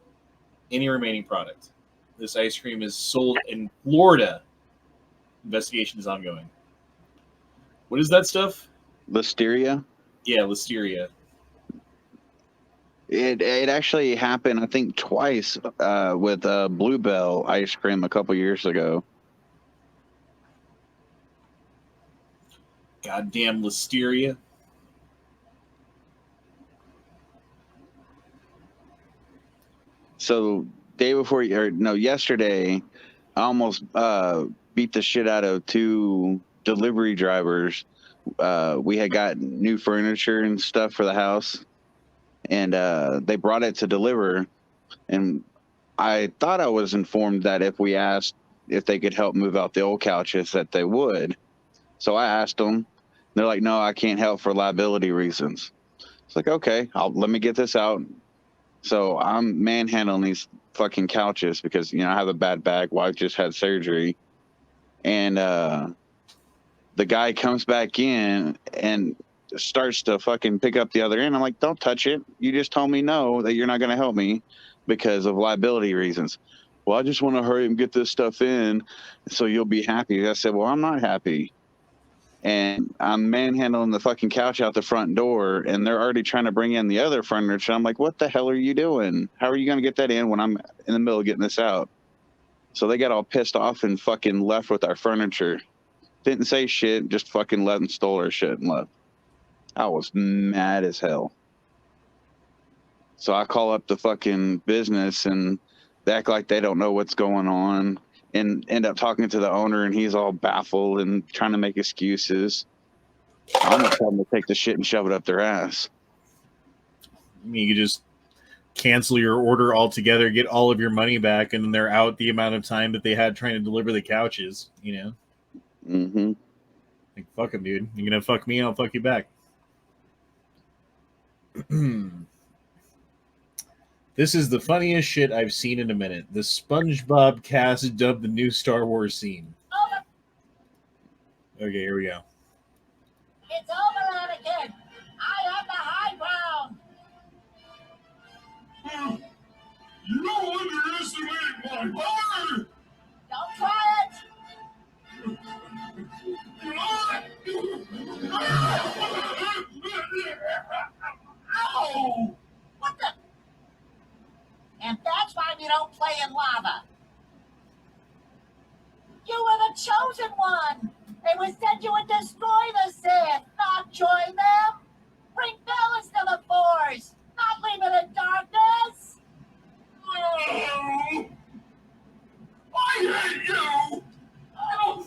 Any remaining product. This ice cream is sold in Florida. Investigation is ongoing. What is that stuff? Listeria? Yeah, Listeria. It actually happened, I think, twice with Bluebell ice cream a couple years ago. Goddamn Listeria. So yesterday, I almost beat the shit out of 2 delivery drivers. We had got new furniture and stuff for the house, and they brought it to deliver. And I thought I was informed that if we asked if they could help move out the old couches, that they would. So I asked them. They're like, "No, I can't help for liability reasons." It's like, okay, let me get this out. So I'm manhandling these fucking couches because, I have a bad back. Wife just had surgery. And the guy comes back in and starts to fucking pick up the other end. I'm like, don't touch it. You just told me no, that you're not going to help me because of liability reasons. Well, I just want to hurry and get this stuff in so you'll be happy. I said, well, I'm not happy. And I'm manhandling the fucking couch out the front door, and they're already trying to bring in the other furniture. I'm like, what the hell are you doing? How are you going to get that in when I'm in the middle of getting this out? So they got all pissed off and fucking left with our furniture. Didn't say shit, just fucking left and stole our shit and left. I was mad as hell. So I call up the fucking business, and they act like they don't know what's going on. And end up talking to the owner, and he's all baffled and trying to make excuses. I almost tell them to take the shit and shove it up their ass. I mean, you could just cancel your order altogether, get all of your money back, and then they're out the amount of time that they had trying to deliver the couches, Mm-hmm. Like, fuck them, dude. You're going to fuck me, I'll fuck you back. This is the funniest shit I've seen in a minute. The SpongeBob cast dubbed the new Star Wars scene. Okay, here we go. It's over, Anakin. I have the high ground. You underestimate my power! Don't try it. in lava. You were the chosen one. It was said you would destroy the Sith, not join them. Bring balance to the Force, not leave it in darkness. No! I hate you! Ow!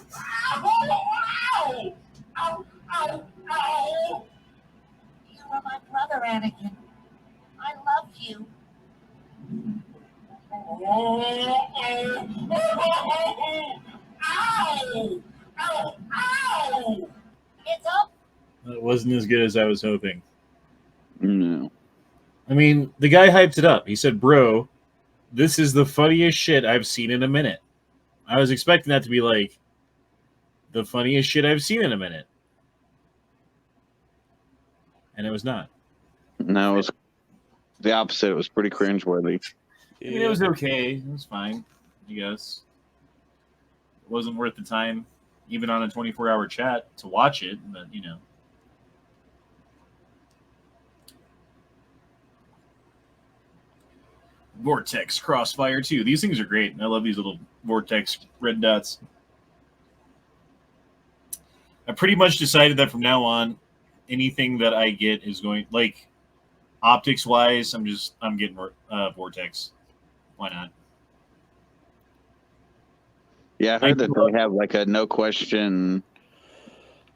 Ow! Ow! Ow! Ow! You are my brother, Anakin. I love you. Ow! Ow! Ow! It's up. It wasn't as good as I was hoping. No. I mean, the guy hyped it up. He said, bro, this is the funniest shit I've seen in a minute. I was expecting that to be like, the funniest shit I've seen in a minute. And it was not. No, it was the opposite. It was pretty cringeworthy. I mean, it was okay. It was fine, I guess. It wasn't worth the time, even on a 24-hour chat, to watch it, but, you know. Vortex Crossfire 2. These things are great. I love these little Vortex red dots. I pretty much decided that from now on, anything that I get is going, like, optics-wise, I'm getting Vortex. Why not? Yeah, I heard that they have like a no question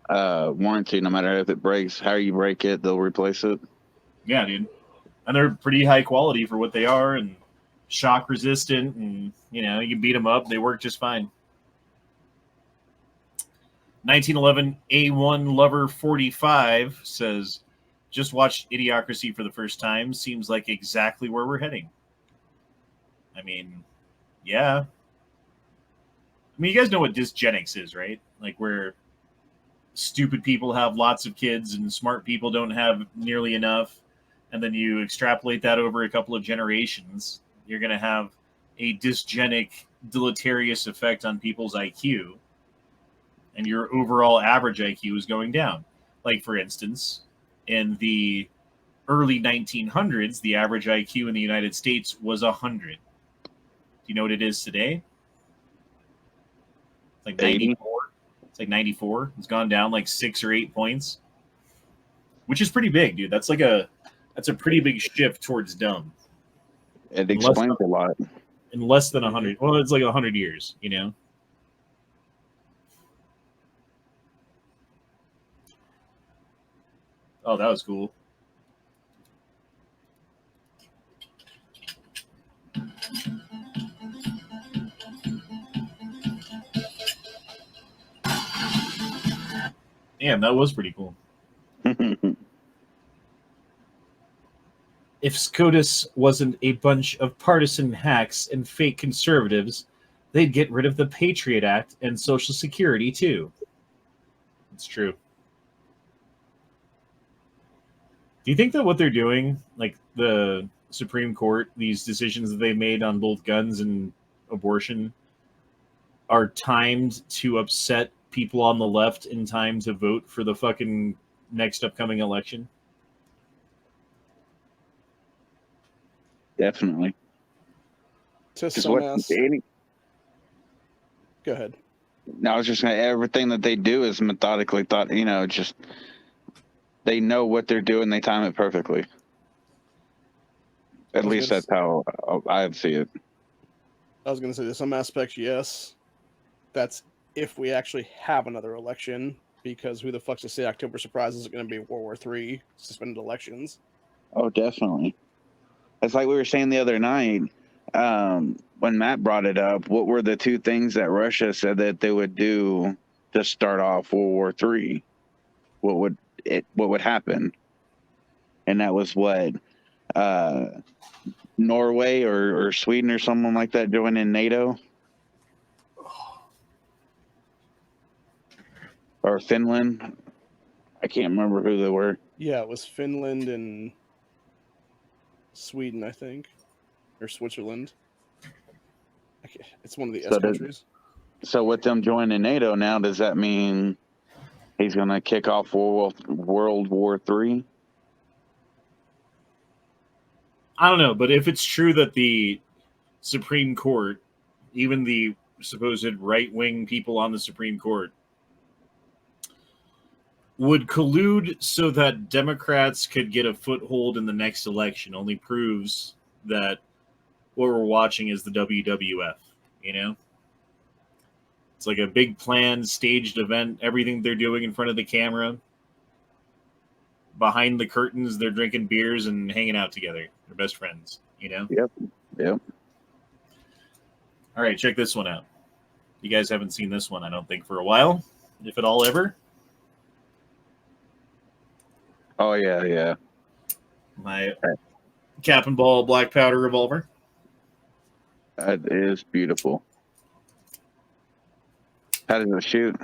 warranty. No matter if it breaks, how you break it, they'll replace it. Yeah, dude. And they're pretty high quality for what they are, and shock resistant, and you know, you can beat them up. They work just fine. 1911 A1 Lover 45 says, just watched Idiocracy for the first time. Seems like exactly where we're heading. I mean, yeah. I mean, you guys know what dysgenics is, right? Like where stupid people have lots of kids and smart people don't have nearly enough. And then you extrapolate that over a couple of generations, you're going to have a dysgenic, deleterious effect on people's IQ. And your overall average IQ is going down. Like, for instance, in the early 1900s, the average IQ in the United States was 100. Do you know what it is today? It's like 94. It's like 94. It's gone down like 6 or 8 points, which is pretty big, dude. That's a pretty big shift towards dumb. It explains a lot. In less than 100. Well, it's like 100 years, you know? Oh, that was cool. Damn, that was pretty cool. If SCOTUS wasn't a bunch of partisan hacks and fake conservatives, they'd get rid of the Patriot Act and Social Security, too. It's true. Do you think that what they're doing, like the Supreme Court, these decisions that they made on both guns and abortion, are timed to upset people on the left in time to vote for the fucking next upcoming election? Definitely. To Just some what ass. Go ahead. No, I was just saying everything that they do is methodically thought. You know, just they know what they're doing. They time it perfectly. At least that's how I see it. I was going to say, there's some aspects, yes. That's if we actually have another election, because who the fuck's to say October surprise is going to be World War III, suspended elections? Oh, definitely. It's like we were saying the other night when Matt brought it up. What were the 2 things that Russia said that they would do to start off World War III? What would happen? And that was what Norway or Sweden or someone like that joining NATO, or Finland. I can't remember who they were. Yeah, it was Finland and Sweden, I think, or Switzerland. It's one of the S countries. So with them joining NATO now, does that mean he's going to kick off World War III? I don't know, but if it's true that the Supreme Court, even the supposed right-wing people on the Supreme Court, would collude so that Democrats could get a foothold in the next election only proves that what we're watching is the WWF, you know? It's like a big planned, staged event, everything they're doing in front of the camera. Behind the curtains, they're drinking beers and hanging out together. They're best friends, you know? Yep. All right, check this one out. You guys haven't seen this one, I don't think, for a while, if at all ever. Oh, yeah. My cap and ball black powder revolver. That is beautiful. How does it shoot?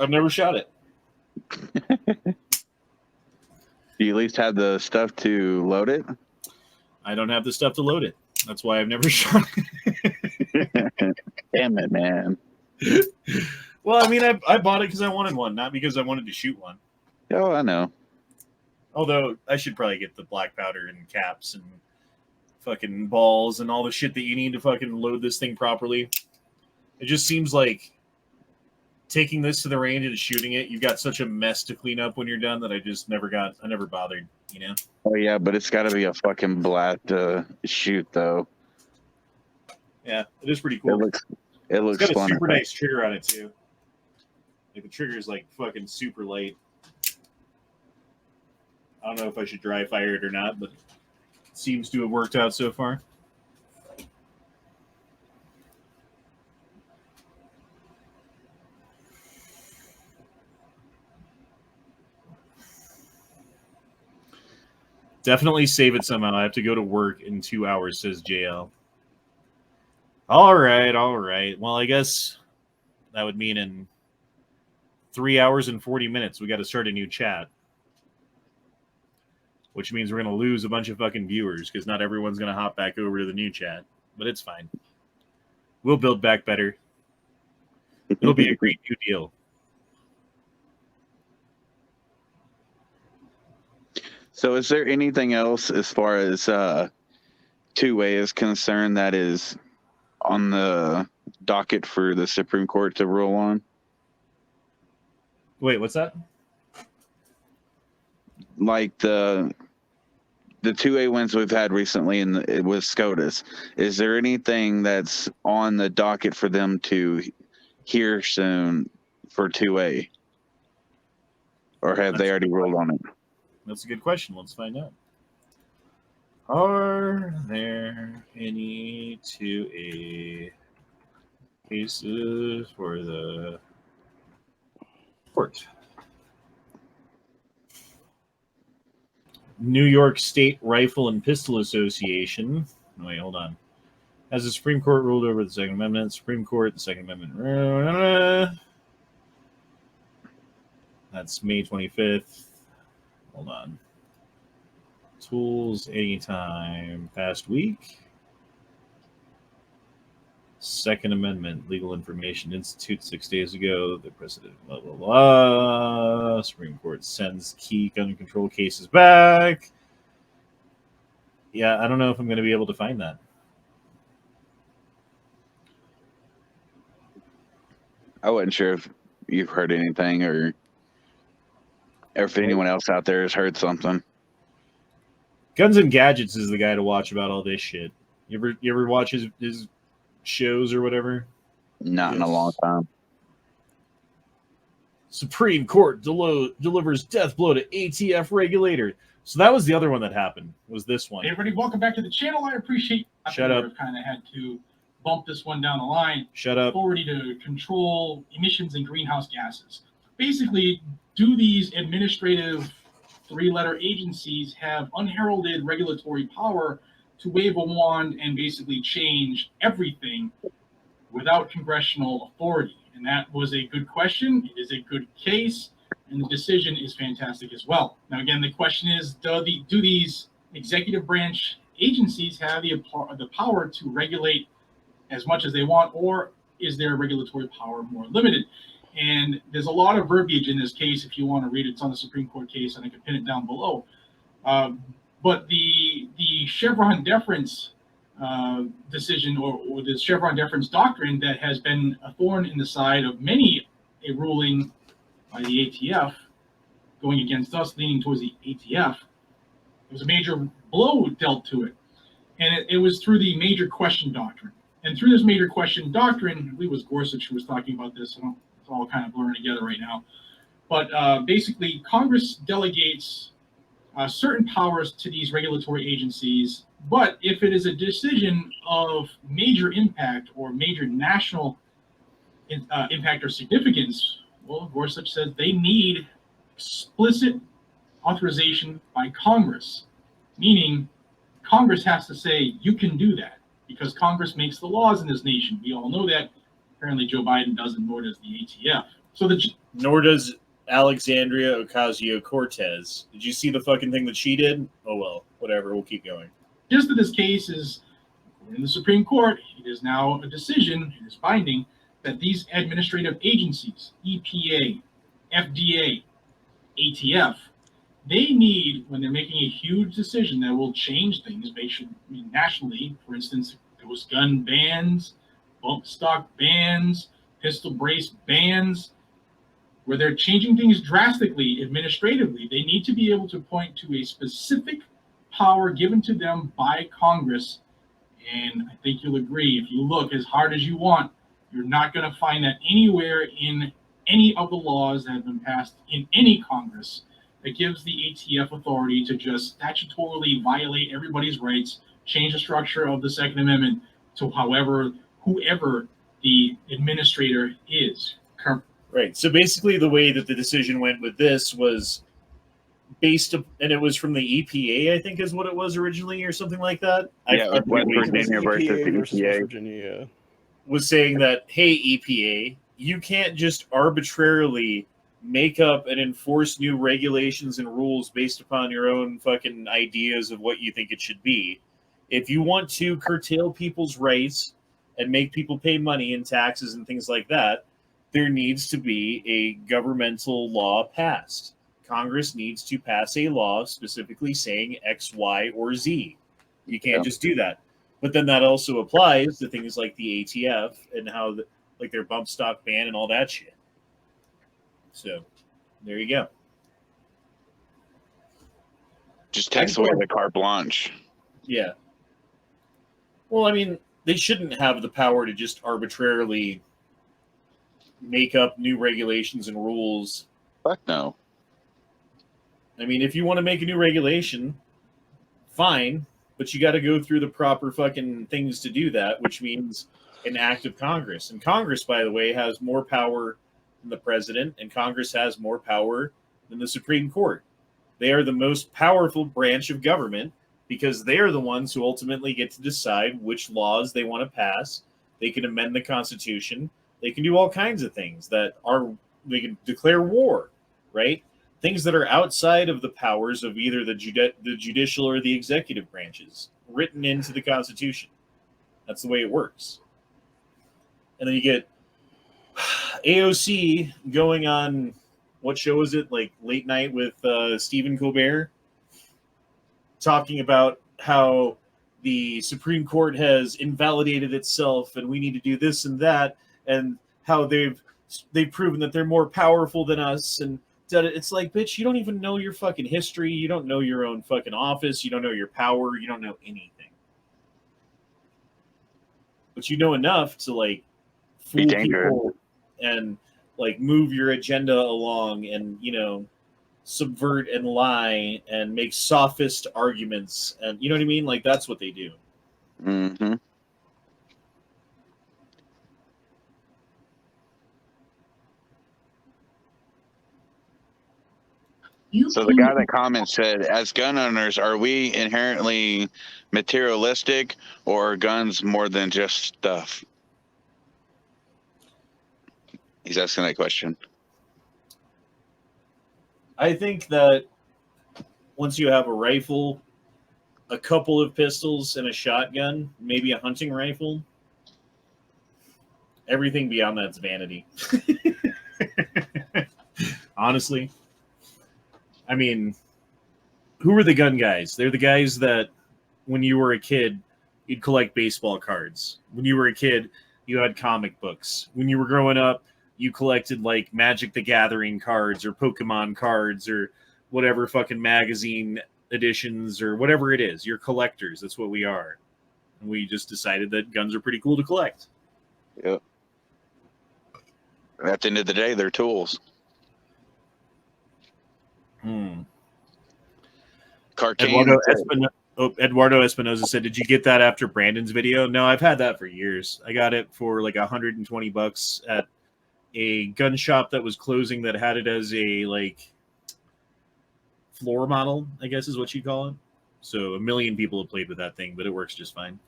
I've never shot it. Do you at least have the stuff to load it? I don't have the stuff to load it. That's why I've never shot it. Damn it, man. Well, I mean, I bought it because I wanted one, not because I wanted to shoot one. Oh, I know. Although, I should probably get the black powder and caps and fucking balls and all the shit that you need to fucking load this thing properly. It just seems like taking this to the range and shooting it, you've got such a mess to clean up when you're done that I never bothered, you know? Oh, yeah, but it's got to be a fucking blast to shoot, though. Yeah, it is pretty cool. It looks it's got fun. a super nice trigger on it, too. Like, the trigger is, like, fucking super light. I don't know if I should dry fire it or not, but it seems to have worked out so far. Definitely save it somehow. I have to go to work in 2 hours, says JL. All right. Well, I guess that would mean in 3 hours and 40 minutes, we got to start a new chat. Which means we're going to lose a bunch of fucking viewers because not everyone's going to hop back over to the new chat. But it's fine. We'll build back better. It'll be a great new deal. So is there anything else as far as two-way is concerned that is on the docket for the Supreme Court to rule on? Wait, what's that? Like the 2A wins we've had recently with SCOTUS, is there anything that's on the docket for them to hear soon for 2A? Or have they already ruled on it? That's a good question. Let's find out. Are there any 2A cases for the court? New York State Rifle and Pistol Association. Wait, hold on. Has the Supreme Court ruled over the Second Amendment? Supreme Court, the Second Amendment. That's May 25th. Hold on. Tools anytime. Past week. Second Amendment, Legal Information Institute 6 days ago. The president, blah, blah, blah. Supreme Court sends key gun control cases back. Yeah, I don't know if I'm going to be able to find that. I wasn't sure if you've heard anything or if anyone else out there has heard something. Guns and Gadgets is the guy to watch about all this shit. You ever watch his shows or whatever? Not in a long time. Supreme Court delivers death blow to ATF regulator. So that was the other one that happened. Was this one? Hey everybody, welcome back to the channel. I appreciate. Shut up. Kind of had to bump this one down the line. Shut up. Authority to control emissions and greenhouse gases. Basically, do these administrative three-letter agencies have unheralded regulatory power to wave a wand and basically change everything without congressional authority? And that was a good question. It is a good case, and the decision is fantastic as well. Now, again, the question is, do these executive branch agencies have the power to regulate as much as they want, or is their regulatory power more limited? And there's a lot of verbiage in this case. If you want to read it, it's on the Supreme Court case, and I can pin it down below. But the Chevron deference decision or the Chevron deference doctrine that has been a thorn in the side of many a ruling by the ATF going against us, leaning towards the ATF. It was a major blow dealt to it. And it was through the major question doctrine. And through this major question doctrine, I believe it was Gorsuch who was talking about this. It's all kind of blurring together right now. But basically, Congress delegates certain powers to these regulatory agencies. But if it is a decision of major impact or major national impact or significance, well, Gorsuch says they need explicit authorization by Congress, meaning Congress has to say, you can do that, because Congress makes the laws in this nation. We all know that. Apparently Joe Biden doesn't, nor does the ATF. Nor does Alexandria Ocasio-Cortez. Did you see the fucking thing that she did? Oh, well, whatever. We'll keep going. Just that this case is in the Supreme Court. It is now a decision, it is binding, that these administrative agencies, EPA, FDA, ATF, they need, when they're making a huge decision that will change things nationally, for instance, ghost gun bans, bump stock bans, pistol brace bans, where they're changing things drastically administratively, they need to be able to point to a specific power given to them by Congress. And I think you'll agree, if you look as hard as you want, you're not going to find that anywhere in any of the laws that have been passed in any Congress that gives the ATF authority to just statutorily violate everybody's rights, change the structure of the Second Amendment to whoever the administrator is. Right. So basically the way that the decision went with this was based up, and it was from the EPA, I think is what it was originally, or something like that. Yeah, West Virginia versus the EPA. Virginia. Was saying that, hey, EPA, you can't just arbitrarily make up and enforce new regulations and rules based upon your own fucking ideas of what you think it should be. If you want to curtail people's rights and make people pay money and taxes and things like that, there needs to be a governmental law passed. Congress needs to pass a law specifically saying X, Y, or Z. You can't just do that. But then that also applies to things like the ATF and how their bump stock ban and all that shit. So there you go. Just takes away the carte blanche. Yeah. Well, I mean, they shouldn't have the power to just arbitrarily make up new regulations and rules. Fuck no. I mean, if you want to make a new regulation, fine, but you got to go through the proper fucking things to do that, which means an act of Congress. And Congress, by the way, has more power than the president, and Congress has more power than the Supreme Court. They are the most powerful branch of government because they are the ones who ultimately get to decide which laws they want to pass. They can amend the Constitution. They can do all kinds of things they can declare war, right? Things that are outside of the powers of either the judicial or the executive branches, written into the Constitution. That's the way it works. And then you get AOC going on, what show is it? Like Late Night with Stephen Colbert, talking about how the Supreme Court has invalidated itself and we need to do this and that, and how they've proven that they're more powerful than us. And it's like, bitch, you don't even know your fucking history. You don't know your own fucking office. You don't know your power. You don't know anything. But you know enough to fool people and move your agenda along and, subvert and lie and make sophist arguments. And you know what I mean? That's what they do. Mm-hmm. So the guy that commented said, as gun owners, are we inherently materialistic, or are guns more than just stuff? He's asking that question. I think that once you have a rifle, a couple of pistols, and a shotgun, maybe a hunting rifle, everything beyond that's vanity. Honestly. I mean, who are the gun guys? They're the guys that, when you were a kid, you'd collect baseball cards. When you were a kid, you had comic books. When you were growing up, you collected like Magic the Gathering cards or Pokemon cards or whatever fucking magazine editions or whatever it is. You're collectors. That's what we are. And we just decided that guns are pretty cool to collect. Yep. At the end of the day, they're tools. Eduardo Espinoza said, "Did you get that after Brandon's video?" No, I've had that for years. I got it for like $120 at a gun shop that was closing that had it as a like floor model, I guess is what you call it. So 1 million people have played with that thing, but it works just fine.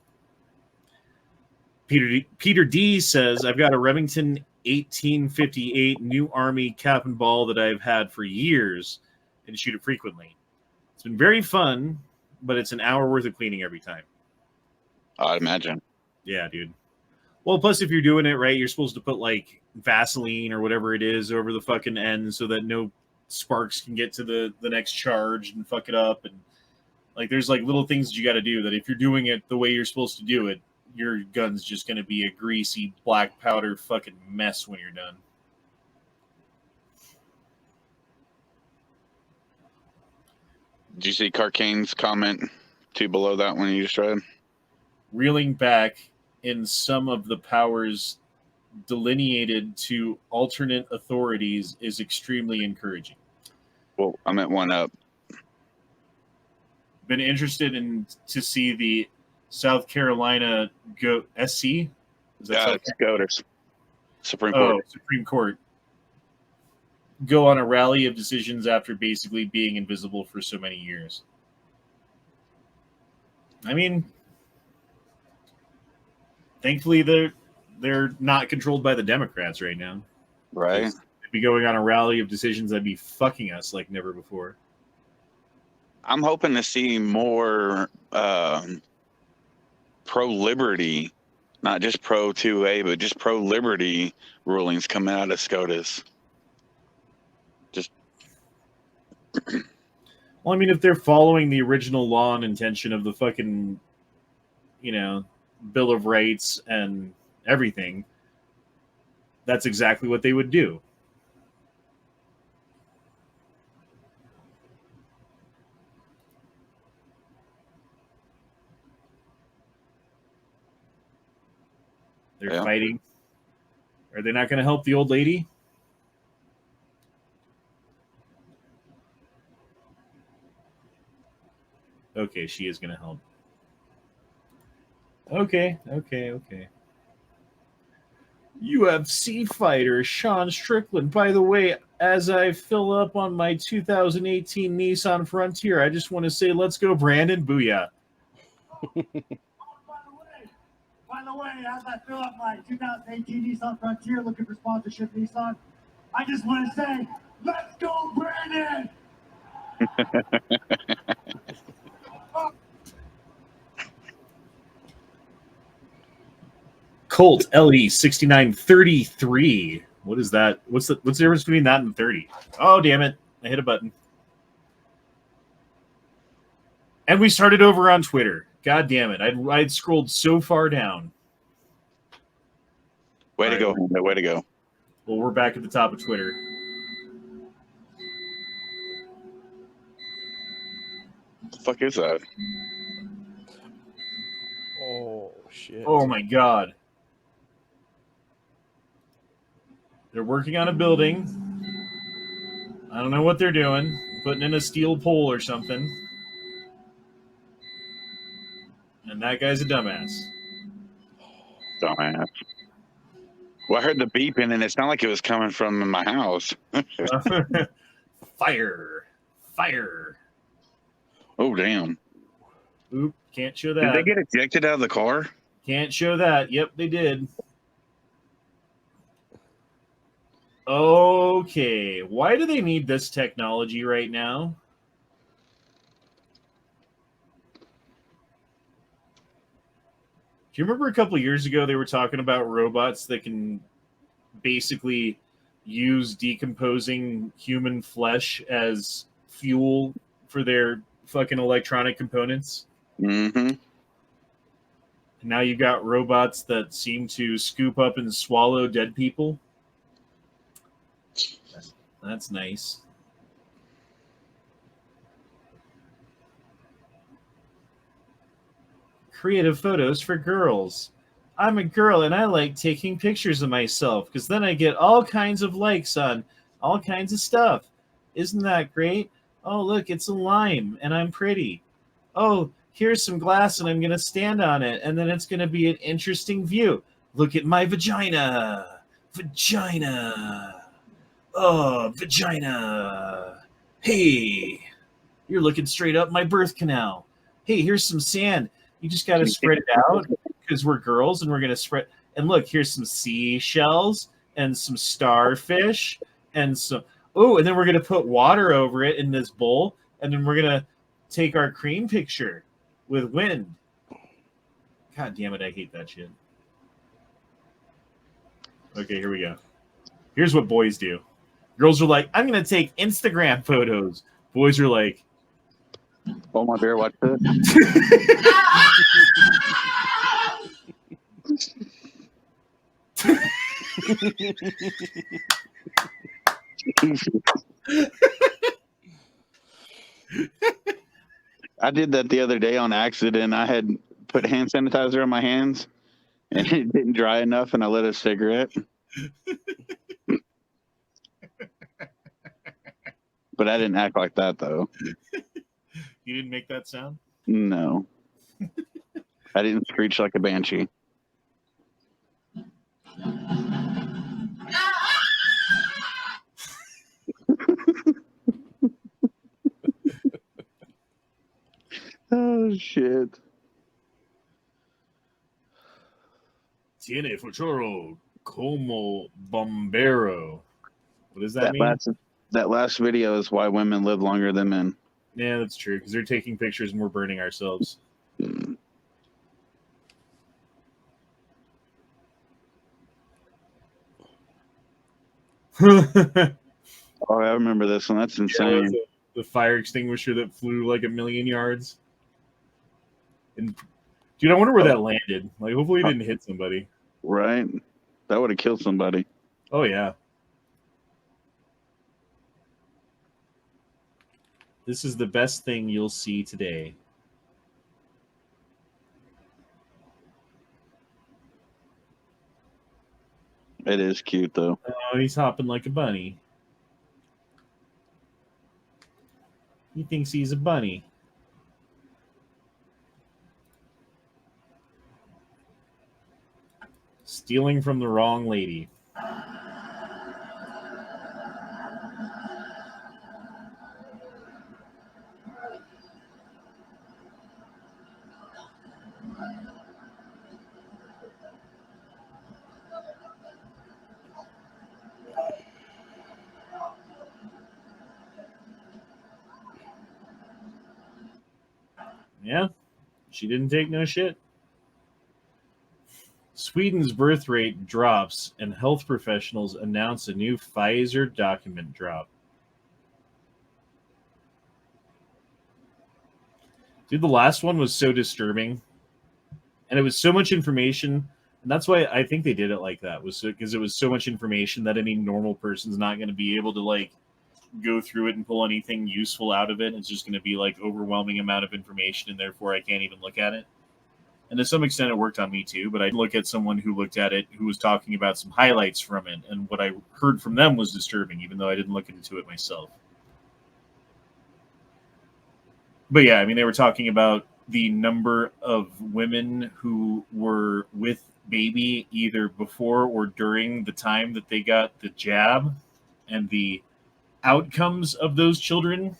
Peter D says, "I've got a Remington 1858 New Army cap and ball that I've had for years and shoot it frequently. It's been very fun, but it's an hour worth of cleaning every time." I'd imagine. Yeah, dude. Well, plus if you're doing it right, you're supposed to put like Vaseline or whatever it is over the fucking end so that no sparks can get to the next charge and fuck it up. And like there's like little things that you got to do that if you're doing it the way you're supposed to do it, your gun's just going to be a greasy black powder fucking mess when you're done. Did you see Carcane's comment two below that one you just read? Reeling back in some of the powers delineated to alternate authorities is extremely encouraging. Well, I meant one up. Been interested in to see the South Carolina go SC. Is that SCOTUS. Supreme Court. Supreme Court. Go on a rally of decisions after basically being invisible for so many years. I mean, thankfully they're not controlled by the Democrats right now. Right. They'd be going on a rally of decisions that'd be fucking us like never before. I'm hoping to see more pro-liberty, not just pro-2A, but just pro-liberty rulings coming out of SCOTUS. Just well, I mean, if they're following the original law and intention of the fucking, Bill of Rights and everything, that's exactly what they would do. They're fighting. Are they not going to help the old lady? Okay, she is going to help. Okay. UFC fighter Sean Strickland. By the way, as I fill up on my 2018 Nissan Frontier, I just want to say, let's go, Brandon. Booyah. By the way, as I fill up my 2018 Nissan Frontier looking for sponsorship Nissan, I just want to say, let's go, Brandon! Colt LE 6933. What is that? What's the difference between that and 30? Oh, damn it. I hit a button. And we started over on Twitter. God damn it. I'd scrolled so far down. Way to go, Honda. Way to go. Well, we're back at the top of Twitter. What the fuck is that? Oh, shit. Oh, my God. They're working on a building. I don't know what they're doing. Putting in a steel pole or something. And that guy's a dumbass. Dumbass. Well, I heard the beeping, and it sounded like it was coming from my house. Fire. Fire. Oh, damn. Oop, can't show that. Did they get ejected out of the car? Can't show that. Yep, they did. Okay. Why do they need this technology right now? Do you remember a couple of years ago they were talking about robots that can basically use decomposing human flesh as fuel for their fucking electronic components? Mm-hmm. Now you got robots that seem to scoop up and swallow dead people. That's nice. Creative photos for girls. I'm a girl and I like taking pictures of myself because then I get all kinds of likes on all kinds of stuff. Isn't that great? Oh, look, it's a lime and I'm pretty. Oh, here's some glass and I'm going to stand on it and then it's going to be an interesting view. Look at my vagina. Vagina. Oh, vagina. Hey, you're looking straight up my birth canal. Hey, here's some sand. You just got to spread it out because we're girls and we're going to spread. And look, here's some seashells and some starfish and some. Oh, and then we're going to put water over it in this bowl. And then we're going to take our cream picture with wind. God damn it, I hate that shit. Okay, here we go. Here's what boys do. Girls are like, I'm going to take Instagram photos. Boys are like, oh, my bear, watch this. I did that the other day on accident. I had put hand sanitizer on my hands and it didn't dry enough and I lit a cigarette. But I didn't act like that though. You didn't make that sound? No. I didn't screech like a banshee. Oh, shit. Tiene futuro como bombero. What does that mean? That last video is why women live longer than men. Yeah, that's true, because they're taking pictures and we're burning ourselves. Oh, I remember this one. That's insane. Yeah, the fire extinguisher that flew like 1,000,000 yards. And dude, I wonder where that landed. Like, hopefully it didn't hit somebody. Right? That would have killed somebody. Oh, yeah. This is the best thing you'll see today. It is cute, though. Oh, he's hopping like a bunny. He thinks he's a bunny. Stealing from the wrong lady. Yeah, she didn't take no shit. Sweden's birth rate drops and health professionals announce a new Pfizer document drop. Dude, the last one was so disturbing. And it was so much information. And that's why I think they did it like that, was because it was so much information that any normal person's not going to be able to, like, go through it and pull anything useful out of it. It's just going to be, like, overwhelming amount of information, and therefore I can't even look at it. And to some extent, it worked on me too. But I look at someone who looked at it, who was talking about some highlights from it, and what I heard from them was disturbing, even though I didn't look into it myself. But yeah, I mean, they were talking about the number of women who were with baby either before or during the time that they got the jab, and the outcomes of those children.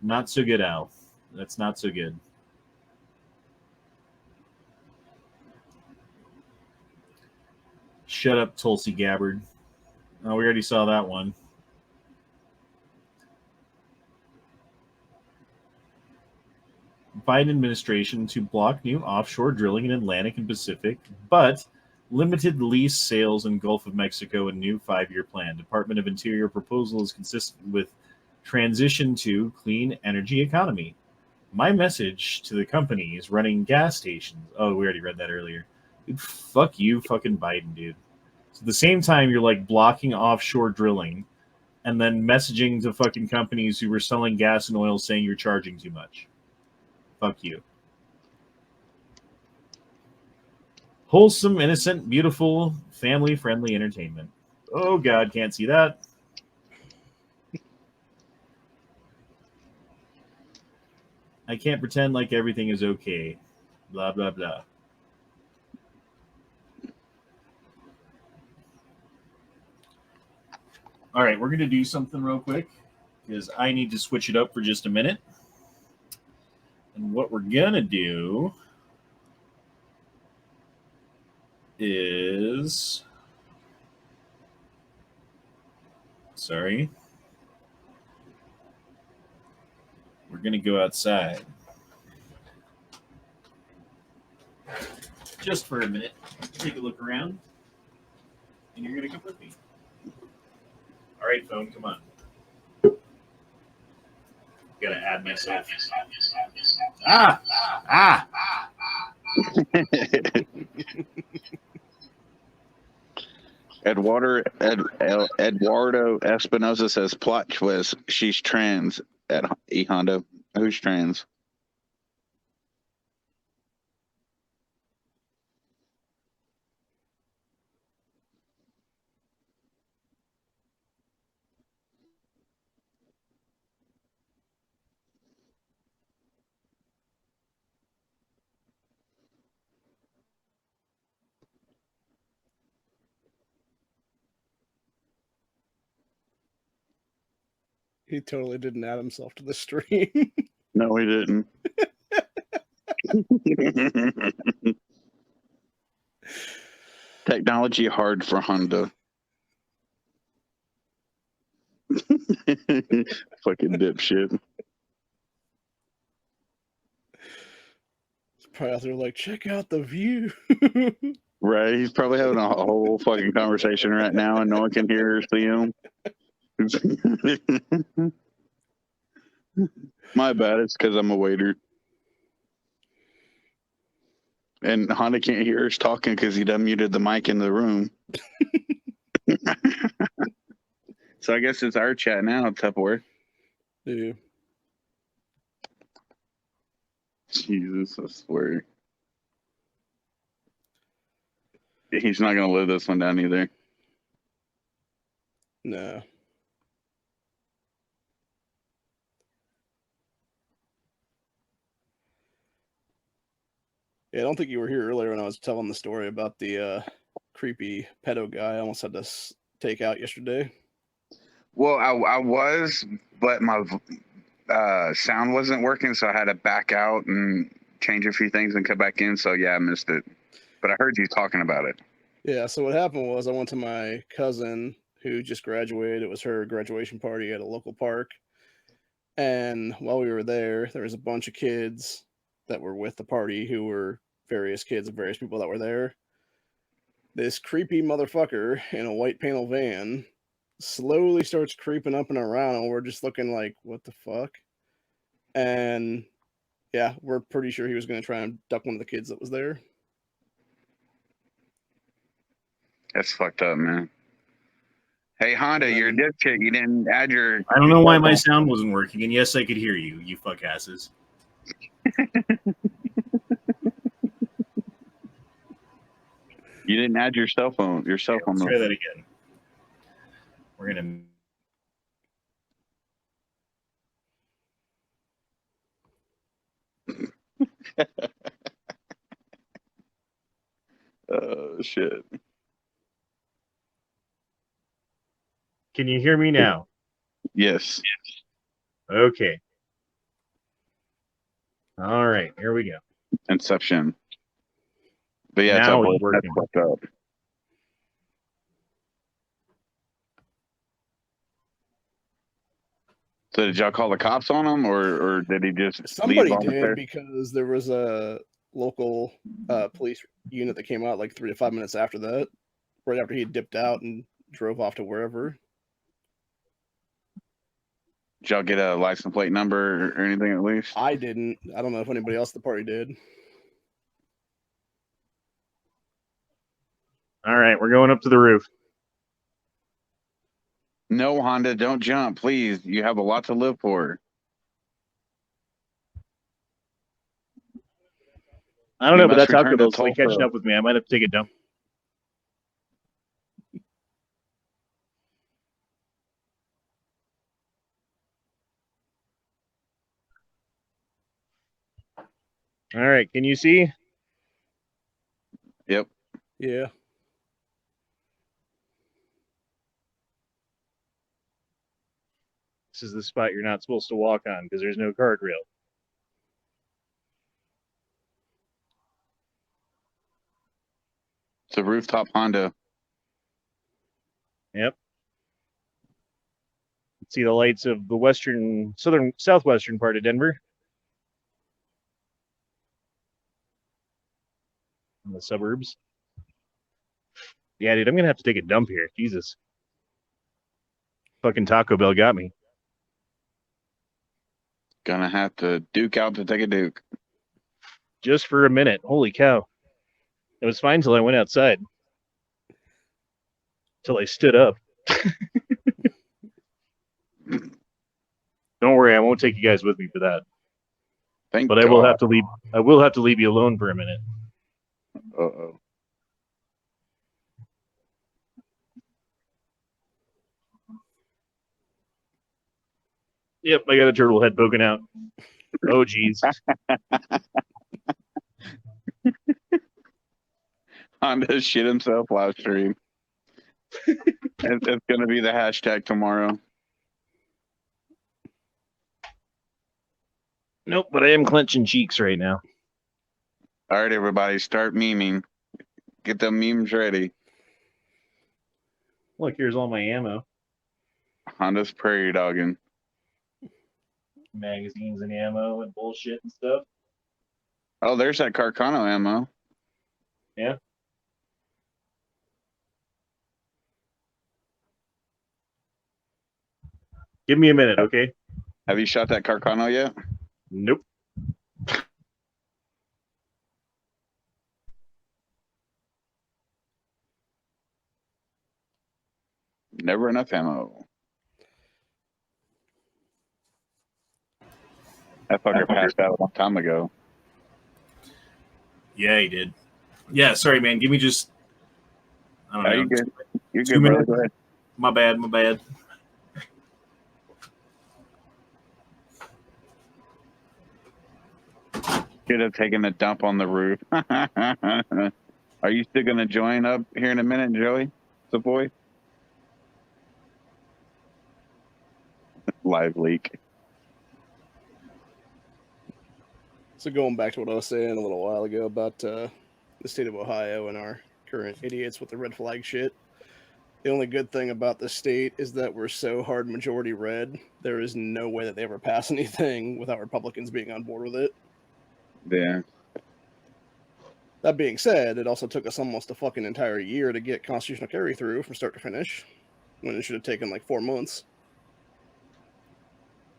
Not so good, Al. That's not so good. Shut up, Tulsi Gabbard. Oh, we already saw that one. Biden administration to block new offshore drilling in Atlantic and Pacific, but limited lease sales in Gulf of Mexico and new 5-year plan. Department of Interior proposal is consistent with transition to clean energy economy. My message to the companies running gas stations. Oh, we already read that earlier. Dude, fuck you, fucking Biden, dude. So at the same time, you're like blocking offshore drilling and then messaging to fucking companies who were selling gas and oil saying you're charging too much. Fuck you. Wholesome, innocent, beautiful, family-friendly entertainment. Oh, God, can't see that. I can't pretend like everything is okay. Blah, blah, blah. All right, we're going to do something real quick because I need to switch it up for just a minute. And what we're going to do is... Sorry. We're going to go outside. Just for a minute. Take a look around. And you're going to come with me. All right, phone, come on. Gotta add myself. Eduardo Espinosa says plot twist. She's trans at E Honda. Who's trans? He totally didn't add himself to the stream. No, he didn't. Technology hard for Honda. Fucking dipshit. Probably out there like, check out the view. Right, he's probably having a whole fucking conversation right now and no one can hear or see him. My bad, it's because I'm a waiter. And Honda can't hear us talking because he done muted the mic in the room. So I guess it's our chat now, Tupperware. Yeah. Jesus, I swear. He's not going to live this one down either. No. Yeah, I don't think you were here earlier when I was telling the story about the creepy pedo guy I almost had to take out yesterday. Well, I was, but my sound wasn't working, so I had to back out and change a few things and come back in. So, yeah, I missed it. But I heard you talking about it. Yeah, so what happened was I went to my cousin who just graduated. It was her graduation party at a local park. And while we were there was a bunch of kids that were with the party who were various kids of various people that were there. This creepy motherfucker in a white panel van slowly starts creeping up and around, and we're just looking like, what the fuck? And yeah, we're pretty sure he was going to try and duck one of the kids that was there. That's fucked up, man. Hey, Honda, you're a dipshit. You didn't add your... I don't know why my sound wasn't working, and yes, I could hear you, you fuck asses. You didn't add your cell phone. Your cell phone. Let's try that again. We're gonna. Oh shit. Can you hear me now? Yes. Okay. All right, here we go. Inception. But yeah, Now it's it's working. that's fucked up. So did y'all call the cops on him, or did he just Somebody leave did, because there was a local police unit that came out like 3 to 5 minutes after that, right after he dipped out and drove off to wherever. Did y'all get a license plate number or anything at least? I didn't. I don't know if anybody else at the party did. All right, we're going up to the roof. No, Honda, don't jump, please. You have a lot to live for. I don't You know, but must that Taco return to Bell's like catching Tulsa. up with me. I might have to take a dump. All right, can you see? Yep. Yeah. This is the spot you're not supposed to walk on because there's no guardrail. It's a rooftop Honda. Yep. See the lights of the southwestern part of Denver. In the suburbs. Yeah, dude, I'm gonna have to take a dump here. Jesus. Fucking Taco Bell got me. Gonna have to duke out to take a duke. Just for a minute. Holy cow. It was fine till I went outside. Till I stood up. Don't worry, I won't take you guys with me for that. Thank but I will have to leave. I will have to leave you alone for a minute. Uh-oh. Yep, I got a turtle head poking out. Oh, geez. Honda shit himself live stream. It's going to be the hashtag tomorrow. Nope, but I am clenching cheeks right now. All right, everybody, start memeing. Get the memes ready. Look, here's all my ammo. Honda's prairie dogging. Magazines and ammo and bullshit and stuff. Oh, there's that Carcano ammo. Yeah. Give me a minute, okay? Have you shot that Carcano yet? Nope. Never enough ammo. That fucker passed out a long time ago. Yeah, he did. Yeah, sorry, man. Give me just. I don't know. You good? You're 2 good, minutes. brother. Go ahead. My bad. My bad. Should have taken a dump on the roof. Are you still going to join up here in a minute, Joey? The boy? Live leak. So going back to what I was saying a little while ago about the state of Ohio and our current idiots with the red flag shit. The only good thing about this state is that we're so hard majority red, there is no way that they ever pass anything without Republicans being on board with it. Yeah. That being said, it also took us almost a fucking entire year to get constitutional carry through from start to finish, when it should have taken like 4 months.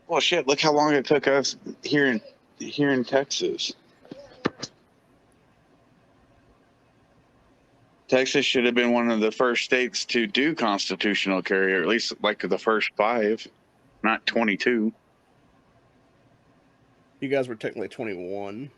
Well, shit, look how long it took us here in Texas. Texas should have been one of the first states to do constitutional carry, or at least like the first 5, not 22. You guys were technically 21.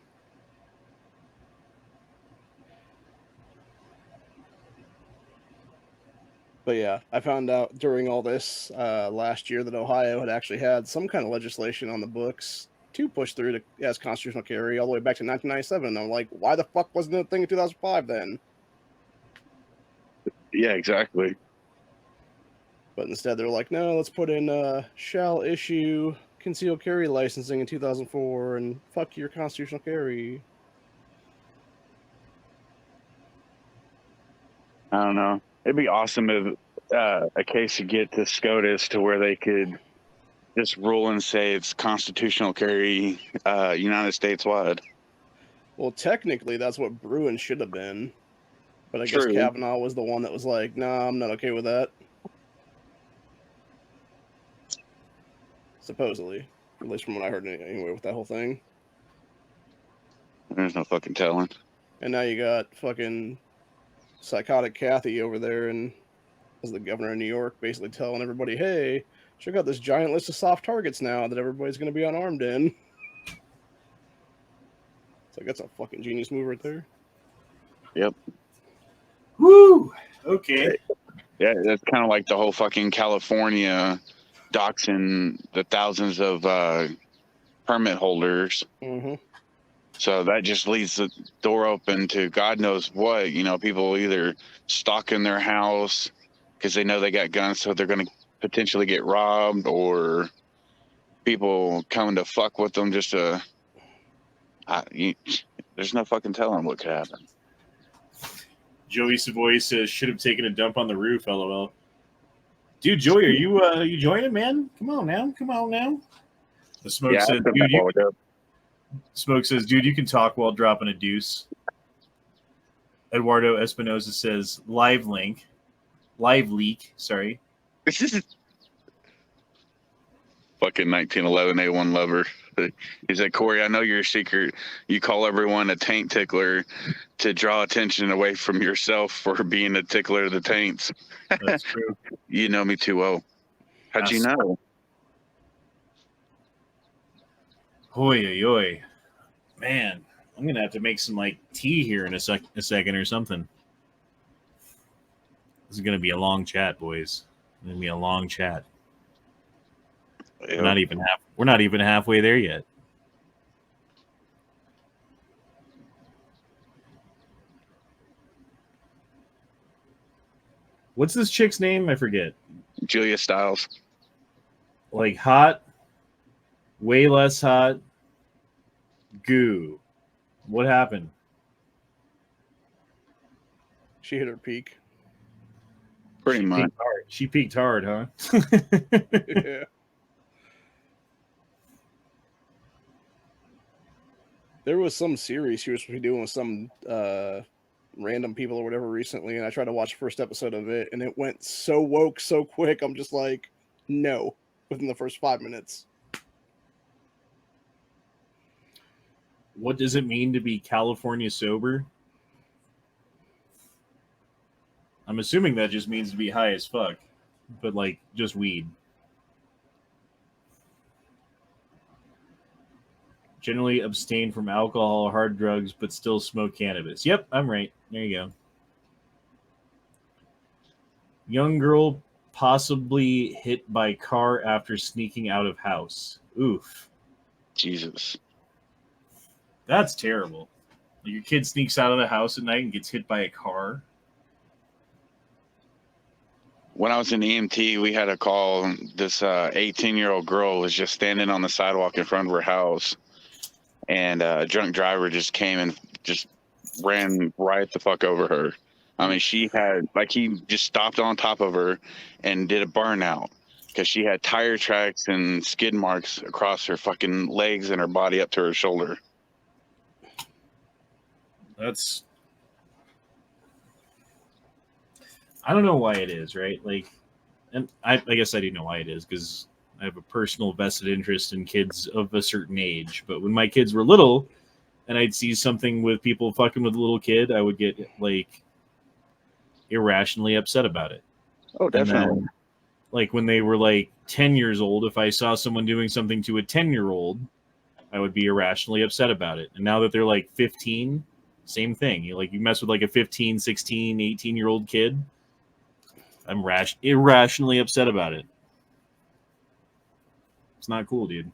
But yeah, I found out during all this last year that Ohio had actually had some kind of legislation on the books to push through as constitutional carry all the way back to 1997. And I'm like, why the fuck wasn't it a thing in 2005 then? Yeah, exactly. But instead they're like, no, let's put in shall issue concealed carry licensing in 2004 and fuck your constitutional carry. I don't know. It'd be awesome if a case could get to SCOTUS to where they could just rule and say it's constitutional carry United States wide. Well, technically, that's what Bruin should have been. But I True. guess Kavanaugh was the one that was like, nah, I'm not okay with that. supposedly, at least from what I heard anyway with that whole thing. There's no fucking telling. And now you got fucking psychotic Kathy over there, and as the governor of New York, basically telling everybody, "Hey, check out this giant list of soft targets now that everybody's going to be unarmed in." It's like that's a fucking genius move right there. Yep. Woo! Okay. Yeah, that's kind of like the whole fucking California doxing the thousands of permit holders. Mm-hmm. So that just leaves the door open to God knows what. You know, people either stalk in their house because they know they got guns, so they're going to potentially get robbed, or people coming to fuck with them just to. There's no fucking telling what could happen. Joey Savoy says, should have taken a dump on the roof, LOL. Dude, Joey, are you joining, man? Come on now. The Smoke says, dude, Smoke says, dude, you can talk while dropping a deuce. Eduardo Espinosa says, live leak, sorry. Fucking 1911 A1 lover. He said, Corey, I know your secret. You call everyone a taint tickler to draw attention away from yourself for being a tickler of the taints. That's true. You know me too well. How'd you know? Hoy. Man, I'm going to have to make some like tea here in a second or something. This is going to be a long chat, boys. It's going to be a long chat. Yep. We're not even halfway there yet. What's this chick's name? I forget. Julia Stiles. Like hot, way less hot, goo. What happened? She hit her peak. Pretty much. She peaked hard, huh? Yeah. There was some series she was supposed to be doing with some random people or whatever recently, and I tried to watch the first episode of it, and it went so woke so quick. I'm just like, no, within the first 5 minutes. What does it mean to be California sober? I'm assuming that just means to be high as fuck, but like just weed. Generally abstain from alcohol or hard drugs, but still smoke cannabis. Yep, I'm right. There you go. Young girl possibly hit by car after sneaking out of house. Oof. Jesus. That's terrible. Like your kid sneaks out of the house at night and gets hit by a car. When I was in EMT, we had a call. This 18-year-old girl was just standing on the sidewalk in front of her house, and a drunk driver just came and just ran right the fuck over her. I mean, he just stopped on top of her and did a burnout because she had tire tracks and skid marks across her fucking legs and her body up to her shoulder. I don't know why it is, right? Like, and I guess I do know why it is because I have a personal vested interest in kids of a certain age. But when my kids were little and I'd see something with people fucking with a little kid, I would get like irrationally upset about it. Oh, definitely. Then, like when they were like 10 years old, if I saw someone doing something to a 10-year-old, I would be irrationally upset about it. And now that they're like 15, same thing. You mess with like a 15, 16, 18-year-old kid, I'm irrationally upset about it. It's not cool, dude.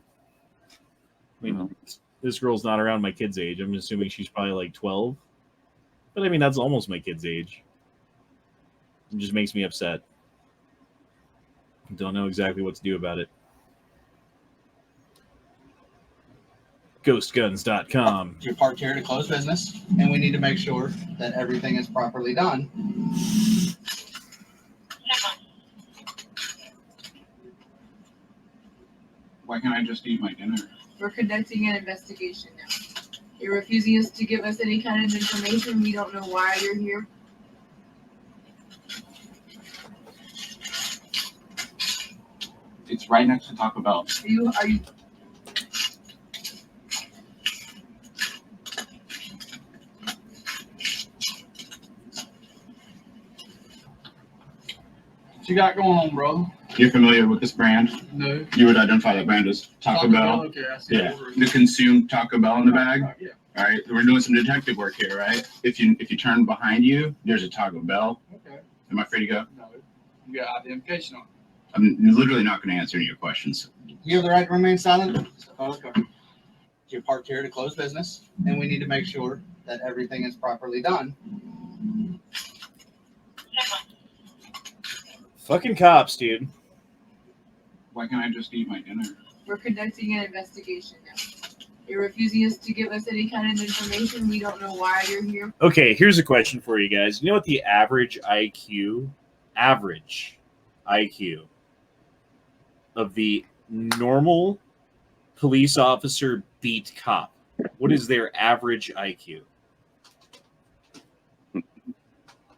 I mean, this girl's not around my kid's age. I'm assuming she's probably like 12. But I mean, that's almost my kid's age. It just makes me upset. Don't know exactly what to do about it. Ghostguns.com. You're parked here to close business, and we need to make sure that everything is properly done. Why can't I just eat my dinner? We're conducting an investigation now. You're refusing us to give us any kind of information. We don't know why you're here. It's right next to Taco Bell. Are you What you got going on, bro? You're familiar with this brand? No. You would identify that brand as Taco Bell. Okay, I see. Yeah. The consumed Taco Bell in the bag. Yeah. All right. We're doing some detective work here, right? If you turn behind you, there's a Taco Bell. Okay. Am I free to go? No. You got identification on it. I'm literally not going to answer any of your questions. You have the right to remain silent. Okay. You're parked here to close business, and we need to make sure that everything is properly done. Fucking cops, dude. Why can't I just eat my dinner? We're conducting an investigation now. You're refusing us to give us any kind of information. We don't know why you're here. Okay, here's a question for you guys. You know what the average IQ of the normal police officer beat cop? What is their average IQ?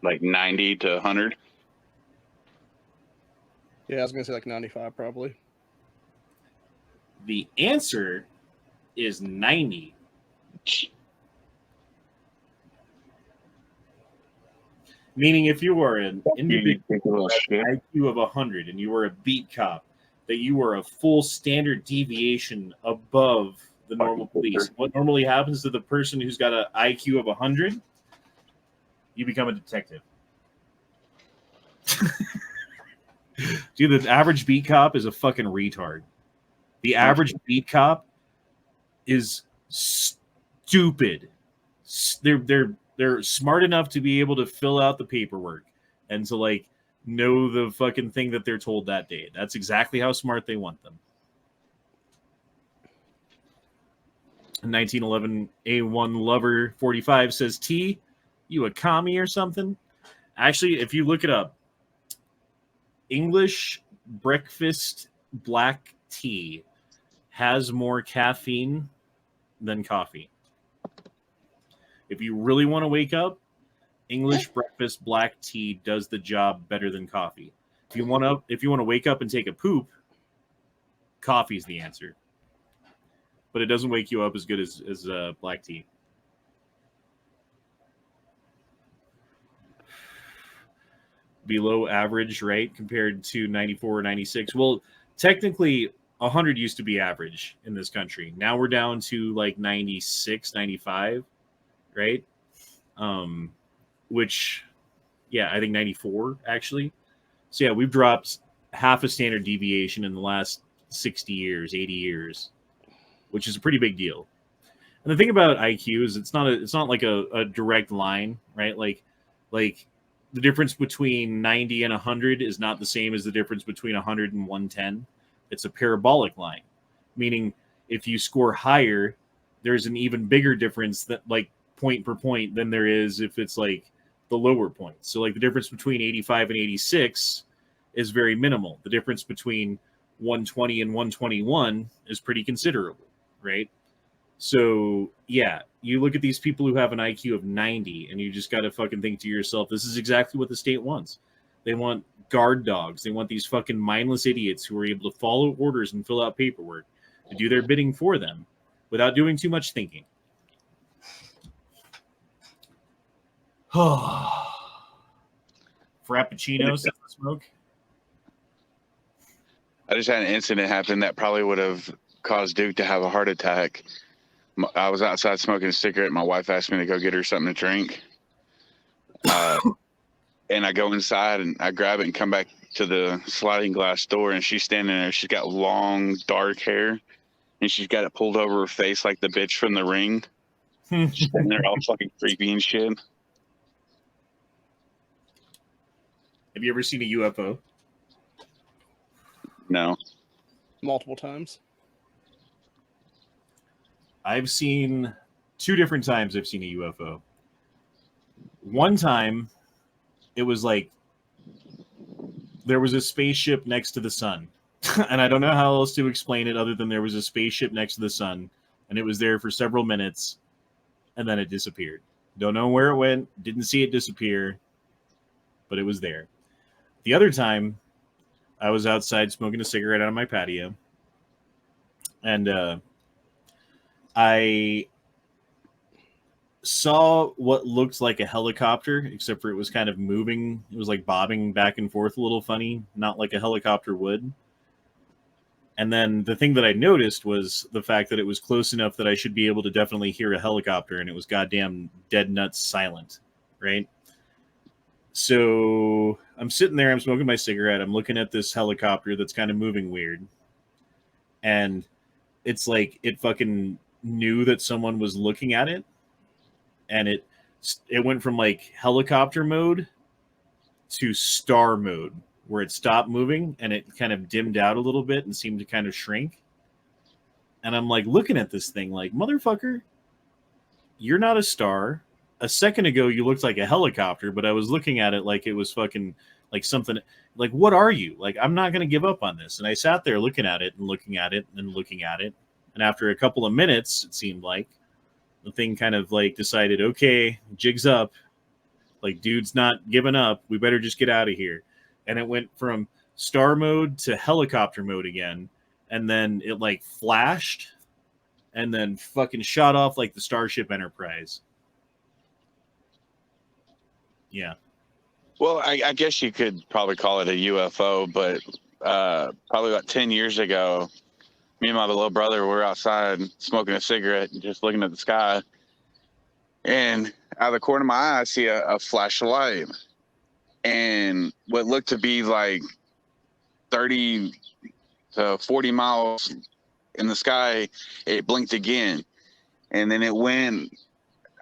Like 90 to 100. Yeah, I was gonna say like 95 probably. The answer is 90. Meaning if you are an individual IQ of 100 and you are a beat cop, that you are a full standard deviation above the normal police. What normally happens to the person who's got an IQ of 100? You become a detective. Dude, the average beat cop is a fucking retard. The average beat cop is stupid. They're smart enough to be able to fill out the paperwork and to like know the fucking thing that they're told that day. That's exactly how smart they want them. 1911 A1 Lover 45 says, T, you a commie or something? Actually, if you look it up, English breakfast black tea has more caffeine than coffee. If you really want to wake up, English breakfast black tea does the job better than coffee. If you want to wake up and take a poop, coffee's the answer. But it doesn't wake you up as good as black tea. Below average, right, compared to 94 or 96. Well, technically, 100 used to be average in this country. Now we're down to like 96, 95, right? Which, yeah, I think 94, actually. So, yeah, we've dropped half a standard deviation in the last 60 years, 80 years, which is a pretty big deal. And the thing about IQ is it's not like a direct line, right? Like the difference between 90 and 100 is not the same as the difference between 100 and 110. It's a parabolic line, meaning if you score higher, there's an even bigger difference that like point per point than there is if it's like the lower points. So like the difference between 85 and 86 is very minimal. The difference between 120 and 121 is pretty considerable, right? So, yeah, you look at these people who have an IQ of 90, and you just got to fucking think to yourself, this is exactly what the state wants. They want guard dogs. They want these fucking mindless idiots who are able to follow orders and fill out paperwork to do their bidding for them without doing too much thinking. Frappuccinos at the smoke. I just had an incident happen that probably would have caused Duke to have a heart attack. I was outside smoking a cigarette. My wife asked me to go get her something to drink. And I go inside and I grab it and come back to the sliding glass door, and she's standing there. She's got long, dark hair, and she's got it pulled over her face like the bitch from The Ring. She's standing there all fucking creepy and shit. Have you ever seen a UFO? No. Multiple times. I've seen 2 different times I've seen a UFO. One time, it was like there was a spaceship next to the sun. And I don't know how else to explain it other than there was a spaceship next to the sun, and it was there for several minutes, and then it disappeared. Don't know where it went, didn't see it disappear, but it was there. The other time, I was outside smoking a cigarette on my patio, and I saw what looked like a helicopter, except for it was kind of moving. It was like bobbing back and forth a little funny, not like a helicopter would. And then the thing that I noticed was the fact that it was close enough that I should be able to definitely hear a helicopter, and it was goddamn dead nuts silent, right? So I'm sitting there, I'm smoking my cigarette, I'm looking at this helicopter that's kind of moving weird. And it's like it fucking knew that someone was looking at it, and it went from like helicopter mode to star mode, where it stopped moving and it kind of dimmed out a little bit and seemed to kind of shrink. And I'm like looking at this thing like, motherfucker, you're not a star. A second ago you looked like a helicopter, but I was looking at it like it was fucking like something. Like, what are you? Like, I'm not going to give up on this. And I sat there looking at it and looking at it and looking at it. And after a couple of minutes, it seemed like the thing kind of like decided, okay, jig's up. Like, dude's not giving up. We better just get out of here. And it went from star mode to helicopter mode again. And then it like flashed and then fucking shot off like the Starship Enterprise. Yeah. Well, I guess you could probably call it a UFO, but probably about 10 years ago, me and my little brother were outside smoking a cigarette and just looking at the sky. And out of the corner of my eye, I see a flash of light. And what looked to be like 30 to 40 miles in the sky, it blinked again. And then it went,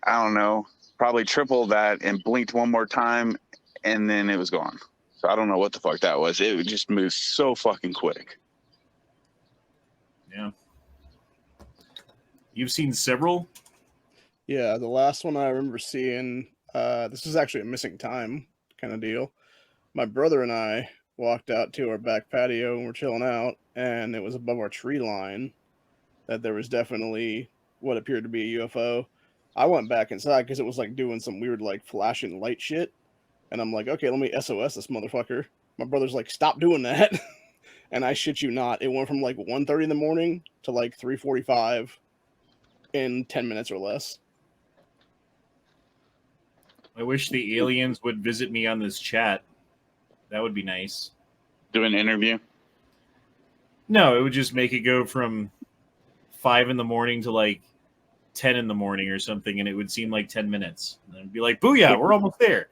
I don't know, probably triple that and blinked one more time, and then it was gone. So I don't know what the fuck that was. It just moved so fucking quick. Yeah. You've seen several? Yeah, the last one I remember seeing, this was actually a missing time kind of deal. My brother and I walked out to our back patio and we're chilling out, and it was above our tree line that there was definitely what appeared to be a UFO. I went back inside because it was like doing some weird like flashing light shit. And I'm like, okay, let me SOS this motherfucker. My brother's like, stop doing that. And I shit you not, it went from like 1:30 in the morning to like 3:45 in 10 minutes or less. I wish the aliens would visit me on this chat. That would be nice. Do an interview? No, it would just make it go from 5 in the morning to like 10 in the morning or something, and it would seem like 10 minutes. And it'd be like, booyah, we're almost there.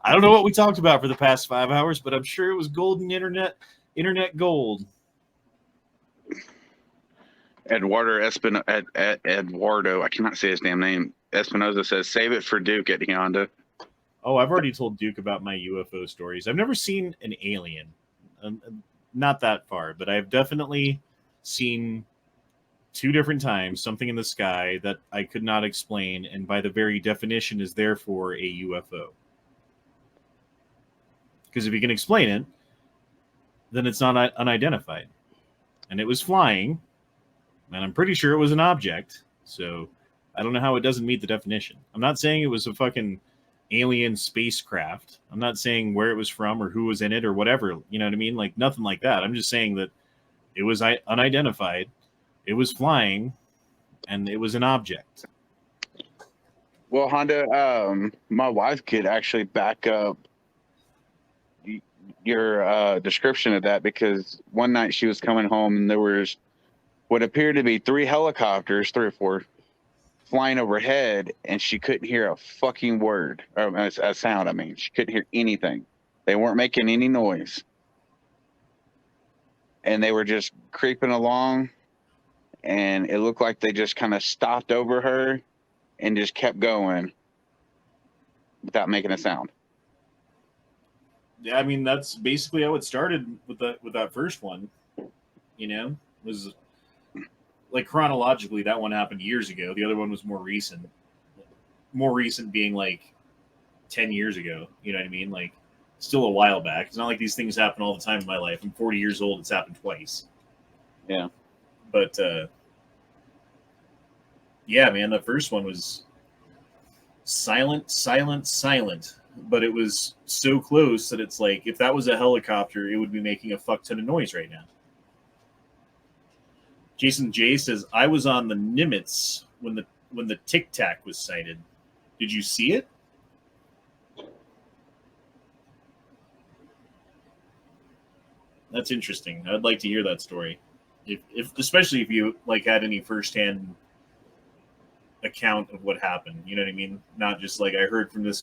I don't know what we talked about for the past 5 hours, but I'm sure it was golden internet gold. Eduardo, I cannot say his damn name. Espinoza says, save it for Duke at Honda. Oh, I've already told Duke about my UFO stories. I've never seen an alien. Not that far, but I've definitely seen 2 different times something in the sky that I could not explain, and by the very definition is therefore a UFO. Because if you can explain it, then it's not unidentified. And it was flying, and I'm pretty sure it was an object, so I don't know how it doesn't meet the definition. I'm not saying it was a fucking alien spacecraft. I'm not saying where it was from or who was in it or whatever. You know what I mean? Like, nothing like that. I'm just saying that it was unidentified. It was flying, and it was an object. Well, Honda, my wife could actually back up your description of that, because one night she was coming home and there was what appeared to be 3 helicopters, 3 or 4, flying overhead, and she couldn't hear a fucking word, or a sound. I mean, she couldn't hear anything. They weren't making any noise. And they were just creeping along, and it looked like they just kind of stopped over her and just kept going without making a sound. Yeah, I mean, that's basically how it started with that first one. You know, it was like chronologically, that one happened years ago. The other one was more recent. More recent being like 10 years ago. You know what I mean? Like, still a while back. It's not like these things happen all the time in my life. I'm 40 years old. It's happened twice. Yeah. But, yeah, man, the first one was silent. but it was so close that it's like if that was a helicopter, it would be making a fuck ton of noise right now. Jason J says, I was on the Nimitz when the Tic Tac was sighted. Did you see it? That's interesting. I'd like to hear that story. If especially if you like had any firsthand account of what happened. You know what I mean? Not just like I heard from this